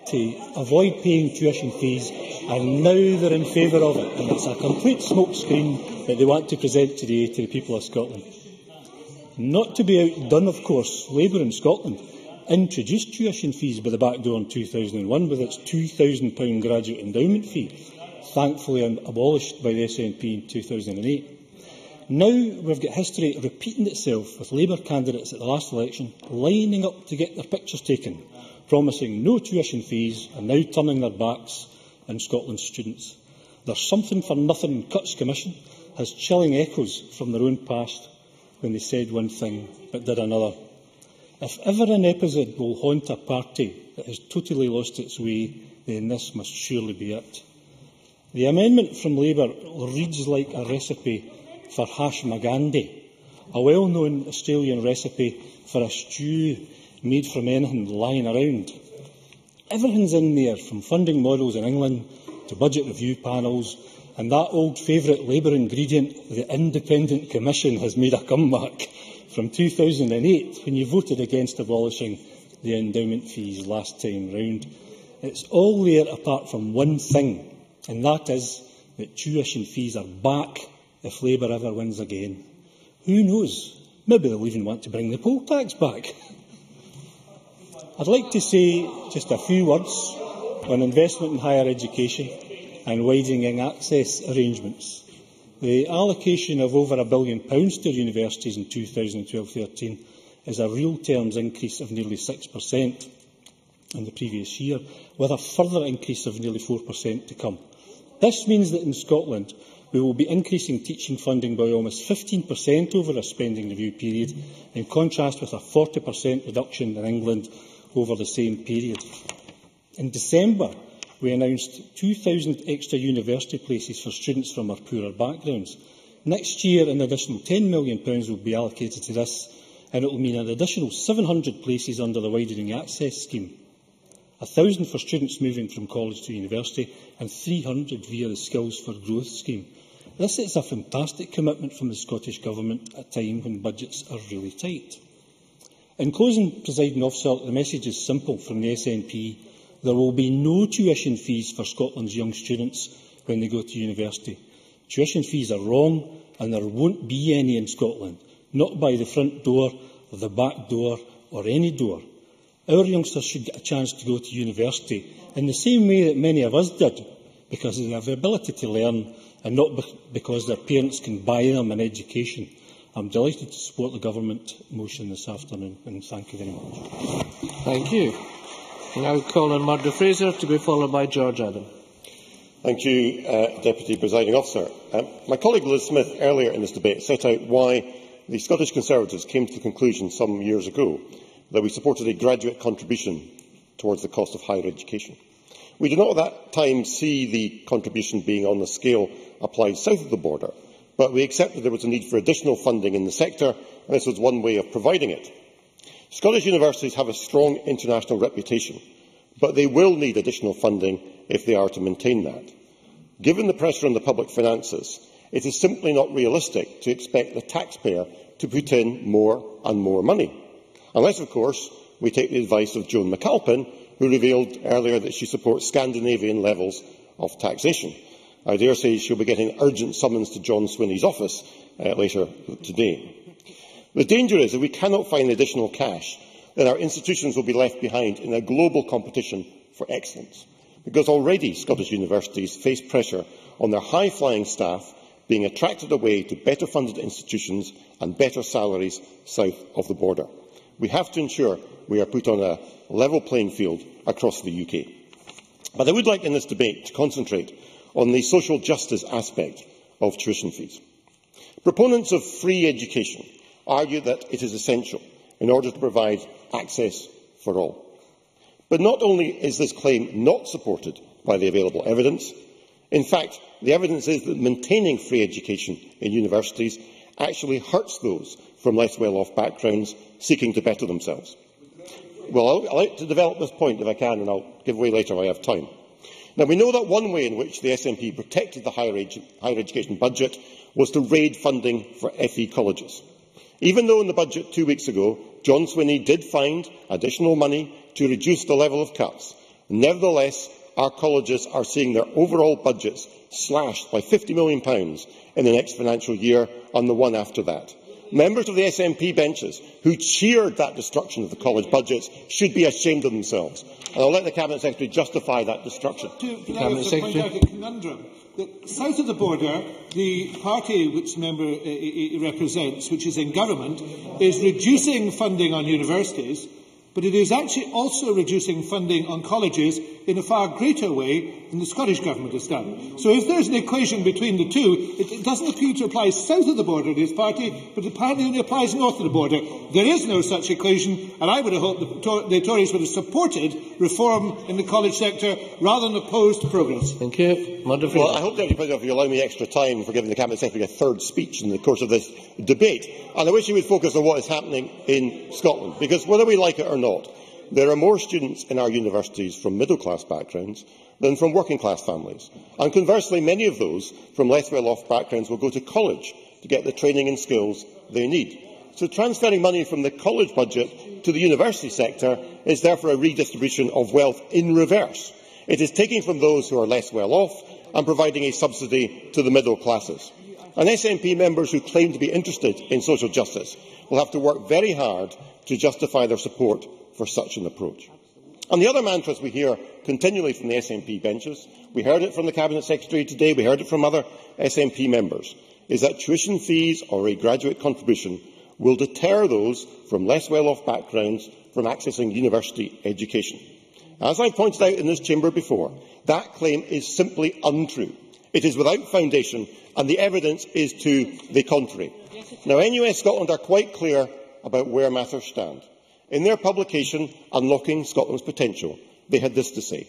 to avoid paying tuition fees, and now they're in favour of it. And it's a complete smokescreen that they want to present today to the people of Scotland. Not to be outdone, of course, Labour in Scotland introduced tuition fees by the back door in 2001 with its £2,000 graduate endowment fee, thankfully abolished by the SNP in 2008. Now we've got history repeating itself, with Labour candidates at the last election lining up to get their pictures taken, promising no tuition fees and now turning their backs on Scotland's students. Their something-for-nothing Cuts Commission has chilling echoes from their own past when they said one thing but did another. If ever an episode will haunt a party that has totally lost its way, then this must surely be it. The amendment from Labour reads like a recipe for hash magandi, a well-known Australian recipe for a stew made from anything lying around. Everything's in there, from funding models in England to budget review panels, and that old favourite Labour ingredient, the Independent Commission, has made a comeback from 2008, when you voted against abolishing the endowment fees last time round. It's all there apart from one thing, and that is that tuition fees are back if Labour ever wins again. Who knows? Maybe they'll even want to bring the poll tax back. I'd like to say just a few words on investment in higher education and widening access arrangements. The allocation of over £1 billion to universities in 2012-13 is a real terms increase of nearly 6% in the previous year, with a further increase of nearly 4% to come. This means that in Scotland we will be increasing teaching funding by almost 15% over a spending review period, in contrast with a 40% reduction in England over the same period. In December, we announced 2,000 extra university places for students from our poorer backgrounds. Next year, an additional £10 million will be allocated to this, and it will mean an additional 700 places under the Widening Access Scheme, 1,000 for students moving from college to university, and 300 via the Skills for Growth scheme. This is a fantastic commitment from the Scottish Government at a time when budgets are really tight. In closing, Presiding Officer, the message is simple from the SNP. There will be no tuition fees for Scotland's young students when they go to university. Tuition fees are wrong, and there won't be any in Scotland, not by the front door or the back door or any door. Our youngsters should get a chance to go to university in the same way that many of us did, because they have the ability to learn and not because their parents can buy them an education. I'm delighted to support the Government motion this afternoon, and thank you very much. Thank you. I now call on Murdo Fraser, to be followed by George Adam. Thank you, Deputy Presiding Officer. My colleague Liz Smith earlier in this debate set out why the Scottish Conservatives came to the conclusion some years ago that we supported a graduate contribution towards the cost of higher education. We did not at that time see the contribution being on the scale applied south of the border, but we accepted there was a need for additional funding in the sector, and this was one way of providing it. Scottish universities have a strong international reputation, but they will need additional funding if they are to maintain that. Given the pressure on the public finances, it is simply not realistic to expect the taxpayer to put in more and more money, unless, of course, we take the advice of Joan McAlpin, who revealed earlier that she supports Scandinavian levels of taxation. I dare say she'll be getting urgent summons to John Swinney's office later today. The danger is that we cannot find additional cash, then our institutions will be left behind in a global competition for excellence, because already Scottish universities face pressure on their high-flying staff being attracted away to better-funded institutions and better salaries south of the border. We have to ensure we are put on a level playing field across the UK. But I would like in this debate to concentrate on the social justice aspect of tuition fees. Proponents of free education argue that it is essential in order to provide access for all. But not only is this claim not supported by the available evidence, in fact, the evidence is that maintaining free education in universities actually hurts those from less well-off backgrounds seeking to better themselves. Well, I'd like to develop this point if I can, and I'll give way later if I have time. Now, we know that one way in which the SNP protected the higher education budget was to raid funding for FE colleges. Even though in the budget 2 weeks ago, John Swinney did find additional money to reduce the level of cuts, nevertheless, our colleges are seeing their overall budgets slashed by £50 million in the next financial year and the one after that. Members of the SNP benches who cheered that destruction of the college budgets should be ashamed of themselves. And I'll let the Cabinet Secretary justify that destruction. Cabinet Secretary. Point out a conundrum. That south of the border, the party which the member represents, which is in government, is reducing funding on universities, but it is actually also reducing funding on colleges in a far greater way than the Scottish Government has done. So if there is an equation between the two, it doesn't appear to apply south of the border in his party, but apparently only applies north of the border. There is no such equation, and I would have hoped the Tories would have supported reform in the college sector rather than opposed progress. Thank you. Well, I hope, Deputy President, you allow me extra time for giving the Cabinet Secretary a third speech in the course of this debate. And I wish he would focus on what is happening in Scotland, because whether we like it or not, there are more students in our universities from middle-class backgrounds than from working-class families. And conversely, many of those from less well-off backgrounds will go to college to get the training and skills they need. So transferring money from the college budget to the university sector is therefore a redistribution of wealth in reverse. It is taking from those who are less well-off and providing a subsidy to the middle classes. And SNP members who claim to be interested in social justice will have to work very hard to justify their support for such an approach. And the other mantras we hear continually from the SNP benches, we heard it from the Cabinet Secretary today, we heard it from other SNP members, is that tuition fees or a graduate contribution will deter those from less well-off backgrounds from accessing university education. As I pointed out in this chamber before, that claim is simply untrue. It is without foundation, and the evidence is to the contrary. Now, NUS Scotland are quite clear about where matters stand. In their publication, Unlocking Scotland's Potential, they had this to say: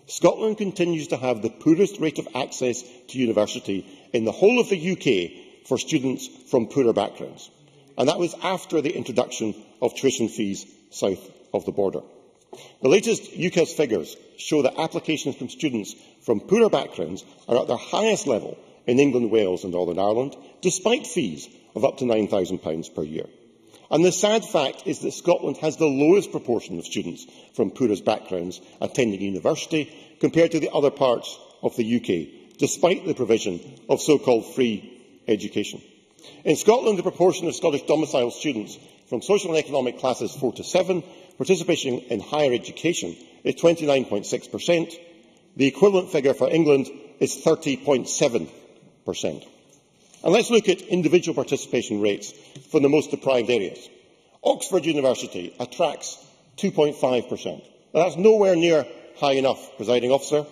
Scotland continues to have the poorest rate of access to university in the whole of the UK for students from poorer backgrounds. And that was after the introduction of tuition fees south of the border. The latest UCAS figures show that applications from students from poorer backgrounds are at their highest level in England, Wales and Northern Ireland, despite fees of up to £9,000 per year. And the sad fact is that Scotland has the lowest proportion of students from poorest backgrounds attending university compared to the other parts of the UK, despite the provision of so-called free education. In Scotland, the proportion of Scottish domiciled students from social and economic classes 4 to 7 participating in higher education is 29.6%. The equivalent figure for England is 30.7%. And let's look at individual participation rates from the most deprived areas. Oxford University attracts 2.5%. Now, that's nowhere near high enough, Presiding Officer,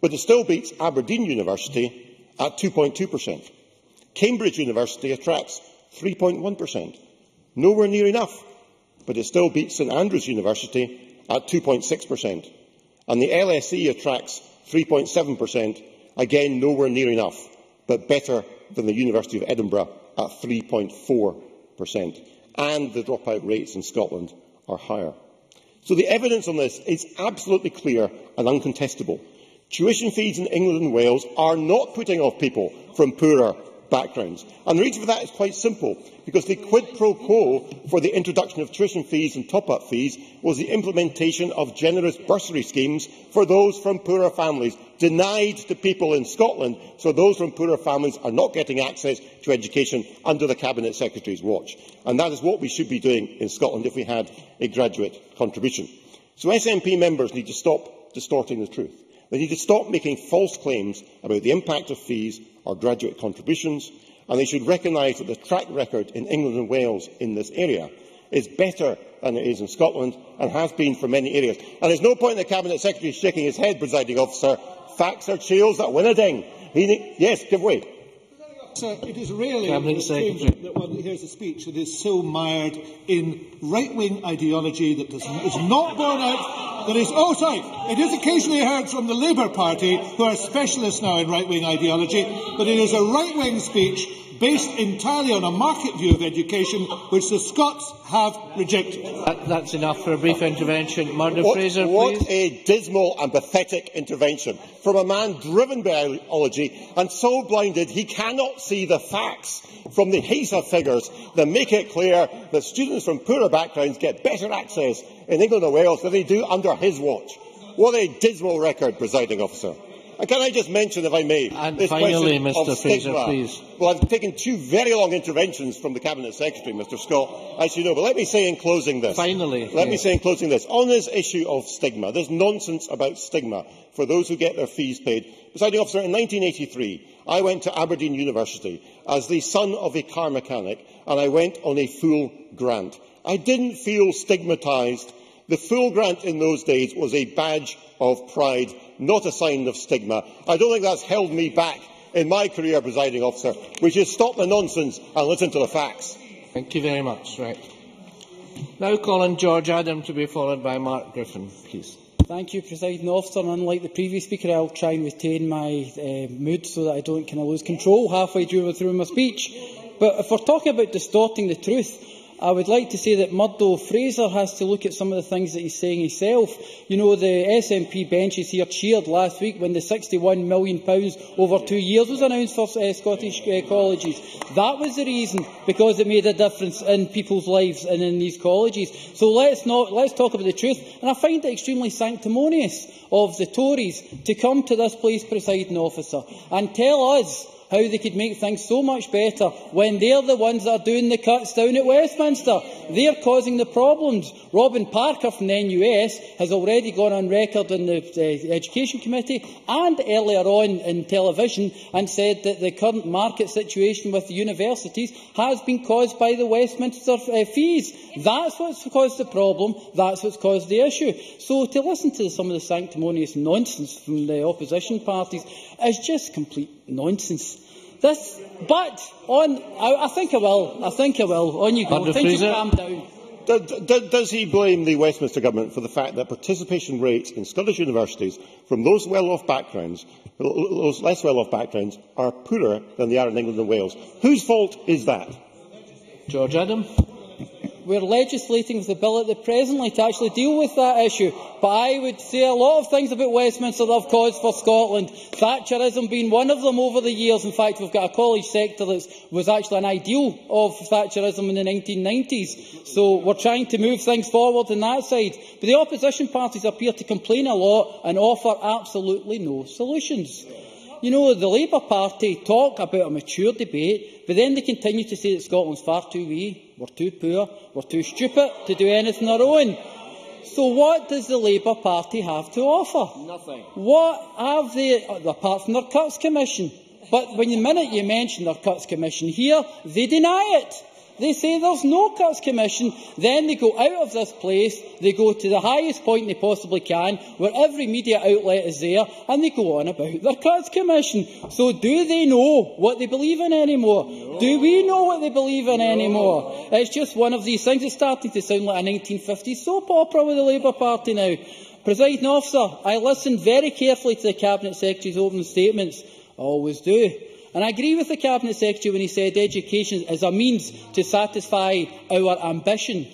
but it still beats Aberdeen University at 2.2%. Cambridge University attracts 3.1%. Nowhere near enough, but it still beats St Andrews University at 2.6%. And the LSE attracts 3.7%, again nowhere near enough, but better than the University of Edinburgh at 3.4%. And the dropout rates in Scotland are higher. So the evidence on this is absolutely clear and uncontestable. Tuition fees in England and Wales are not putting off people from poorer backgrounds. And the reason for that is quite simple, because the quid pro quo for the introduction of tuition fees and top-up fees was the implementation of generous bursary schemes for those from poorer families, denied to people in Scotland, so those from poorer families are not getting access to education under the Cabinet Secretary's watch. And that is what we should be doing in Scotland if we had a graduate contribution. So SNP members need to stop distorting the truth. They need to stop making false claims about the impact of fees or graduate contributions, and they should recognise that the track record in England and Wales in this area is better than it is in Scotland and has been for many areas. And there is no point in the Cabinet Secretary shaking his head, presiding officer. Facts are shields that win a ding. Yes, give way. Sir, it is rarely in this chamber that one hears a speech that is so mired in right-wing ideology that is not borne out. It is occasionally heard from the Labour Party, who are specialists now in right-wing ideology, but it is a right-wing speech based entirely on a market view of education, which the Scots have rejected. That's enough for a brief intervention. Murdo Fraser, please. What a dismal and pathetic intervention from a man driven by ideology and so blinded he cannot see the facts from the HESA figures that make it clear that students from poorer backgrounds get better access in England and Wales than they do under his watch. What a dismal record, presiding officer. And can I just mention, if I may, and this finally, question Mr. of Fraser, stigma. please. Well, I've taken two very long interventions from the Cabinet Secretary, Mr. Scott, as you know, but let me say in closing this. On this issue of stigma, there's nonsense about stigma for those who get their fees paid. Presiding officer, in 1983, I went to Aberdeen University as the son of a car mechanic, and I went on a full grant. I didn't feel stigmatised. The full grant in those days was a badge of pride, not a sign of stigma. I don't think that's held me back in my career, presiding officer. We should stop the nonsense and listen to the facts. Thank you very much. Right. Now call on George Adam to be followed by Mark Griffin, please. Thank you, presiding officer. And unlike the previous speaker, I'll try and retain my mood so that I don't lose control halfway through my speech. But if we're talking about distorting the truth, I would like to say that Murdo Fraser has to look at some of the things that he's saying himself. You know, the SNP benches here cheered last week when the £61 million over 2 years was announced for Scottish colleges. That was the reason, because it made a difference in people's lives and in these colleges. So let's talk about the truth. And I find it extremely sanctimonious of the Tories to come to this place, presiding officer, and tell us how they could make things so much better when they're the ones that are doing the cuts down at Westminster. They're causing the problems. Robin Parker from the NUS has already gone on record in the Education Committee and earlier on in television and said that the current market situation with the universities has been caused by the Westminster fees. That's what's caused the problem. That's what's caused the issue. So to listen to some of the sanctimonious nonsense from the opposition parties is just complete nonsense. I think I will. On you go. Think you calm down. Does he blame the Westminster Government for the fact that participation rates in Scottish universities from those well-off backgrounds, those less well-off backgrounds, are poorer than they are in England and Wales? Whose fault is that? George Adam. We're legislating with the bill at the presently to actually deal with that issue. But I would say a lot of things about Westminster that have caused for Scotland. Thatcherism being one of them over the years. In fact, we've got a college sector that was actually an ideal of Thatcherism in the 1990s. So we're trying to move things forward on that side. But the opposition parties appear to complain a lot and offer absolutely no solutions. You know, the Labour Party talk about a mature debate, but then they continue to say that Scotland's far too wee, we're too poor, we're too stupid to do anything on our own. So what does the Labour Party have to offer? Nothing. What have they, apart from their Cuts Commission? But when the minute you mention their Cuts Commission here, they deny it. They say there's no Cuts Commission, then they go out of this place, they go to the highest point they possibly can, where every media outlet is there, and they go on about their Cuts Commission. So do they know what they believe in anymore? No. Do we know what they believe in anymore? It's just one of these things. It's starting to sound like a 1950s soap opera with the Labour Party now. Presiding officer, I listened very carefully to the Cabinet Secretary's opening statements. I always do. And I agree with the Cabinet Secretary when he said education is a means to satisfy our ambition.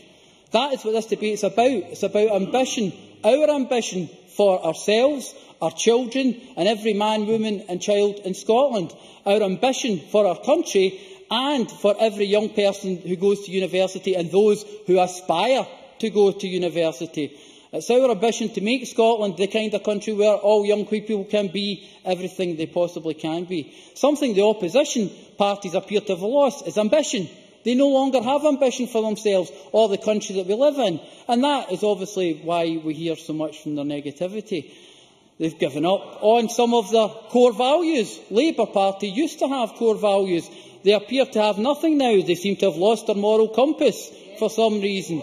That is what this debate is about. It's about ambition. Our ambition for ourselves, our children and every man, woman and child in Scotland, our ambition for our country and for every young person who goes to university and those who aspire to go to university. It's our ambition to make Scotland the kind of country where all young people can be everything they possibly can be. Something the opposition parties appear to have lost is ambition. They no longer have ambition for themselves or the country that we live in. And that is obviously why we hear so much from their negativity. They've given up on some of their core values. Labour Party used to have core values. They appear to have nothing now. They seem to have lost their moral compass for some reason.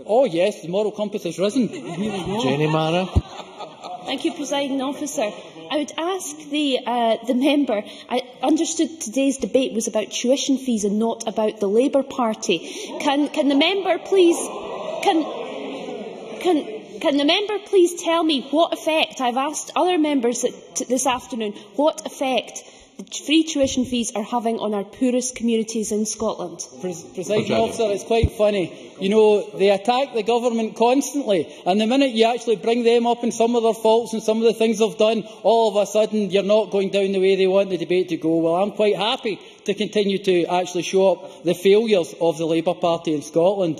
Oh yes, the moral compass has risen. Jenny Mara. Thank you, Presiding Officer. I would ask the member, I understood today's debate was about tuition fees and not about the Labour Party. Can the member please can the member please tell me what effect, I've asked other members this afternoon, what effect the free tuition fees are having on our poorest communities in Scotland? Presiding Officer, it's quite funny. You know, they attack the government constantly, and the minute you actually bring them up in some of their faults and some of the things they've done, all of a sudden you're not going down the way they want the debate to go. Well, I'm quite happy to continue to actually show up the failures of the Labour Party in Scotland.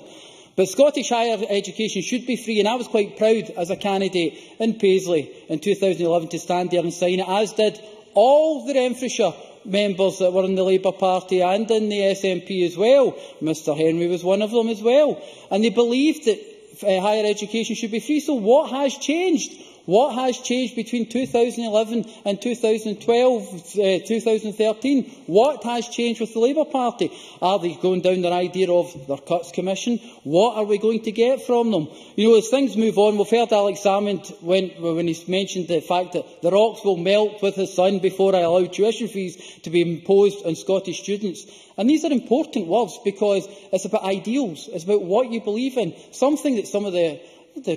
But Scottish higher education should be free, and I was quite proud as a candidate in Paisley in 2011 to stand there and sign it, as did all the Renfrewshire members that were in the Labour Party and in the SNP as well. Mr Henry was one of them as well. And they believed that higher education should be free. So what has changed? What has changed between 2011 and 2012, 2013? What has changed with the Labour Party? Are they going down their idea of their Cuts Commission? What are we going to get from them? You know, as things move on, we've heard Alex Salmond when he mentioned the fact that the rocks will melt with his son before I allow tuition fees to be imposed on Scottish students. And these are important words because it's about ideals. It's about what you believe in. Something that some of the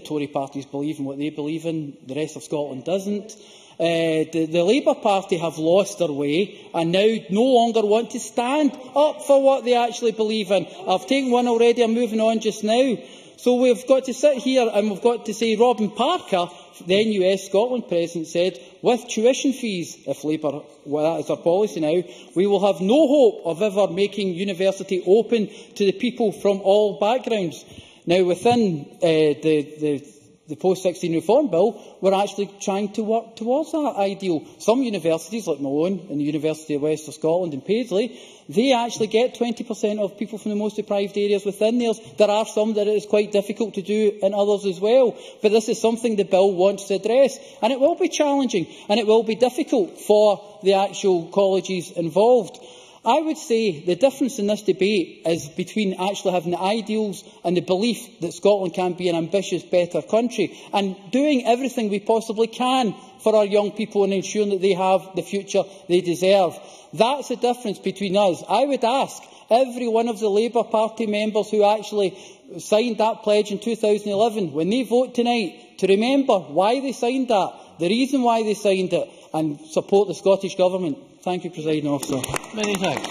Tory parties believe in what they believe in, the rest of Scotland doesn't. The Labour Party have lost their way and now no longer want to stand up for what they actually believe in. I've taken one already, I'm moving on just now. So we've got to sit here and we've got to say Robin Parker, the NUS Scotland President, said, with tuition fees, if Labour, well, that is our policy now, we will have no hope of ever making university open to the people from all backgrounds. Now, within the post-16 reform bill, we're actually trying to work towards that ideal. Some universities, like my own, and the University of West of Scotland in Paisley, they actually get 20% of people from the most deprived areas within theirs. There are some that it is quite difficult to do in others as well. But this is something the bill wants to address. And it will be challenging, and it will be difficult for the actual colleges involved. I would say the difference in this debate is between actually having the ideals and the belief that Scotland can be an ambitious, better country, and doing everything we possibly can for our young people and ensuring that they have the future they deserve. That's the difference between us. I would ask every one of the Labour Party members who actually signed that pledge in 2011, when they vote tonight, to remember why they signed that, the reason why they signed it, and support the Scottish Government. Thank you, Presiding Officer. Many thanks.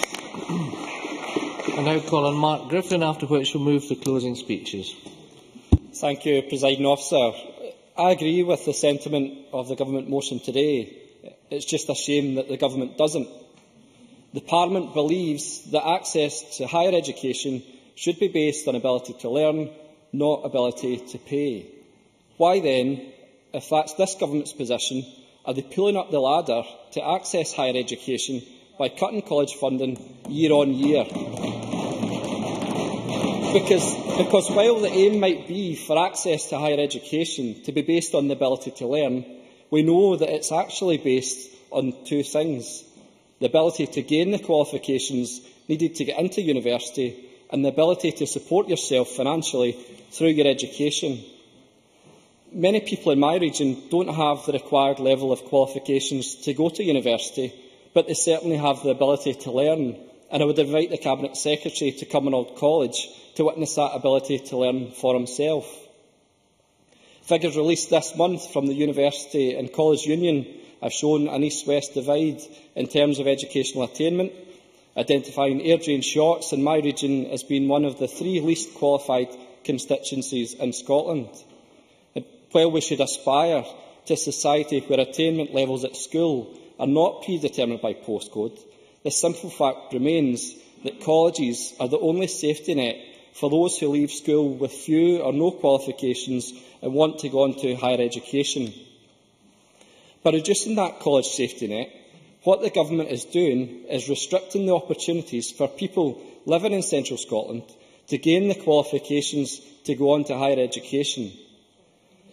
I now call on Mark Griffin, after which we'll move to closing speeches. Thank you, Presiding Officer. I agree with the sentiment of the Government motion today. It's just a shame that the Government doesn't. The Parliament believes that access to higher education should be based on ability to learn, not ability to pay. Why then, if that's this Government's position, are they pulling up the ladder to access higher education by cutting college funding year on year? Because while the aim might be for access to higher education to be based on the ability to learn, we know that it's actually based on two things: the ability to gain the qualifications needed to get into university and the ability to support yourself financially through your education. Many people in my region don't have the required level of qualifications to go to university, but they certainly have the ability to learn, and I would invite the Cabinet Secretary to Cumbernauld College to witness that ability to learn for himself. Figures released this month from the University and College Union have shown an east-west divide in terms of educational attainment, identifying Airdrie and Shotts in my region as being one of the 3 least qualified constituencies in Scotland. while we should aspire to a society where attainment levels at school are not predetermined by postcode, the simple fact remains that colleges are the only safety net for those who leave school with few or no qualifications and want to go on to higher education. By reducing that college safety net, what the Government is doing is restricting the opportunities for people living in central Scotland to gain the qualifications to go on to higher education.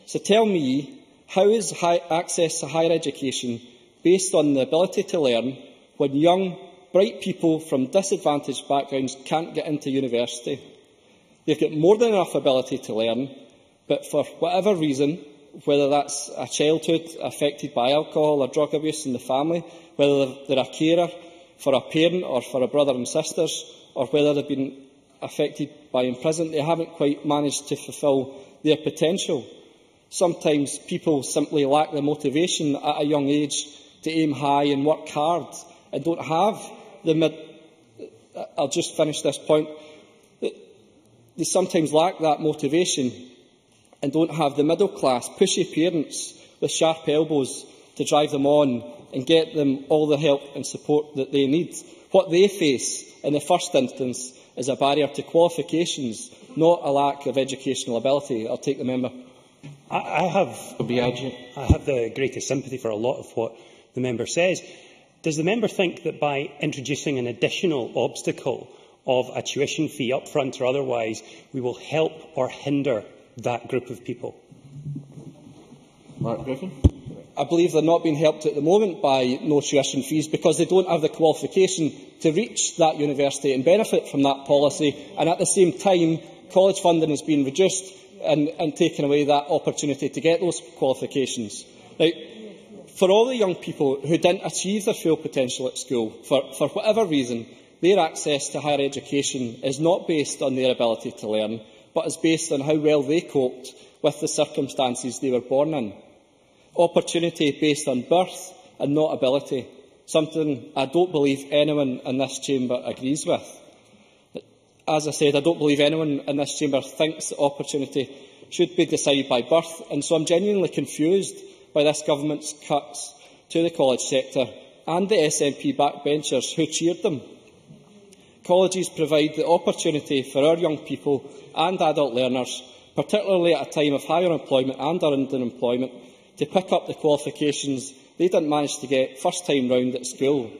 So tell me, how is access to higher education based on the ability to learn when young, bright people from disadvantaged backgrounds can't get into university? They've got more than enough ability to learn, but for whatever reason, whether that's a childhood affected by alcohol or drug abuse in the family, whether they're a carer for a parent or for a brother and sisters, or whether they've been affected by imprisonment, they haven't quite managed to fulfil their potential. Sometimes people simply lack the motivation at a young age to aim high and work hard and don't have the I'll just finish this point. They sometimes lack that motivation and don't have the middle-class, pushy parents with sharp elbows to drive them on and get them all the help and support that they need. What they face, in the first instance, is a barrier to qualifications, not a lack of educational ability. I'll take the member. I have the greatest sympathy for a lot of what the member says. Does the member think that by introducing an additional obstacle of a tuition fee up front or otherwise, we will help or hinder that group of people? Mark Griffin. I believe they're not being helped at the moment by no tuition fees because they don't have the qualification to reach that university and benefit from that policy, and at the same time college funding is being reduced and taking away that opportunity to get those qualifications. Now, for all the young people who didn't achieve their full potential at school, for whatever reason, their access to higher education is not based on their ability to learn, but is based on how well they coped with the circumstances they were born in. Opportunity based on birth and not ability, something I don't believe anyone in this chamber agrees with. As I said, I don't believe anyone in this chamber thinks that opportunity should be decided by birth, and so I'm genuinely confused by this government's cuts to the college sector and the SNP backbenchers who cheered them. Colleges provide the opportunity for our young people and adult learners, particularly at a time of higher employment and underemployment, to pick up the qualifications they didn't manage to get first time round at school.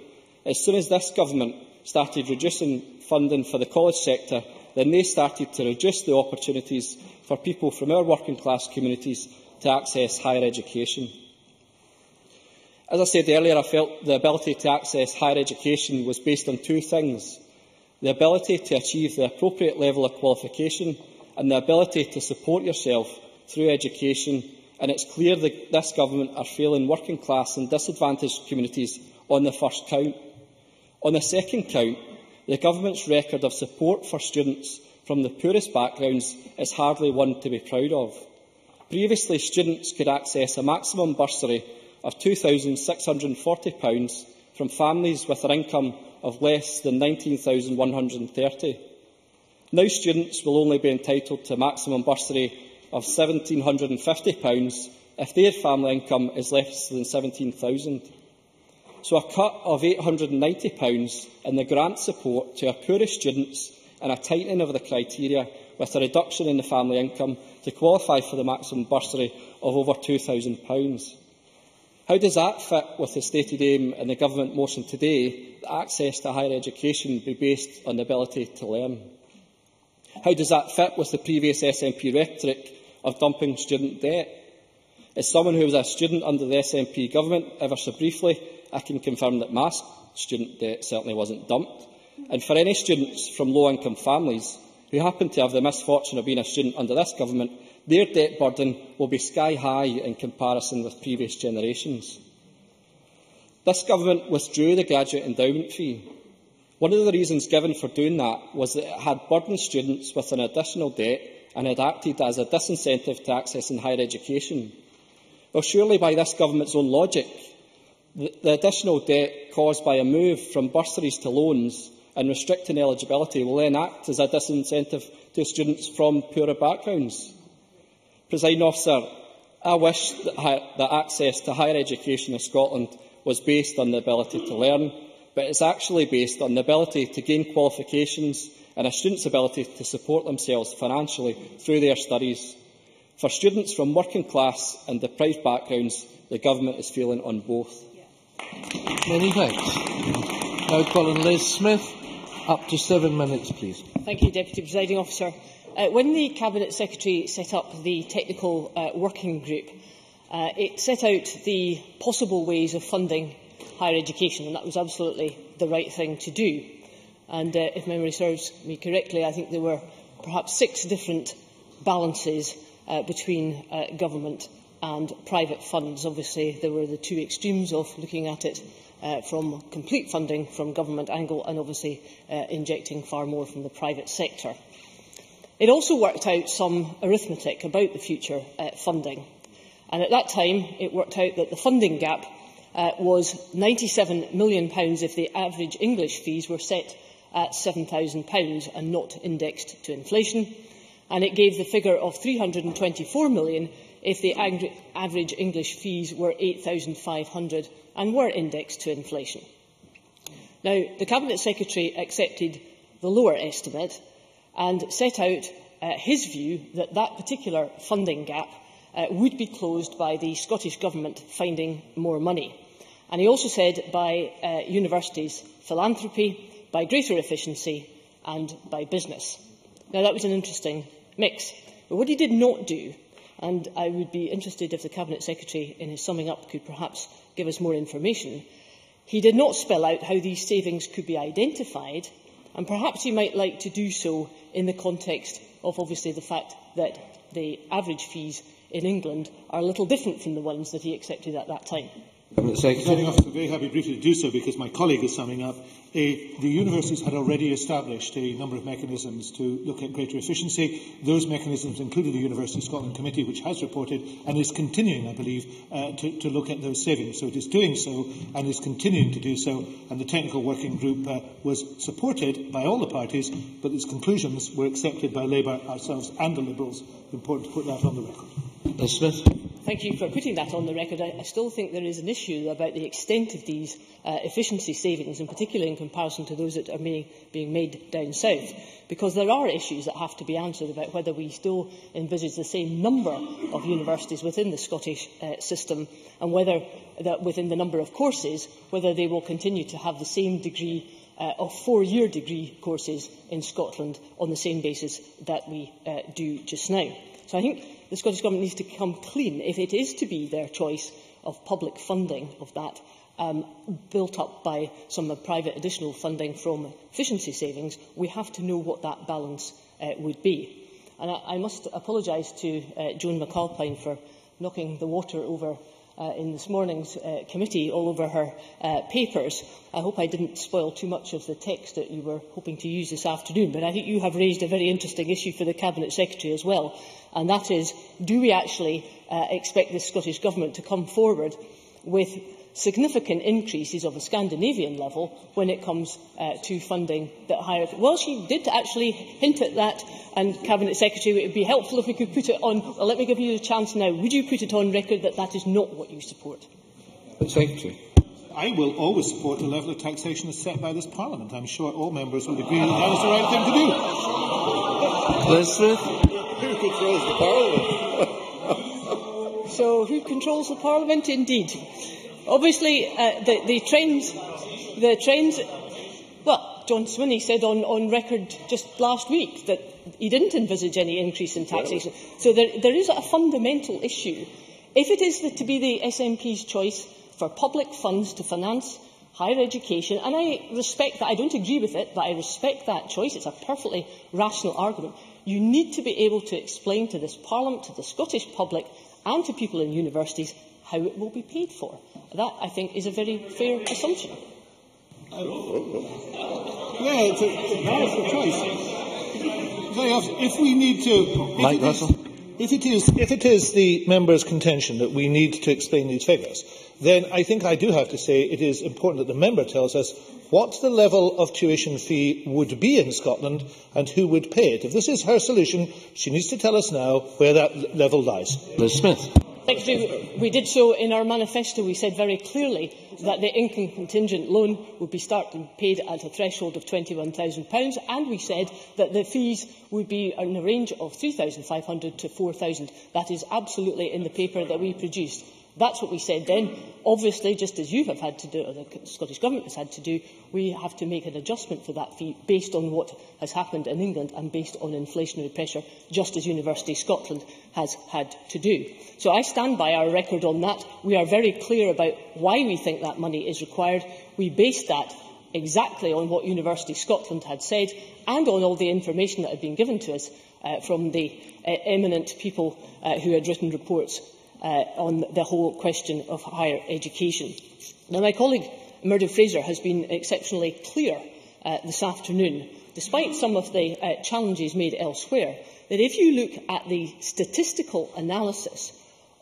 As soon as this government started reducing funding for the college sector, then they started to reduce the opportunities for people from our working class communities to access higher education. As I said earlier, I felt the ability to access higher education was based on two things: the ability to achieve the appropriate level of qualification and the ability to support yourself through education, and it's clear that this government are failing working class and disadvantaged communities on the first count. On the second count, the government's record of support for students from the poorest backgrounds is hardly one to be proud of. Previously, students could access a maximum bursary of £2,640 from families with an income of less than £19,130. Now students will only be entitled to a maximum bursary of £1,750 if their family income is less than £17,000. So a cut of £890 in the grant support to our poorest students and a tightening of the criteria with a reduction in the family income to qualify for the maximum bursary of over £2,000. How does that fit with the stated aim in the Government motion today that access to higher education be based on the ability to learn? How does that fit with the previous SNP rhetoric of dumping student debt? As someone who was a student under the SNP government, ever so briefly, I can confirm that my student debt certainly wasn't dumped. And for any students from low-income families who happen to have the misfortune of being a student under this government, their debt burden will be sky-high in comparison with previous generations. This government withdrew the graduate endowment fee. One of the reasons given for doing that was that it had burdened students with an additional debt and had acted as a disincentive to accessing higher education. Well, surely by this government's own logic, the additional debt caused by a move from bursaries to loans and restricting eligibility will then act as a disincentive to students from poorer backgrounds. Presiding Officer, I wish that access to higher education in Scotland was based on the ability to learn, but it is actually based on the ability to gain qualifications and a student's ability to support themselves financially through their studies. For students from working class and deprived backgrounds, the Government is failing on both. Many thanks. Now calling Liz Smith. Up to 7 minutes, please. Thank you, Deputy Presiding Officer. When the Cabinet Secretary set up the technical working group, it set out the possible ways of funding higher education, and that was absolutely the right thing to do. And if memory serves me correctly, I think there were perhaps 6 different balances between government and private funds. Obviously, there were the 2 extremes of looking at it from complete funding from government angle and obviously injecting far more from the private sector. It also worked out some arithmetic about the future funding. And at that time, it worked out that the funding gap was £97 million if the average English fees were set at £7,000 and not indexed to inflation. And it gave the figure of £324 million if the average English fees were £8,500 and were indexed to inflation. Now, the Cabinet Secretary accepted the lower estimate and set out his view that that particular funding gap would be closed by the Scottish Government finding more money. And he also said by universities' philanthropy, by greater efficiency and by business. Now, that was an interesting mix. But what he did not do, and I would be interested if the Cabinet Secretary in his summing up could perhaps give us more information, he did not spell out how these savings could be identified, and perhaps he might like to do so in the context of obviously the fact that the average fees in England are a little different from the ones that he accepted at that time. Presiding Officer, very happy briefly to do so because my colleague is summing up. The universities had already established a number of mechanisms to look at greater efficiency. Those mechanisms included the University of Scotland Committee, which has reported and is continuing, I believe, to look at those savings. So it is doing so and is continuing to do so. And the technical working group was supported by all the parties, but its conclusions were accepted by Labour, ourselves and the Liberals. Important to put that on the record. Ms Smith. Thank you for putting that on the record. I still think there is an issue about the extent of these efficiency savings, in particular in comparison to those that are being made down south, because there are issues that have to be answered about whether we still envisage the same number of universities within the Scottish system and whether that within the number of courses, whether they will continue to have the same degree of 4-year degree courses in Scotland on the same basis that we do just now. So I think the Scottish Government needs to come clean, if it is to be their choice of public funding of that, built up by some private additional funding from efficiency savings. We have to know what that balance would be. And I must apologise to Joan McAlpine for knocking the water over in this morning's committee all over her papers. I hope I didn't spoil too much of the text that you were hoping to use this afternoon, but I think you have raised a very interesting issue for the Cabinet Secretary as well, and that is, do we actually expect the Scottish Government to come forward with significant increases of a Scandinavian level when it comes to funding that higher... Well, she did actually hint at that, and Cabinet Secretary, it would be helpful if we could put it on... Well, let me give you a chance now. Would you put it on record that that is not what you support? Secretary. I will always support the level of taxation as set by this Parliament. I'm sure all members would agree that that is the right thing to do. Liz Smith. Who controls the Parliament? So, who controls the Parliament? Indeed. Obviously, the trends. Well, John Swinney said on record just last week that he didn't envisage any increase in taxation. So there is a fundamental issue. If it is to be the SNP's choice for public funds to finance higher education, and I respect that, I don't agree with it, but I respect that choice. It's a perfectly rational argument. You need to be able to explain to this Parliament, to the Scottish public, and to people in universities how it will be paid for. That, I think, is a very fair assumption. Yeah, it's a powerful choice. If we need to... Mike Russell. If it is the member's contention that we need to explain these figures, then I think I do have to say it is important that the member tells us what the level of tuition fee would be in Scotland and who would pay it. If this is her solution, she needs to tell us now where that level lies. Liz Smith. Secretary, we did so in our manifesto. We said very clearly that the income contingent loan would be paid at a threshold of £21,000, and we said that the fees would be in the range of £3,500 to £4,000. That is absolutely in the paper that we produced. That's what we said then. Obviously, just as you have had to do, or the Scottish Government has had to do, we have to make an adjustment for that fee based on what has happened in England and based on inflationary pressure, just as University Scotland has had to do. So I stand by our record on that. We are very clear about why we think that money is required. We based that exactly on what University Scotland had said and on all the information that had been given to us from the eminent people who had written reports on the whole question of higher education. Now, my colleague Murdo Fraser has been exceptionally clear this afternoon, despite some of the challenges made elsewhere, that if you look at the statistical analysis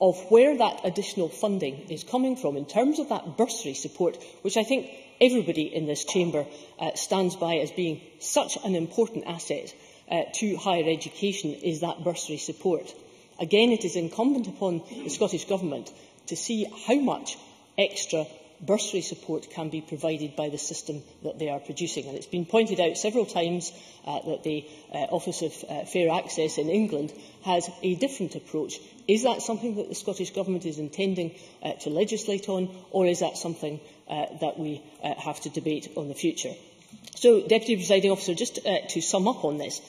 of where that additional funding is coming from in terms of that bursary support, which I think everybody in this chamber stands by as being such an important asset to higher education, is that bursary support. Again, it is incumbent upon the Scottish Government to see how much extra bursary support can be provided by the system that they are producing. And it's been pointed out several times that the Office of Fair Access in England has a different approach. Is that something that the Scottish Government is intending to legislate on, or is that something that we have to debate on the future? So, Deputy Presiding Officer, just to sum up on this,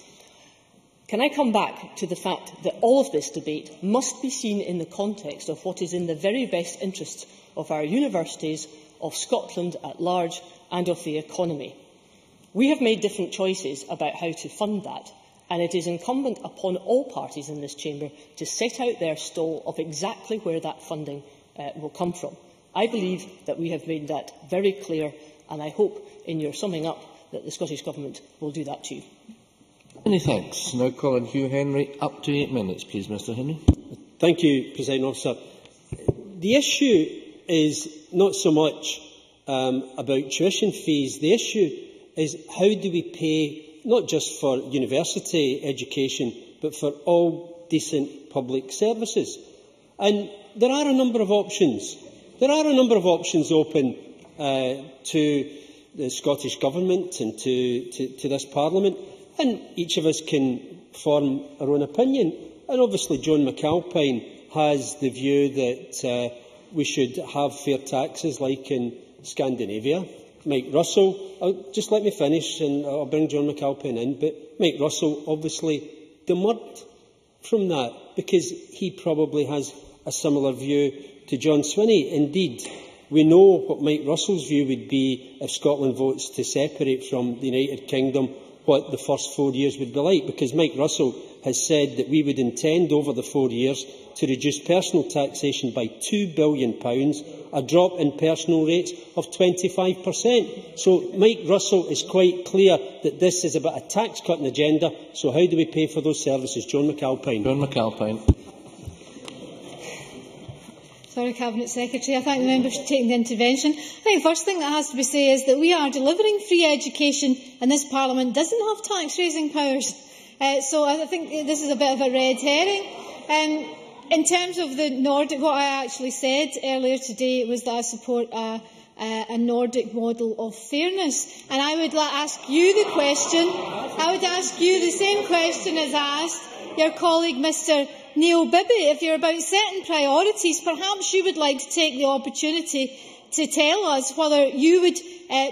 can I come back to the fact that all of this debate must be seen in the context of what is in the very best interests of our universities, of Scotland at large, and of the economy? We have made different choices about how to fund that, and it is incumbent upon all parties in this chamber to set out their stall of exactly where that funding will come from. I believe that we have made that very clear, and I hope, in your summing up, that the Scottish Government will do that too. Many thanks. Now calling Hugh Henry. Up to 8 minutes, please, Mr Henry. Thank you, Presiding Officer. The issue is not so much about tuition fees. The issue is how do we pay not just for university education, but for all decent public services. And there are a number of options. There are a number of options open to the Scottish Government and to this Parliament. And each of us can form our own opinion. And obviously John McAlpine has the view that we should have fair taxes like in Scandinavia. Mike Russell, just let me finish and I'll bring John McAlpine in, but Mike Russell obviously demurred from that because he probably has a similar view to John Swinney. Indeed, we know what Mike Russell's view would be if Scotland votes to separate from the United Kingdom, what the first 4 years would be like, because Mike Russell has said that we would intend over the 4 years to reduce personal taxation by £2 billion, a drop in personal rates of 25%. So Mike Russell is quite clear that this is about a tax-cutting agenda. So how do we pay for those services? John McAlpine. John McAlpine. Sorry, Cabinet Secretary. I thank the members for taking the intervention. I think the first thing that has to be said is that we are delivering free education and this Parliament doesn't have tax-raising powers. So I think this is a bit of a red herring. In terms of the Nordic, what I actually said earlier today was that I support a Nordic model of fairness. And I would ask you the question, I would ask you the same question as I asked your colleague Mr Neil Bibby. If you're about certain priorities, perhaps you would like to take the opportunity to tell us whether you would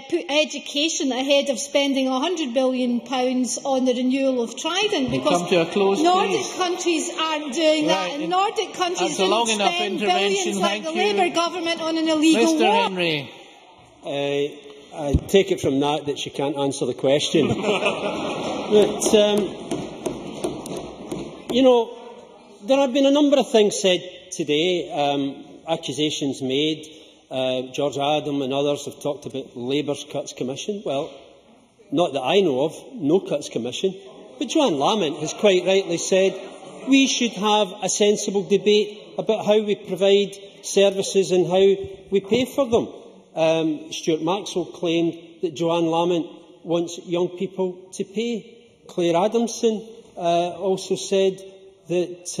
put education ahead of spending £100 billion on the renewal of Trident. Because come to a close, Nordic please. countries aren't doing that, and Nordic countries don't spend billions like the Labour government on an illegal Mr. war. Henry. I take it from that she can't answer the question. But, you know, there have been a number of things said today, accusations made. George Adam and others have talked about Labour's Cuts Commission. Well, not that I know of, no Cuts Commission. But Joanne Lamont has quite rightly said we should have a sensible debate about how we provide services and how we pay for them. Stuart Maxwell claimed that Joanne Lamont wants young people to pay. Claire Adamson also said that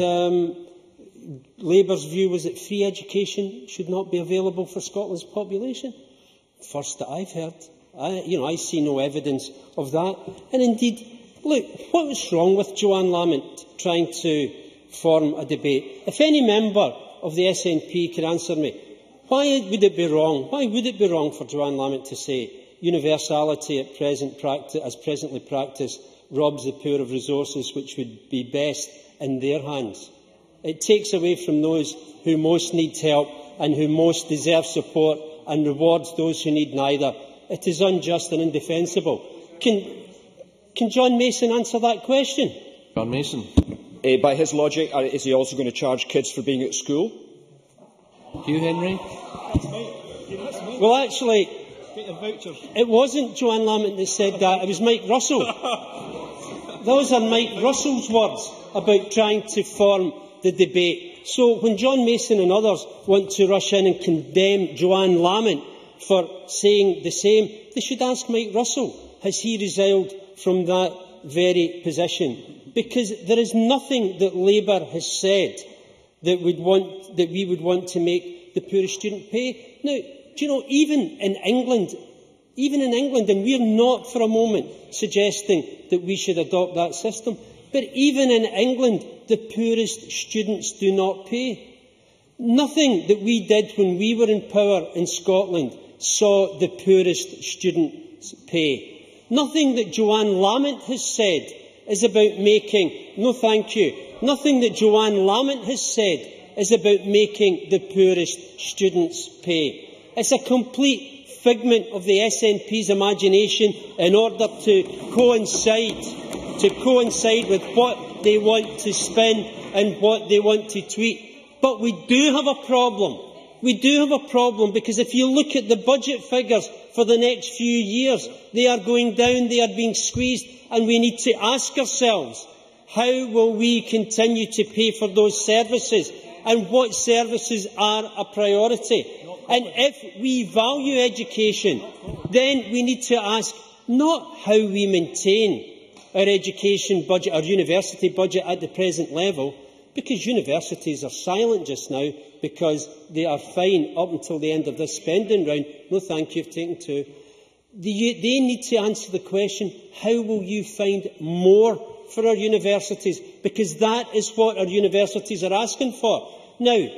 Labour's view was that free education should not be available for Scotland's population. First that I've heard. I see no evidence of that. And indeed, look, what was wrong with Joanne Lamont trying to form a debate? If any member of the SNP could answer me, why would it be wrong? Why would it be wrong for Joanne Lamont to say universality as presently practised robs the poor of resources which would be best in their hands? It takes away from those who most need help and who most deserve support and rewards those who need neither. It is unjust and indefensible. Can John Mason answer that question? John Mason. By his logic, is he also going to charge kids for being at school? Hugh Henry. Well, actually, it wasn't Joanne Lamont that said that. It was Mike Russell. Those are Mike Russell's words about trying to form the debate. So when John Mason and others want to rush in and condemn Joanne Lamont for saying the same, they should ask Mike Russell, has he resigned from that very position? Because there is nothing that Labour has said that we would want to make the poorest student pay. Now, do you know, even in England, and we're not for a moment suggesting that we should adopt that system, but even in England, the poorest students do not pay. Nothing that we did when we were in power in Scotland saw the poorest students pay. Nothing that Joanne Lamont has said is about making, no thank you, nothing that Joanne Lamont has said is about making the poorest students pay. It's a complete figment of the SNP's imagination in order to coincide with what they want to spin and what they want to tweet. But we do have a problem. We do have a problem because if you look at the budget figures for the next few years, they are going down, they are being squeezed, and we need to ask ourselves, how will we continue to pay for those services and what services are a priority? And if we value education, then we need to ask not how we maintain our education budget, our university budget at the present level, because universities are silent just now because they are fine up until the end of this spending round. No thank you, I've taken two. They need to answer the question, how will you find more for our universities? Because that is what our universities are asking for. Now,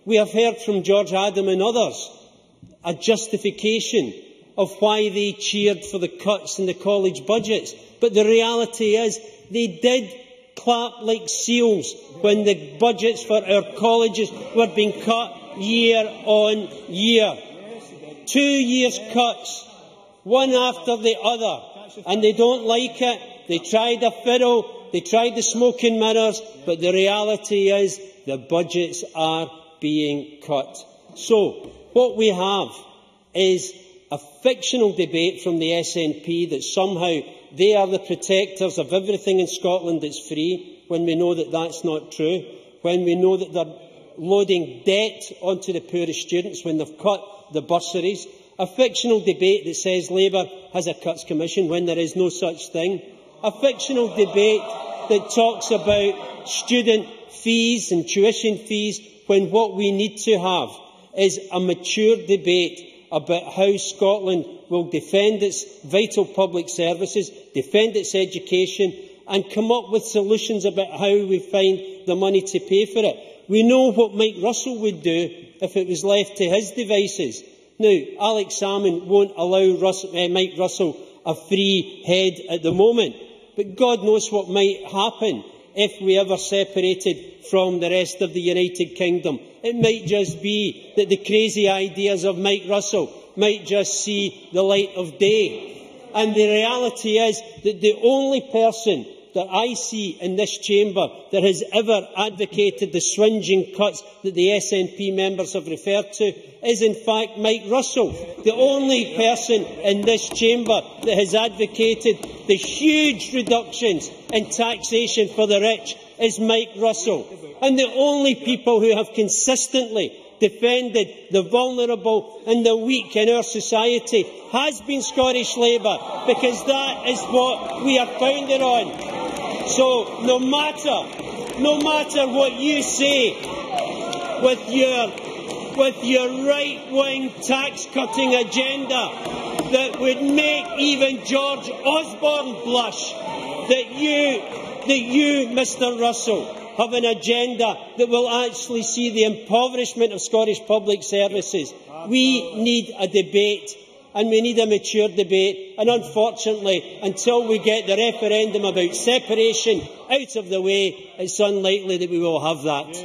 we have heard from George Adam and others a justification of why they cheered for the cuts in the college budgets. But the reality is they did clap like seals when the budgets for our colleges were being cut year on year. 2 years cuts, one after the other. And they don't like it. They tried a fiddle, they tried the smoke and mirrors, but the reality is the budgets are being cut. So, what we have is a fictional debate from the SNP that somehow they are the protectors of everything in Scotland that's free, when we know that that's not true, when we know that they're loading debt onto the poorest students when they've cut the bursaries, a fictional debate that says Labour has a cuts commission when there is no such thing, a fictional debate that talks about student fees and tuition fees when what we need to have is a mature debate about how Scotland will defend its vital public services, defend its education, and come up with solutions about how we find the money to pay for it. We know what Mike Russell would do if it was left to his devices. Now, Alex Salmond won't allow Mike Russell a free head at the moment, but God knows what might happen if we ever separated from the rest of the United Kingdom. It might just be that the crazy ideas of Mike Russell might just see the light of day. And the reality is that the only person that I see in this chamber that has ever advocated the swingeing cuts that the SNP members have referred to is in fact Mike Russell. The only person in this chamber that has advocated the huge reductions in taxation for the rich is Mike Russell. And the only people who have consistently defended the vulnerable and the weak in our society has been Scottish Labour, because that is what we are founded on. So no matter what you say with your right-wing tax-cutting agenda that would make even George Osborne blush, that you, Mr Russell, have an agenda that will actually see the impoverishment of Scottish public services. We need a debate, and we need a mature debate, and unfortunately, until we get the referendum about separation out of the way, it's unlikely that we will have that.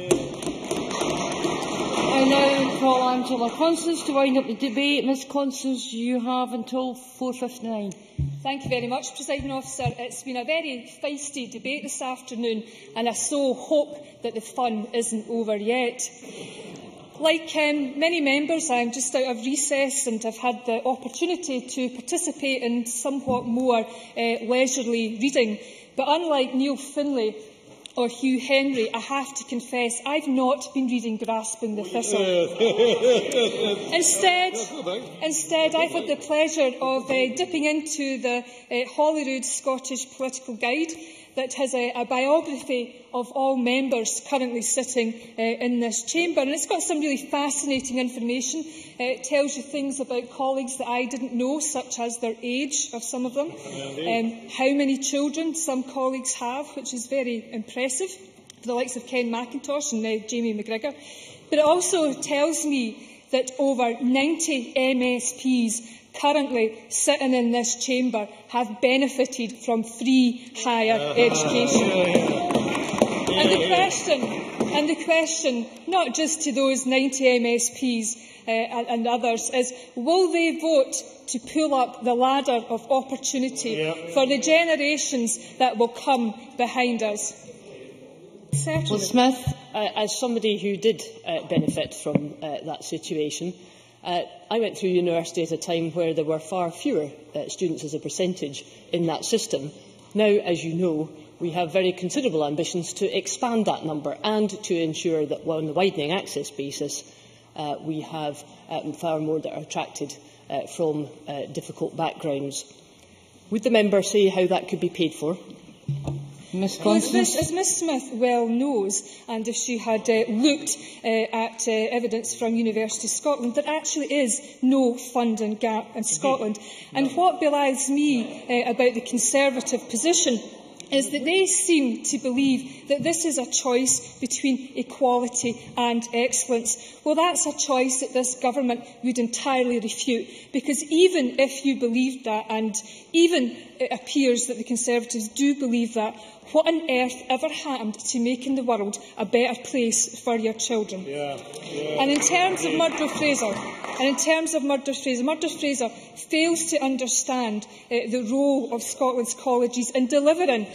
I now call Angela Constance to wind up the debate. Ms Constance, you have until 4:59. Thank you very much, Presiding Officer. It's been a very feisty debate this afternoon, and I so hope that the fun isn't over yet. Like many members, I am just out of recess and have had the opportunity to participate in somewhat more leisurely reading. But unlike Neil Findlay or Hugh Henry, I have to confess I've not been reading Grasping the Thistle. Instead, I've had the pleasure of dipping into the Holyrood Scottish Political Guide that has a biography of all members currently sitting in this chamber. And it's got some really fascinating information. It tells you things about colleagues that I didn't know, such as their age of some of them, how many children some colleagues have, which is very impressive, for the likes of Ken McIntosh and Jamie McGregor. But it also tells me that over 90 MSPs currently sitting in this chamber have benefited from free higher education. And the question, not just to those 90 MSPs and others, is will they vote to pull up the ladder of opportunity for the generations that will come behind us? Well, Smith, as somebody who did benefit from that situation, I went through university at a time where there were far fewer students as a percentage in that system. Now, as you know, we have very considerable ambitions to expand that number and to ensure that on the widening access basis we have far more that are attracted from difficult backgrounds. Would the member say how that could be paid for? Ms Constance. As Ms Smith well knows, and if she had looked at evidence from University of Scotland, there actually is no funding gap in Scotland. And what belies me about the Conservative position is that they seem to believe that this is a choice between equality and excellence. Well, that's a choice that this government would entirely refute, because even if you believe that, and even it appears that the Conservatives do believe that, what on earth ever happened to making the world a better place for your children? And in terms of Murdo Fraser, Murdo Fraser fails to understand the role of Scotland's colleges in delivering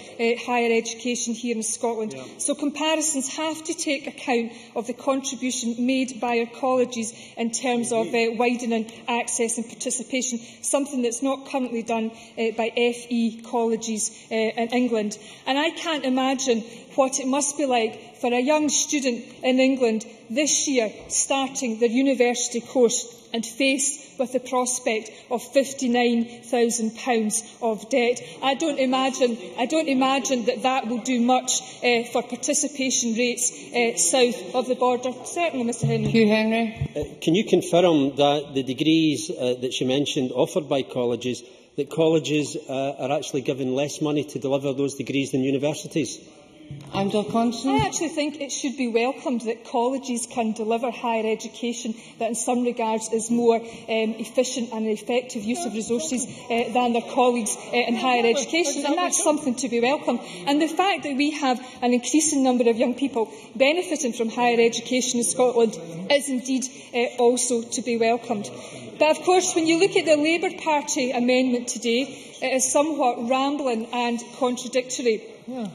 higher education here in Scotland. So comparisons have to take account of the contribution made by our colleges in terms of widening access and participation, something that's not currently done by FE colleges in England. And I can't imagine what it must be like for a young student in England this year starting their university course and faced with the prospect of £59,000 of debt. I don't imagine that will do much for participation rates south of the border. Certainly, Mr Henry. Hugh Henry. Can you confirm that the degrees that she mentioned offered by colleges, that colleges are actually given less money to deliver those degrees than universities? I actually think it should be welcomed that colleges can deliver higher education that in some regards is more efficient and effective use of resources than their colleagues in higher education, and that's something to be welcomed. And the fact that we have an increasing number of young people benefiting from higher education in Scotland is indeed also to be welcomed. But of course, when you look at the Labour Party amendment today, it is somewhat rambling and contradictory,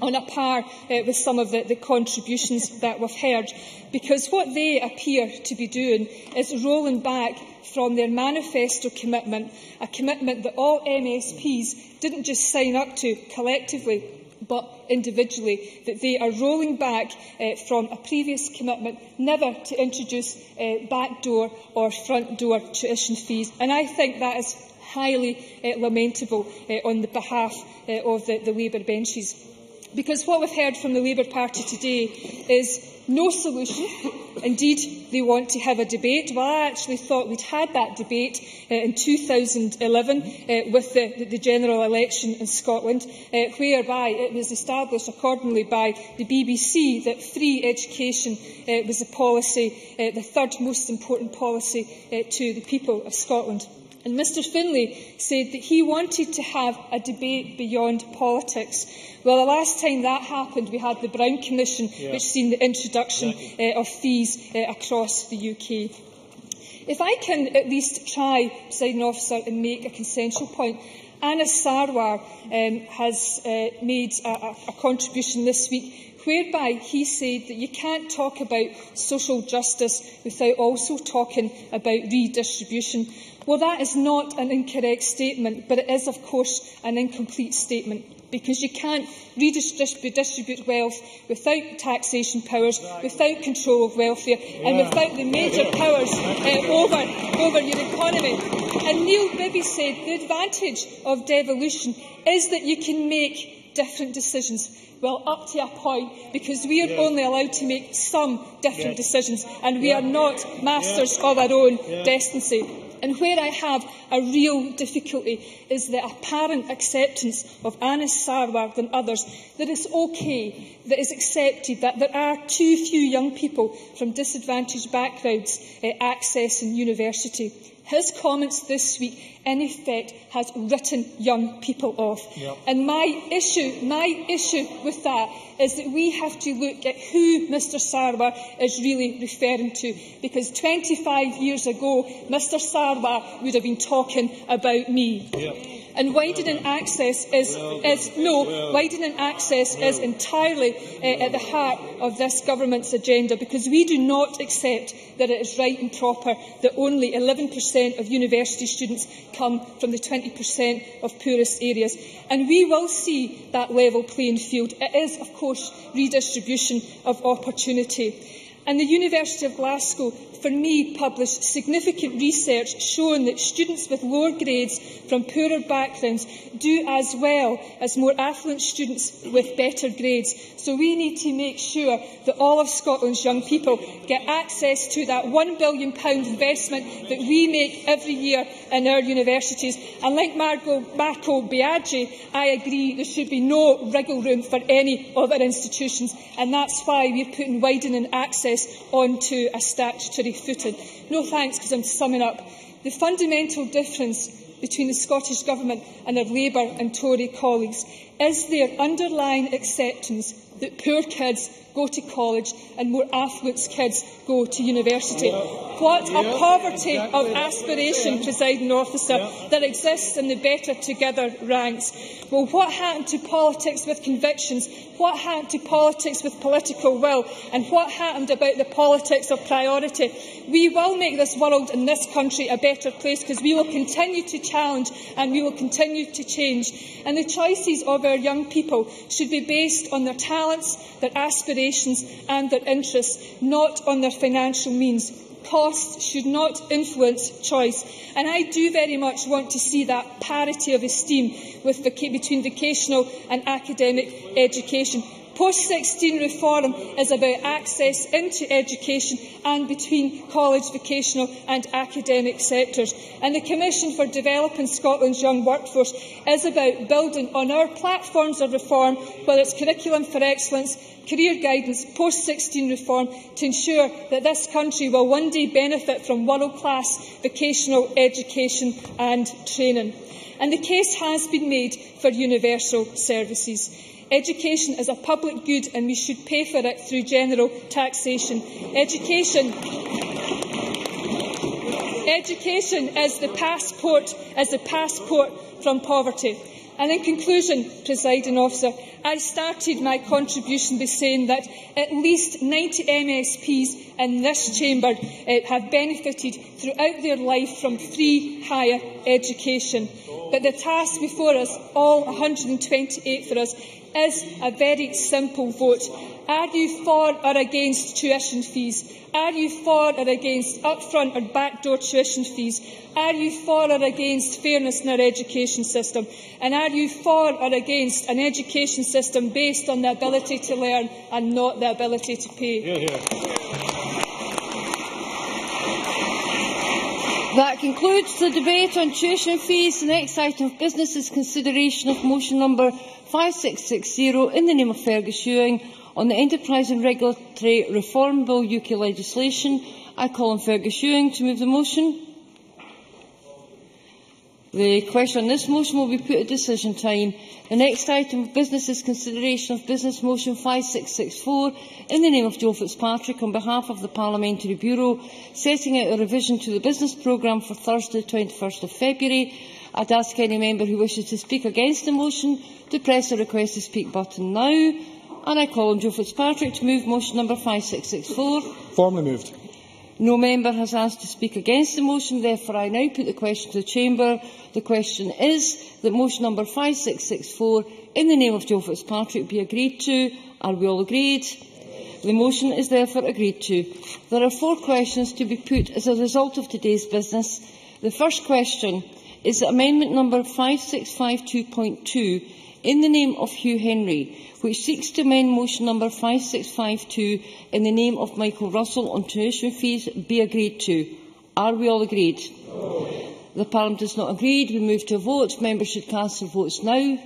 on a par with some of the contributions that we've heard, because what they appear to be doing is rolling back from their manifesto commitment, a commitment that all MSPs didn't just sign up to collectively but individually, that they are rolling back from a previous commitment never to introduce backdoor or front door tuition fees. And I think that is highly lamentable on the behalf of the Labour benches. because what we've heard from the Labour Party today is no solution. Indeed, they want to have a debate. Well, I actually thought we'd had that debate in 2011 with the general election in Scotland, whereby it was established accordingly by the BBC that free education was a policy, the third most important policy to the people of Scotland. And Mr Finlay said that he wanted to have a debate beyond politics. Well, the last time that happened, we had the Brown Commission, which seen the introduction of fees across the UK. If I can at least try, Presiding Officer, and make a consensual point, Anas Sarwar has made a contribution this week whereby he said that you can't talk about social justice without also talking about redistribution. Well, that is not an incorrect statement, but it is, of course, an incomplete statement, because you can't redistribute wealth without taxation powers, without control of welfare, and without the major powers over your economy. And Neil Bibby said the advantage of devolution is that you can make different decisions. Well, up to a point, because we are only allowed to make some different decisions, and we are not masters of our own destiny. And where I have a real difficulty is the apparent acceptance of Anas Sarwar than others that it's okay, that it's accepted that there are too few young people from disadvantaged backgrounds accessing university. His comments this week, in effect, has written young people off. And my issue with that is that we have to look at who Mr Sarwar is really referring to, because 25 years ago, Mr Sarwar would have been talking about me. And widening access is entirely at the heart of this government's agenda, because we do not accept that it is right and proper that only 11% of university students come from the 20% of poorest areas. And we will see that level playing field. It is, of course, redistribution of opportunity. And the University of Glasgow, for me, published significant research showing that students with lower grades from poorer backgrounds do as well as more affluent students with better grades. So we need to make sure that all of Scotland's young people get access to that £1 billion investment that we make every year in our universities. And like Marco Biaggi, I agree there should be no wriggle room for any of our institutions, and that's why we're putting widening access onto a statutory footing. No thanks, because I'm summing up. The fundamental difference between the Scottish Government and our Labour and Tory colleagues is their underlying acceptance that poor kids go to college and more affluent kids go to university. What a poverty of aspiration, Presiding Officer, that exists in the Better Together ranks. Well, what happened to politics with convictions? What happened to politics with political will? And what happened about the politics of priority? We will make this world and this country a better place, because we will continue to challenge and we will continue to change. And the choices of our young people should be based on their talents, their aspirations and their interests, not on their financial means. Costs should not influence choice. And I do very much want to see that parity of esteem between vocational and academic education. Post-16 reform is about access into education and between college, vocational and academic sectors. And the Commission for Developing Scotland's Young Workforce is about building on our platforms of reform, whether it's curriculum for excellence, career guidance, post-16 reform, to ensure that this country will one day benefit from world-class vocational education and training. And the case has been made for universal services. Education is a public good and we should pay for it through general taxation. Education is the passport from poverty. And in conclusion, Presiding Officer, I started my contribution by saying that at least 90 MSPs in this chamber have benefited throughout their life from free higher education. But the task before us, all 128 for us, is a very simple vote. Are you for or against tuition fees? Are you for or against upfront or backdoor tuition fees? Are you for or against fairness in our education system? And are you for or against an education system based on the ability to learn and not the ability to pay? Hear, hear. That concludes the debate on tuition fees. The next item of business is consideration of motion number 5660 in the name of Fergus Ewing on the Enterprise and Regulatory Reform Bill UK legislation. I call on Fergus Ewing to move the motion. The question on this motion will be put at decision time. The next item of business is consideration of business motion 5664 in the name of Joe Fitzpatrick on behalf of the Parliamentary Bureau, setting out a revision to the business programme for Thursday, 21st of February. I'd ask any member who wishes to speak against the motion to press the request to speak button now. And I call on Joe Fitzpatrick to move motion number 5664. Formally moved. No member has asked to speak against the motion, therefore I now put the question to the Chamber. The question is that motion number 5664 in the name of Joe Fitzpatrick be agreed to. Are we all agreed? The motion is therefore agreed to. There are 4 questions to be put as a result of today's business. The first question is that amendment number 5652.2 in the name of Hugh Henry, which seeks to amend motion number 5652 in the name of Michael Russell on tuition fees, be agreed to. Are we all agreed? No. The Parliament is not agreed. We move to a vote. Members should cast their votes now.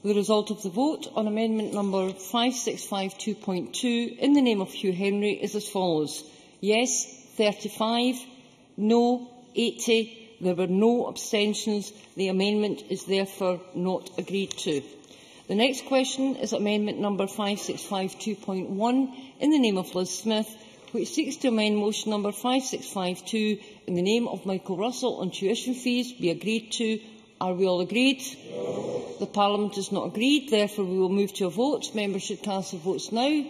The result of the vote on amendment number 5652.2 in the name of Hugh Henry is as follows. Yes, 35. No, 80. There were no abstentions. The amendment is therefore not agreed to. The next question is amendment number 5652.1 in the name of Liz Smith, which seeks to amend motion number 5652 in the name of Michael Russell on tuition fees, be agreed to. Are we all agreed? No. The Parliament is not agreed. Therefore, we will move to a vote. Members should cast their votes now.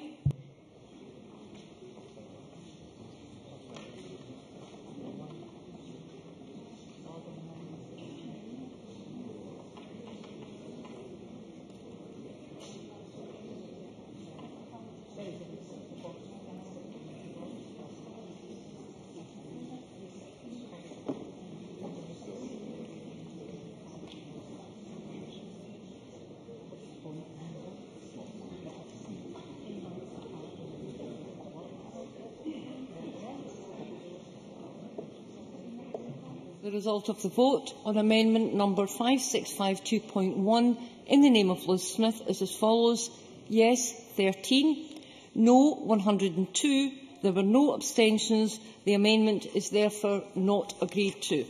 The result of the vote on amendment number 5652.1 in the name of Liz Smith is as follows. Yes, 13. No, 102. There were no abstentions. The amendment is therefore not agreed to.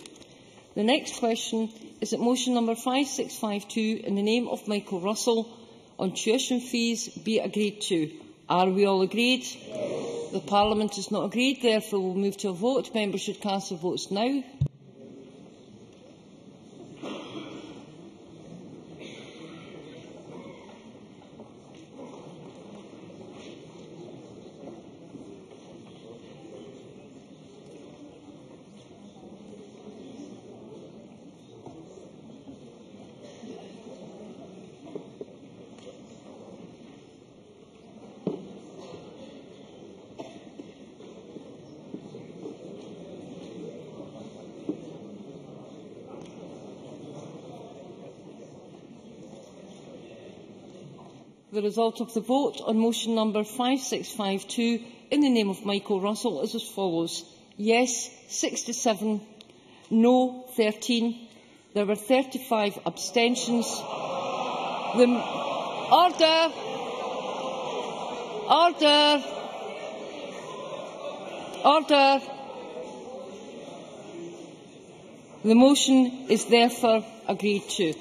The next question is that motion number 5652 in the name of Michael Russell on tuition fees be agreed to. Are we all agreed? Yes. The Parliament is not agreed. Therefore, we will move to a vote. Members should cast their votes now. The result of the vote on motion number 5652 in the name of Michael Russell is as follows. Yes, 67. No, 13. There were 35 abstentions. Order! Order! Order! The motion is therefore agreed to.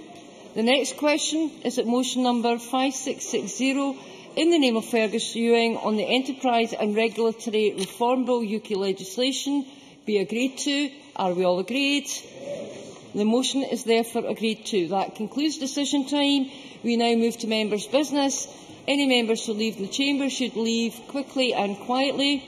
The next question is that motion number 5660 in the name of Fergus Ewing on the Enterprise and Regulatory Reform Bill UK legislation be agreed to. Are we all agreed? The motion is therefore agreed to. That concludes decision time. We now move to members' business. Any members who leave the chamber should leave quickly and quietly.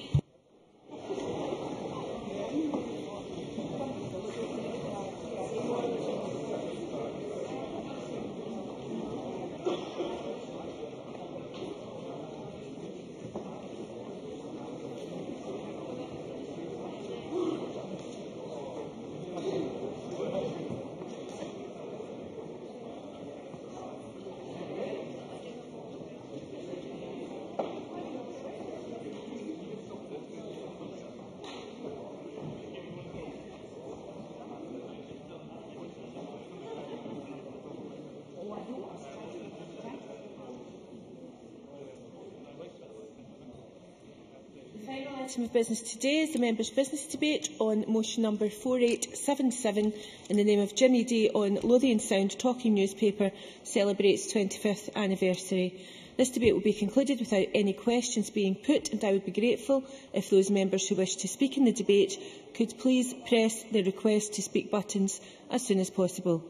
Item of business today is the members' business debate on motion number 4877 in the name of Jimmy Day on Lothian Sound Talking Newspaper celebrates 25th anniversary. This debate will be concluded without any questions being put, and I would be grateful if those members who wish to speak in the debate could please press the request to speak buttons as soon as possible.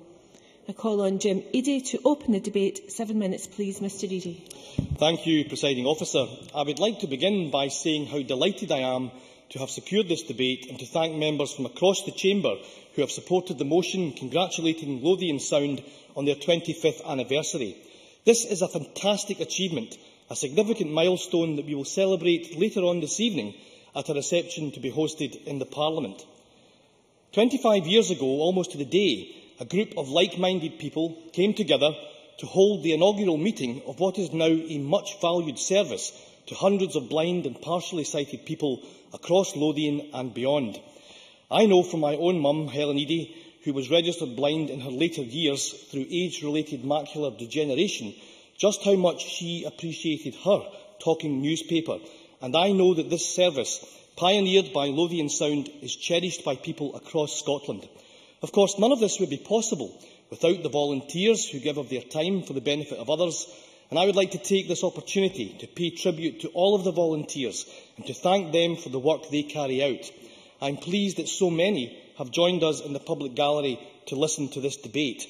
I call on Jim Eadie to open the debate. 7 minutes, please, Mr Eadie. Thank you, Presiding Officer. I would like to begin by saying how delighted I am to have secured this debate and to thank members from across the chamber who have supported the motion congratulating Lothian Sound on their 25th anniversary. This is a fantastic achievement, a significant milestone that we will celebrate later on this evening at a reception to be hosted in the Parliament. 25 years ago, almost to the day, a group of like-minded people came together to hold the inaugural meeting of what is now a much-valued service to hundreds of blind and partially sighted people across Lothian and beyond. I know from my own mum, Helen Eadie, who was registered blind in her later years through age-related macular degeneration, just how much she appreciated her talking newspaper, and I know that this service, pioneered by Lothian Sound, is cherished by people across Scotland. Of course, none of this would be possible without the volunteers who give of their time for the benefit of others, and I would like to take this opportunity to pay tribute to all of the volunteers and to thank them for the work they carry out. I am pleased that so many have joined us in the public gallery to listen to this debate.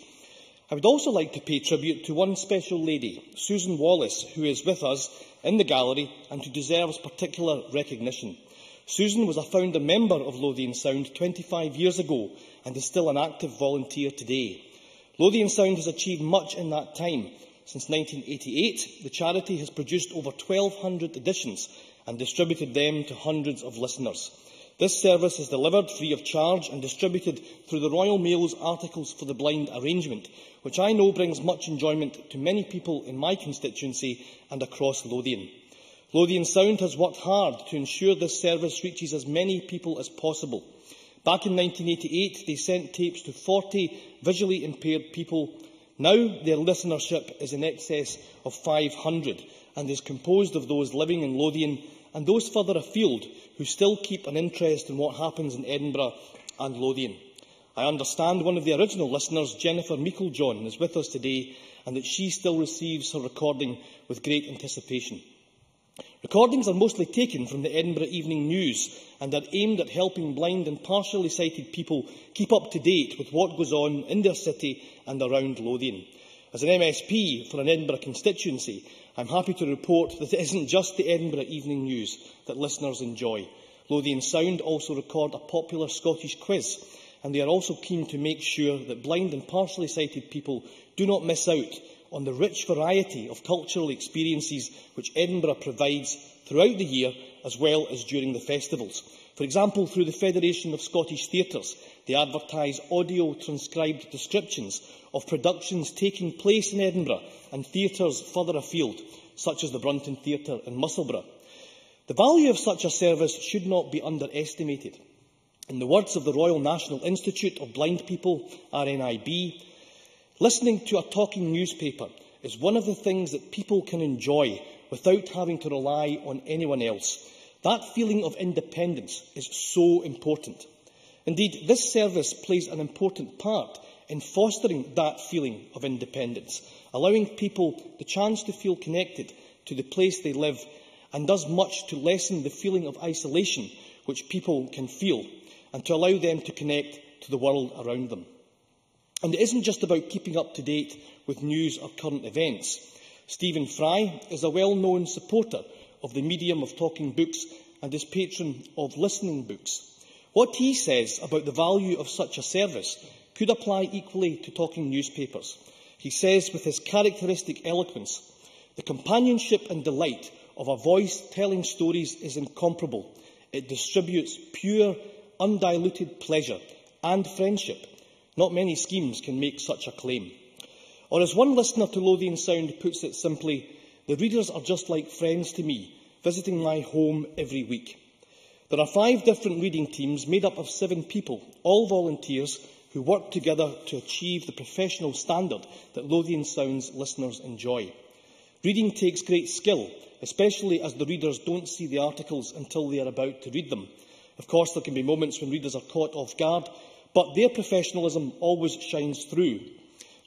I would also like to pay tribute to one special lady, Susan Wallace, who is with us in the gallery and who deserves particular recognition. Susan was a founder member of Lothian Sound 25 years ago and is still an active volunteer today. Lothian Sound has achieved much in that time. Since 1988, the charity has produced over 1,200 editions and distributed them to hundreds of listeners. This service is delivered free of charge and distributed through the Royal Mail's Articles for the Blind arrangement, which I know brings much enjoyment to many people in my constituency and across Lothian. Lothian Sound has worked hard to ensure this service reaches as many people as possible. Back in 1988, they sent tapes to 40 visually impaired people. Now their listenership is in excess of 500 and is composed of those living in Lothian and those further afield who still keep an interest in what happens in Edinburgh and Lothian. I understand one of the original listeners, Jennifer Meiklejohn, is with us today and that she still receives her recording with great anticipation. Recordings are mostly taken from the Edinburgh Evening News and are aimed at helping blind and partially sighted people keep up to date with what goes on in their city and around Lothian. As an MSP for an Edinburgh constituency, I am happy to report that it isn't just the Edinburgh Evening News that listeners enjoy. Lothian Sound also record a popular Scottish quiz, and they are also keen to make sure that blind and partially sighted people do not miss out on the rich variety of cultural experiences which Edinburgh provides throughout the year as well as during the festivals. For example, through the Federation of Scottish Theatres, they advertise audio-transcribed descriptions of productions taking place in Edinburgh and theatres further afield, such as the Brunton Theatre in Musselburgh. The value of such a service should not be underestimated. In the words of the Royal National Institute of Blind People, RNIB, listening to a talking newspaper is one of the things that people can enjoy without having to rely on anyone else. That feeling of independence is so important. Indeed, this service plays an important part in fostering that feeling of independence, allowing people the chance to feel connected to the place they live, and does much to lessen the feeling of isolation which people can feel, and to allow them to connect to the world around them. And it isn't just about keeping up to date with news or current events. Stephen Fry is a well-known supporter of the medium of talking books and is patron of listening books. What he says about the value of such a service could apply equally to talking newspapers. He says, with his characteristic eloquence, "The companionship and delight of a voice telling stories is incomparable. It distributes pure, undiluted pleasure and friendship. Not many schemes can make such a claim." Or as one listener to Lothian Sound puts it simply, "The readers are just like friends to me, visiting my home every week." There are 5 different reading teams made up of 7 people, all volunteers, who work together to achieve the professional standard that Lothian Sound's listeners enjoy. Reading takes great skill, especially as the readers don't see the articles until they are about to read them. Of course, there can be moments when readers are caught off guard, but their professionalism always shines through.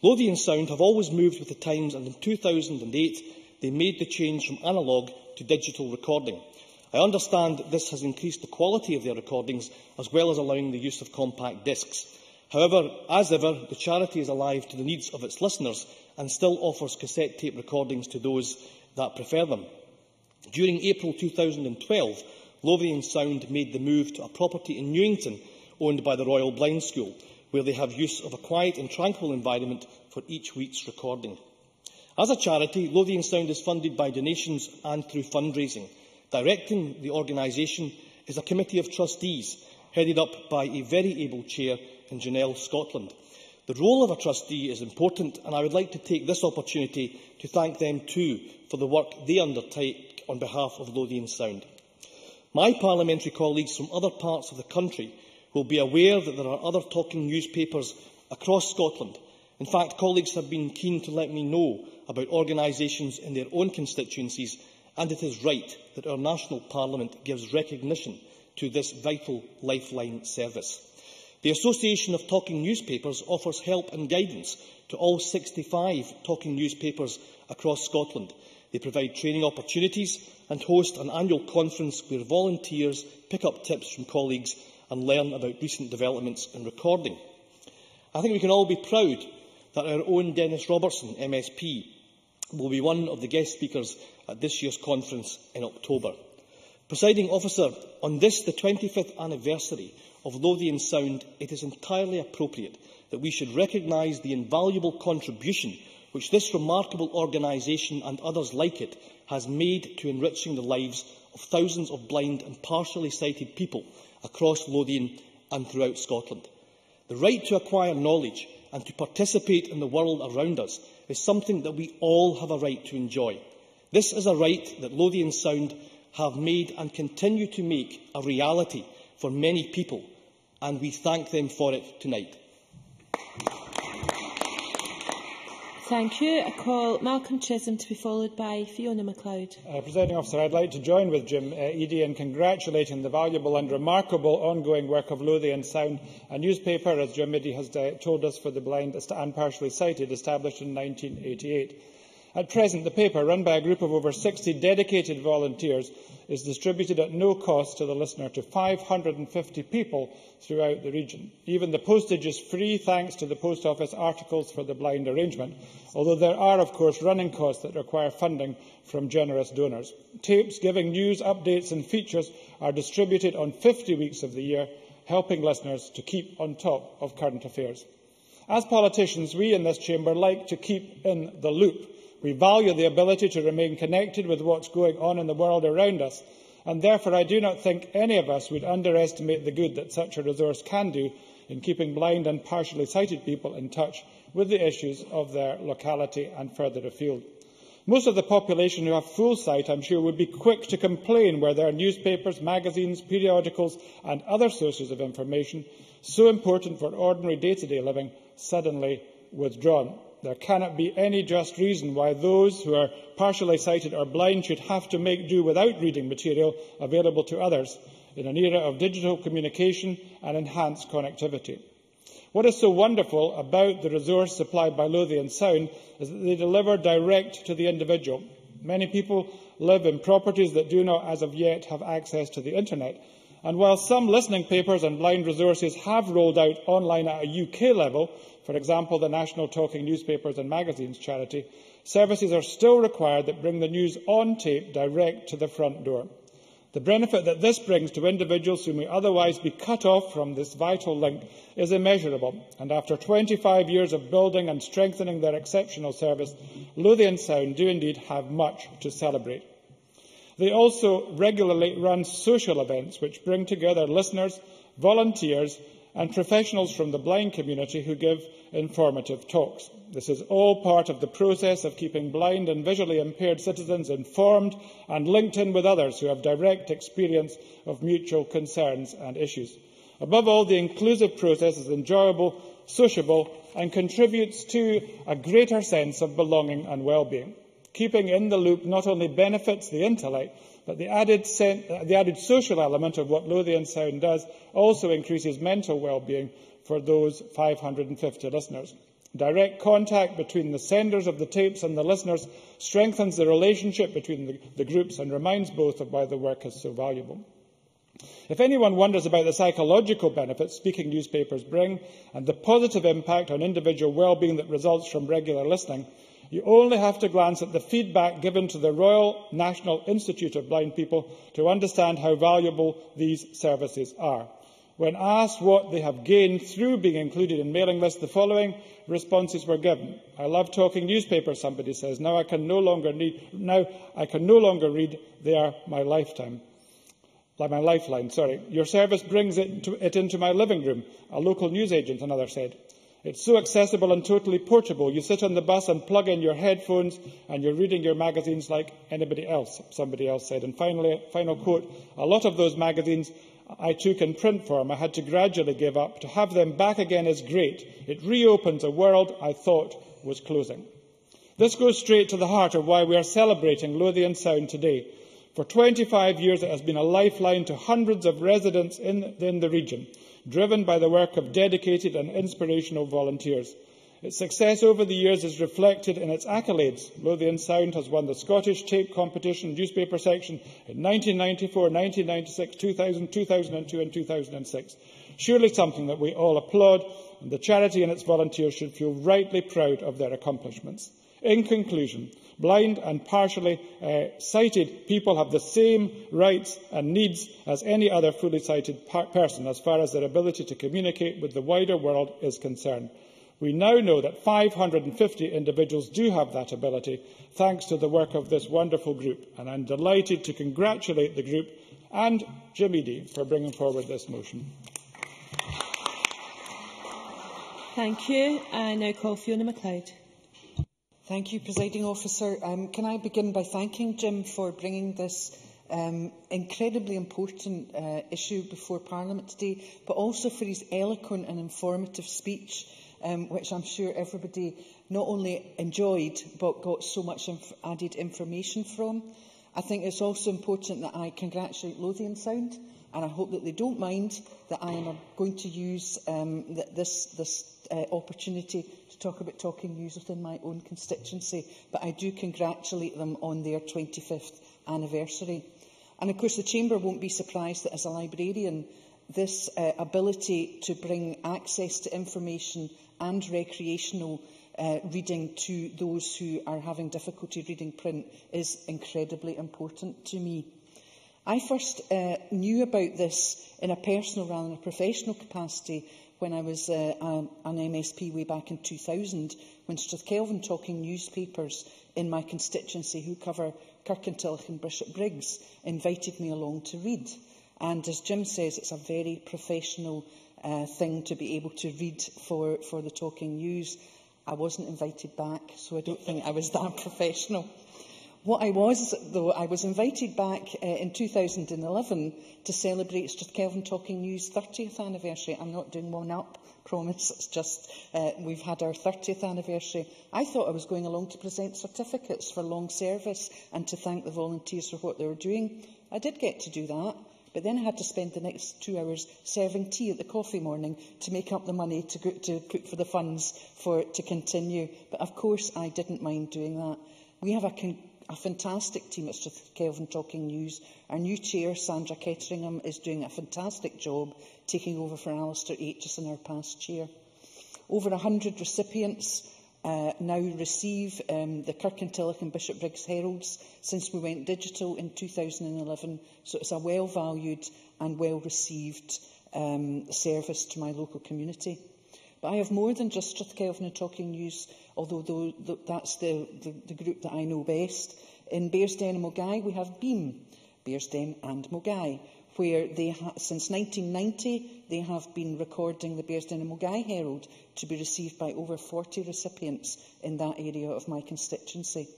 Lothian Sound have always moved with the times, and in 2008 they made the change from analogue to digital recording. I understand this has increased the quality of their recordings, as well as allowing the use of compact discs. However, as ever, the charity is alive to the needs of its listeners and still offers cassette tape recordings to those that prefer them. During April 2012, Lothian Sound made the move to a property in Newington owned by the Royal Blind School, where they have use of a quiet and tranquil environment for each week's recording. As a charity, Lothian Sound is funded by donations and through fundraising. Directing the organisation is a committee of trustees, headed up by a very able chair in Janelle Scotland. The role of a trustee is important, and I would like to take this opportunity to thank them too for the work they undertake on behalf of Lothian Sound. My parliamentary colleagues from other parts of the country will be aware that there are other talking newspapers across Scotland. In fact, colleagues have been keen to let me know about organisations in their own constituencies, and it is right that our national parliament gives recognition to this vital lifeline service. The Association of Talking Newspapers offers help and guidance to all 65 talking newspapers across Scotland. They provide training opportunities and host an annual conference where volunteers pick up tips from colleagues and learn about recent developments in recording. I think we can all be proud that our own Dennis Robertson, MSP, will be one of the guest speakers at this year's conference in October. Presiding Officer, on this, the 25th anniversary of Lothian Sound, it is entirely appropriate that we should recognise the invaluable contribution which this remarkable organisation and others like it has made to enriching the lives of thousands of blind and partially sighted people across Lothian and throughout Scotland. The right to acquire knowledge and to participate in the world around us is something that we all have a right to enjoy. This is a right that Lothian Sound have made and continue to make a reality for many people, and we thank them for it tonight. Thank you. I call Malcolm Chisholm to be followed by Fiona MacLeod. Presiding Officer, I'd like to join with Jim Eadie in congratulating the valuable and remarkable ongoing work of Lothian Sound, a newspaper, as Jim Eadie has told us, for the blind and partially sighted, established in 1988. At present, the paper, run by a group of over 60 dedicated volunteers, is distributed at no cost to the listener to 550 people throughout the region. Even the postage is free thanks to the Post Office Articles for the Blind arrangement, although there are, of course, running costs that require funding from generous donors. Tapes giving news, updates and features are distributed on 50 weeks of the year, helping listeners to keep on top of current affairs. As politicians, we in this chamber like to keep in the loop. We value the ability to remain connected with what's going on in the world around us, and therefore I do not think any of us would underestimate the good that such a resource can do in keeping blind and partially sighted people in touch with the issues of their locality and further afield. Most of the population who have full sight, I'm sure, would be quick to complain were their newspapers, magazines, periodicals and other sources of information so important for ordinary day-to-day living suddenly withdrawn. There cannot be any just reason why those who are partially sighted or blind should have to make do without reading material available to others. in an era of digital communication and enhanced connectivity. What is so wonderful about the resource supplied by Lothian Sound is that they deliver direct to the individual. Many people live in properties that do not, as of yet, have access to the internet. And while some listening papers and blind resources have rolled out online at a UK level, for example, the National Talking Newspapers and Magazines charity, services are still required that bring the news on tape direct to the front door. The benefit that this brings to individuals who may otherwise be cut off from this vital link is immeasurable, and after 25 years of building and strengthening their exceptional service, Lothian Sound do indeed have much to celebrate. They also regularly run social events which bring together listeners, volunteers and professionals from the blind community who give informative talks. This is all part of the process of keeping blind and visually impaired citizens informed and linked in with others who have direct experience of mutual concerns and issues. Above all, the inclusive process is enjoyable, sociable and contributes to a greater sense of belonging and well-being. Keeping in the loop not only benefits the intellect, but the added social element of what Lothian Sound does also increases mental well-being for those 550 listeners. Direct contact between the senders of the tapes and the listeners strengthens the relationship between the groups and reminds both of why the work is so valuable. If anyone wonders about the psychological benefits speaking newspapers bring and the positive impact on individual well-being that results from regular listening, you only have to glance at the feedback given to the Royal National Institute of Blind People to understand how valuable these services are. When asked what they have gained through being included in mailing lists, the following responses were given. I love talking newspapers, somebody says. Now I can no longer read. They are my lifeline. Your service brings it into my living room, a local newsagent, another said. It's so accessible and totally portable. You sit on the bus and plug in your headphones and you're reading your magazines like anybody else, somebody else said. And finally, final quote, a lot of those magazines I took in print form I had to gradually give up. To have them back again is great. It reopens a world I thought was closing. This goes straight to the heart of why we are celebrating Lothian Sound today. For 25 years it has been a lifeline to hundreds of residents in the region, driven by the work of dedicated and inspirational volunteers. Its success over the years is reflected in its accolades. Lothian Sound has won the Scottish Tape Competition newspaper section in 1994, 1996, 2000, 2002 and 2006. Surely something that we all applaud, and the charity and its volunteers should feel rightly proud of their accomplishments. In conclusion, blind and partially sighted people have the same rights and needs as any other fully sighted person as far as their ability to communicate with the wider world is concerned. We now know that 550 individuals do have that ability, thanks to the work of this wonderful group, and I am delighted to congratulate the group and Jim Eadie for bringing forward this motion. Thank you. I now call Fiona MacLeod. Thank you, Presiding Officer. Can I begin by thanking Jim for bringing this incredibly important issue before Parliament today, but also for his eloquent and informative speech, which I'm sure everybody not only enjoyed, but got so much added information from. I think it's also important that I congratulate Lothian Sound, and I hope that they don't mind that I am going to use this opportunity to talk about talking news within my own constituency, but I do congratulate them on their 25th anniversary. And of course the Chamber won't be surprised that as a librarian, this ability to bring access to information and recreational reading to those who are having difficulty reading print is incredibly important to me. I first knew about this in a personal rather than a professional capacity when I was an MSP way back in 2000, when Strathkelvin Talking newspapers in my constituency, who cover Kirkintilloch and Bishopbriggs, invited me along to read. And as Jim says, it's a very professional thing to be able to read for the Talking News. I wasn't invited back, so I don't think I was that professional. What I was, though, I was invited back in 2011 to celebrate Strathkelvin Talking News' 30th anniversary. I'm not doing one up, promise. It's just we've had our 30th anniversary. I thought I was going along to present certificates for long service and to thank the volunteers for what they were doing. I did get to do that, But then I had to spend the next 2 hours serving tea at the coffee morning to make up the money to put for the funds to continue. But of course I didn't mind doing that. We have a fantastic team at Strathkelvin Talking News. Our new chair, Sandra Ketteringham, is doing a fantastic job taking over for Alistair Aitchison, our past chair. Over 100 recipients now receive the Kirkintilloch and Bishopbriggs Heralds since we went digital in 2011. So it's a well-valued and well-received service to my local community. But I have more than just Strathkelvin and Talking News, although that's the group that I know best. In Bearsden and Mogai, we have Beam, Bearsden and Mogai, where since 1990 they have been recording the Bearsden and Mogai Herald to be received by over 40 recipients in that area of my constituency.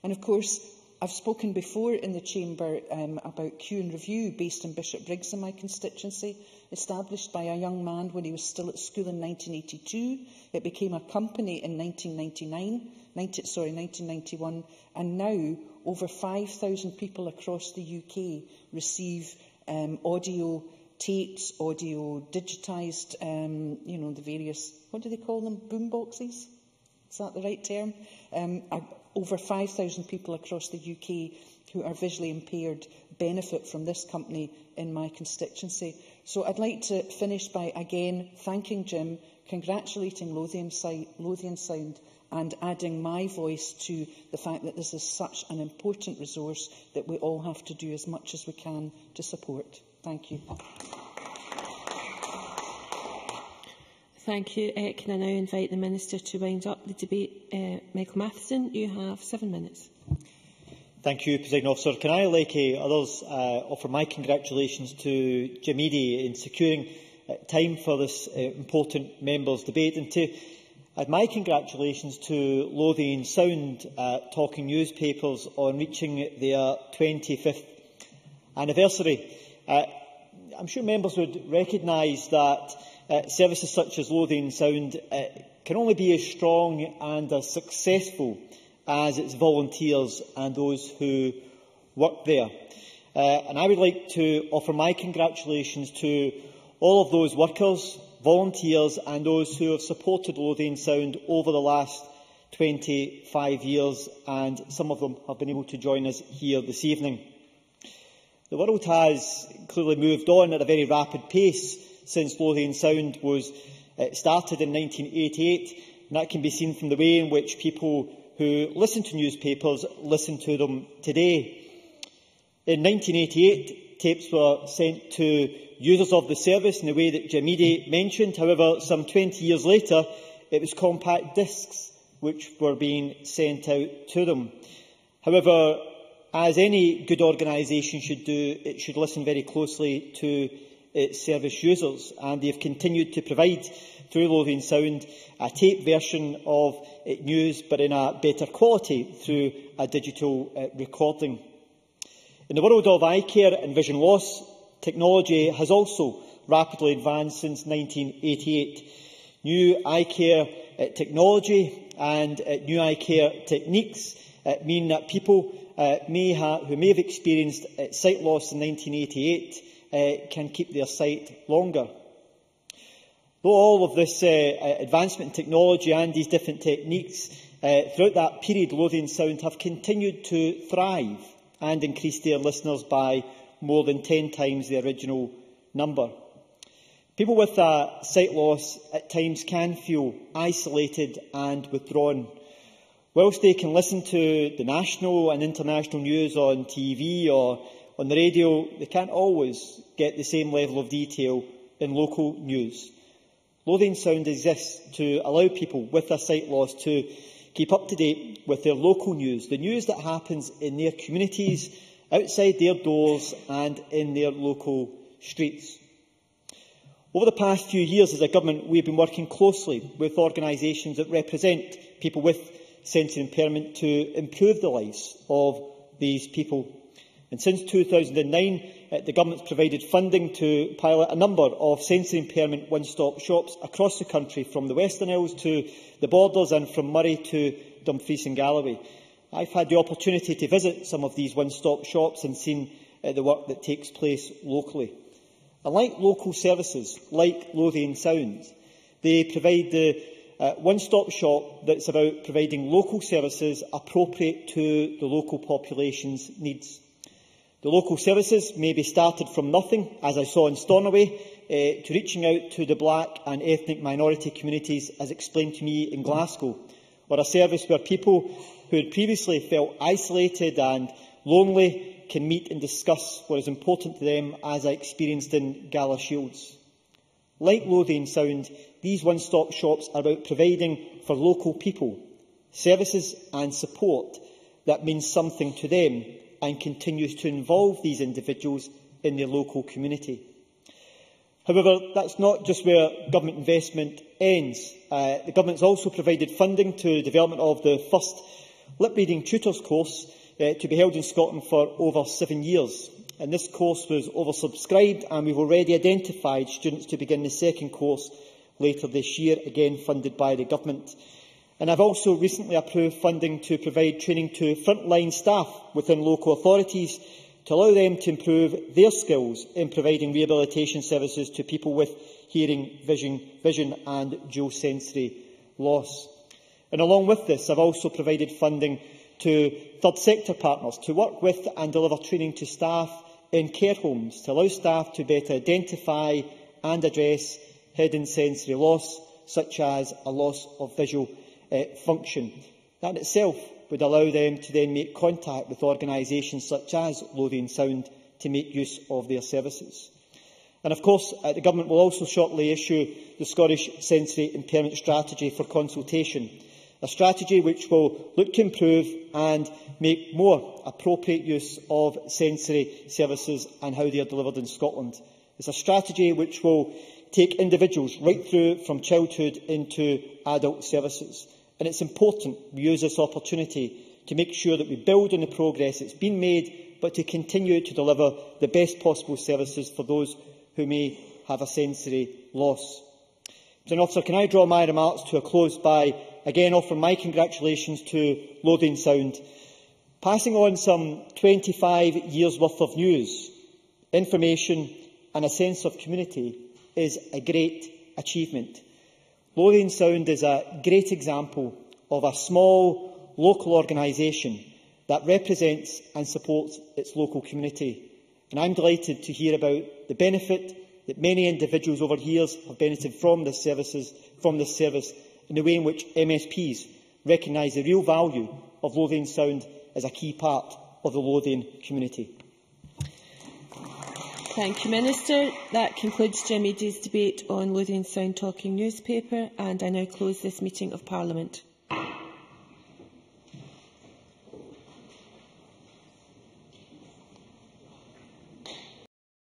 And of course, I've spoken before in the Chamber about Q and Review, based in Bishopbriggs in my constituency, established by a young man when he was still at school in 1982. It became a company in 1991, and now over 5,000 people across the UK receive audio tapes, audio digitised, the various, what do they call them, boom boxes? Is that the right term? Over 5,000 people across the UK who are visually impaired benefit from this company in my constituency. So I'd like to finish by again thanking Jim, congratulating Lothian Sound and adding my voice to the fact that this is such an important resource that we all have to do as much as we can to support. Thank you. Thank you. Can I now invite the Minister to wind up the debate? Michael Matheson, you have 7 minutes. Thank you, Presiding Officer. Can I, like others, offer my congratulations to Jim Eadie in securing time for this important members' debate, and to add my congratulations to Lothian Sound Talking Newspapers on reaching their 25th anniversary. I'm sure members would recognise that services such as Lothian Sound can only be as strong and as successful as its volunteers and those who work there. And I would like to offer my congratulations to all of those workers, volunteers and those who have supported Lothian Sound over the last 25 years, and some of them have been able to join us here this evening. The world has clearly moved on at a very rapid pace since Lothian Sound was started in 1988, and that can be seen from the way in which people who listen to newspapers listen to them today. In 1988, tapes were sent to users of the service in the way that Jim Eadie mentioned. However, some 20 years later, it was compact discs which were being sent out to them. However, as any good organisation should do, it should listen very closely to its service users, and they have continued to provide, through Lothian Sound, a tape version of news, but in a better quality through a digital recording. In the world of eye care and vision loss, technology has also rapidly advanced since 1988. New eye care technology and new eye care techniques mean that people who may have experienced sight loss in 1988 can keep their sight longer. Though all of this advancement in technology and these different techniques throughout that period, Lothian Sound have continued to thrive and increase their listeners by more than 10 times the original number. People with sight loss at times can feel isolated and withdrawn. Whilst they can listen to the national and international news on TV or on the radio, they can't always get the same level of detail in local news. Lothian Sound exists to allow people with a sight loss to keep up to date with their local news, the news that happens in their communities, outside their doors and in their local streets. Over the past few years as a government, we have been working closely with organisations that represent people with sensory impairment to improve the lives of these people. And since 2009, the government has provided funding to pilot a number of sensory impairment one-stop shops across the country, from the Western Isles to the Borders and from Murray to Dumfries and Galloway. I've had the opportunity to visit some of these one-stop shops and seen the work that takes place locally. And like local services, like Lothian Sound, they provide the one-stop shop that's about providing local services appropriate to the local population's needs. The local services may be started from nothing, as I saw in Stornoway, to reaching out to the black and ethnic minority communities, as explained to me in Glasgow, or a service where people who had previously felt isolated and lonely can meet and discuss what is important to them, as I experienced in Gala Shields. Like Lothian Sound, these one-stop shops are about providing for local people services and support that means something to them and continues to involve these individuals in their local community. However, that's not just where government investment ends. The government has also provided funding to the development of the first lip-reading tutors course to be held in Scotland for over 7 years. And this course was oversubscribed, and we've already identified students to begin the second course later this year, again funded by the government. And I've also recently approved funding to provide training to frontline staff within local authorities to allow them to improve their skills in providing rehabilitation services to people with hearing, vision and dual sensory loss. And along with this, I've also provided funding to third sector partners to work with and deliver training to staff in care homes to allow staff to better identify and address hidden sensory loss, such as a loss of visual function. That in itself would allow them to then make contact with organisations such as Lothian Sound to make use of their services. And of course, the Government will also shortly issue the Scottish Sensory Impairment Strategy for consultation, a strategy which will look to improve and make more appropriate use of sensory services and how they are delivered in Scotland. It's a strategy which will take individuals right through from childhood into adult services. And it's important we use this opportunity to make sure that we build on the progress that's been made, but to continue to deliver the best possible services for those who may have a sensory loss. Presiding Officer, can I draw my remarks to a close by again offering my congratulations to Lothian Sound. Passing on some 25 years' worth of news, information and a sense of community is a great achievement. Lothian Sound is a great example of a small local organisation that represents and supports its local community. And I'm delighted to hear about the benefit that many individuals over the years have benefited from this service in the way in which MSPs recognise the real value of Lothian Sound as a key part of the Lothian community. Thank you, Minister. That concludes Jim Eadie's debate on Lothian Sound Talking newspaper, and I now close this meeting of Parliament.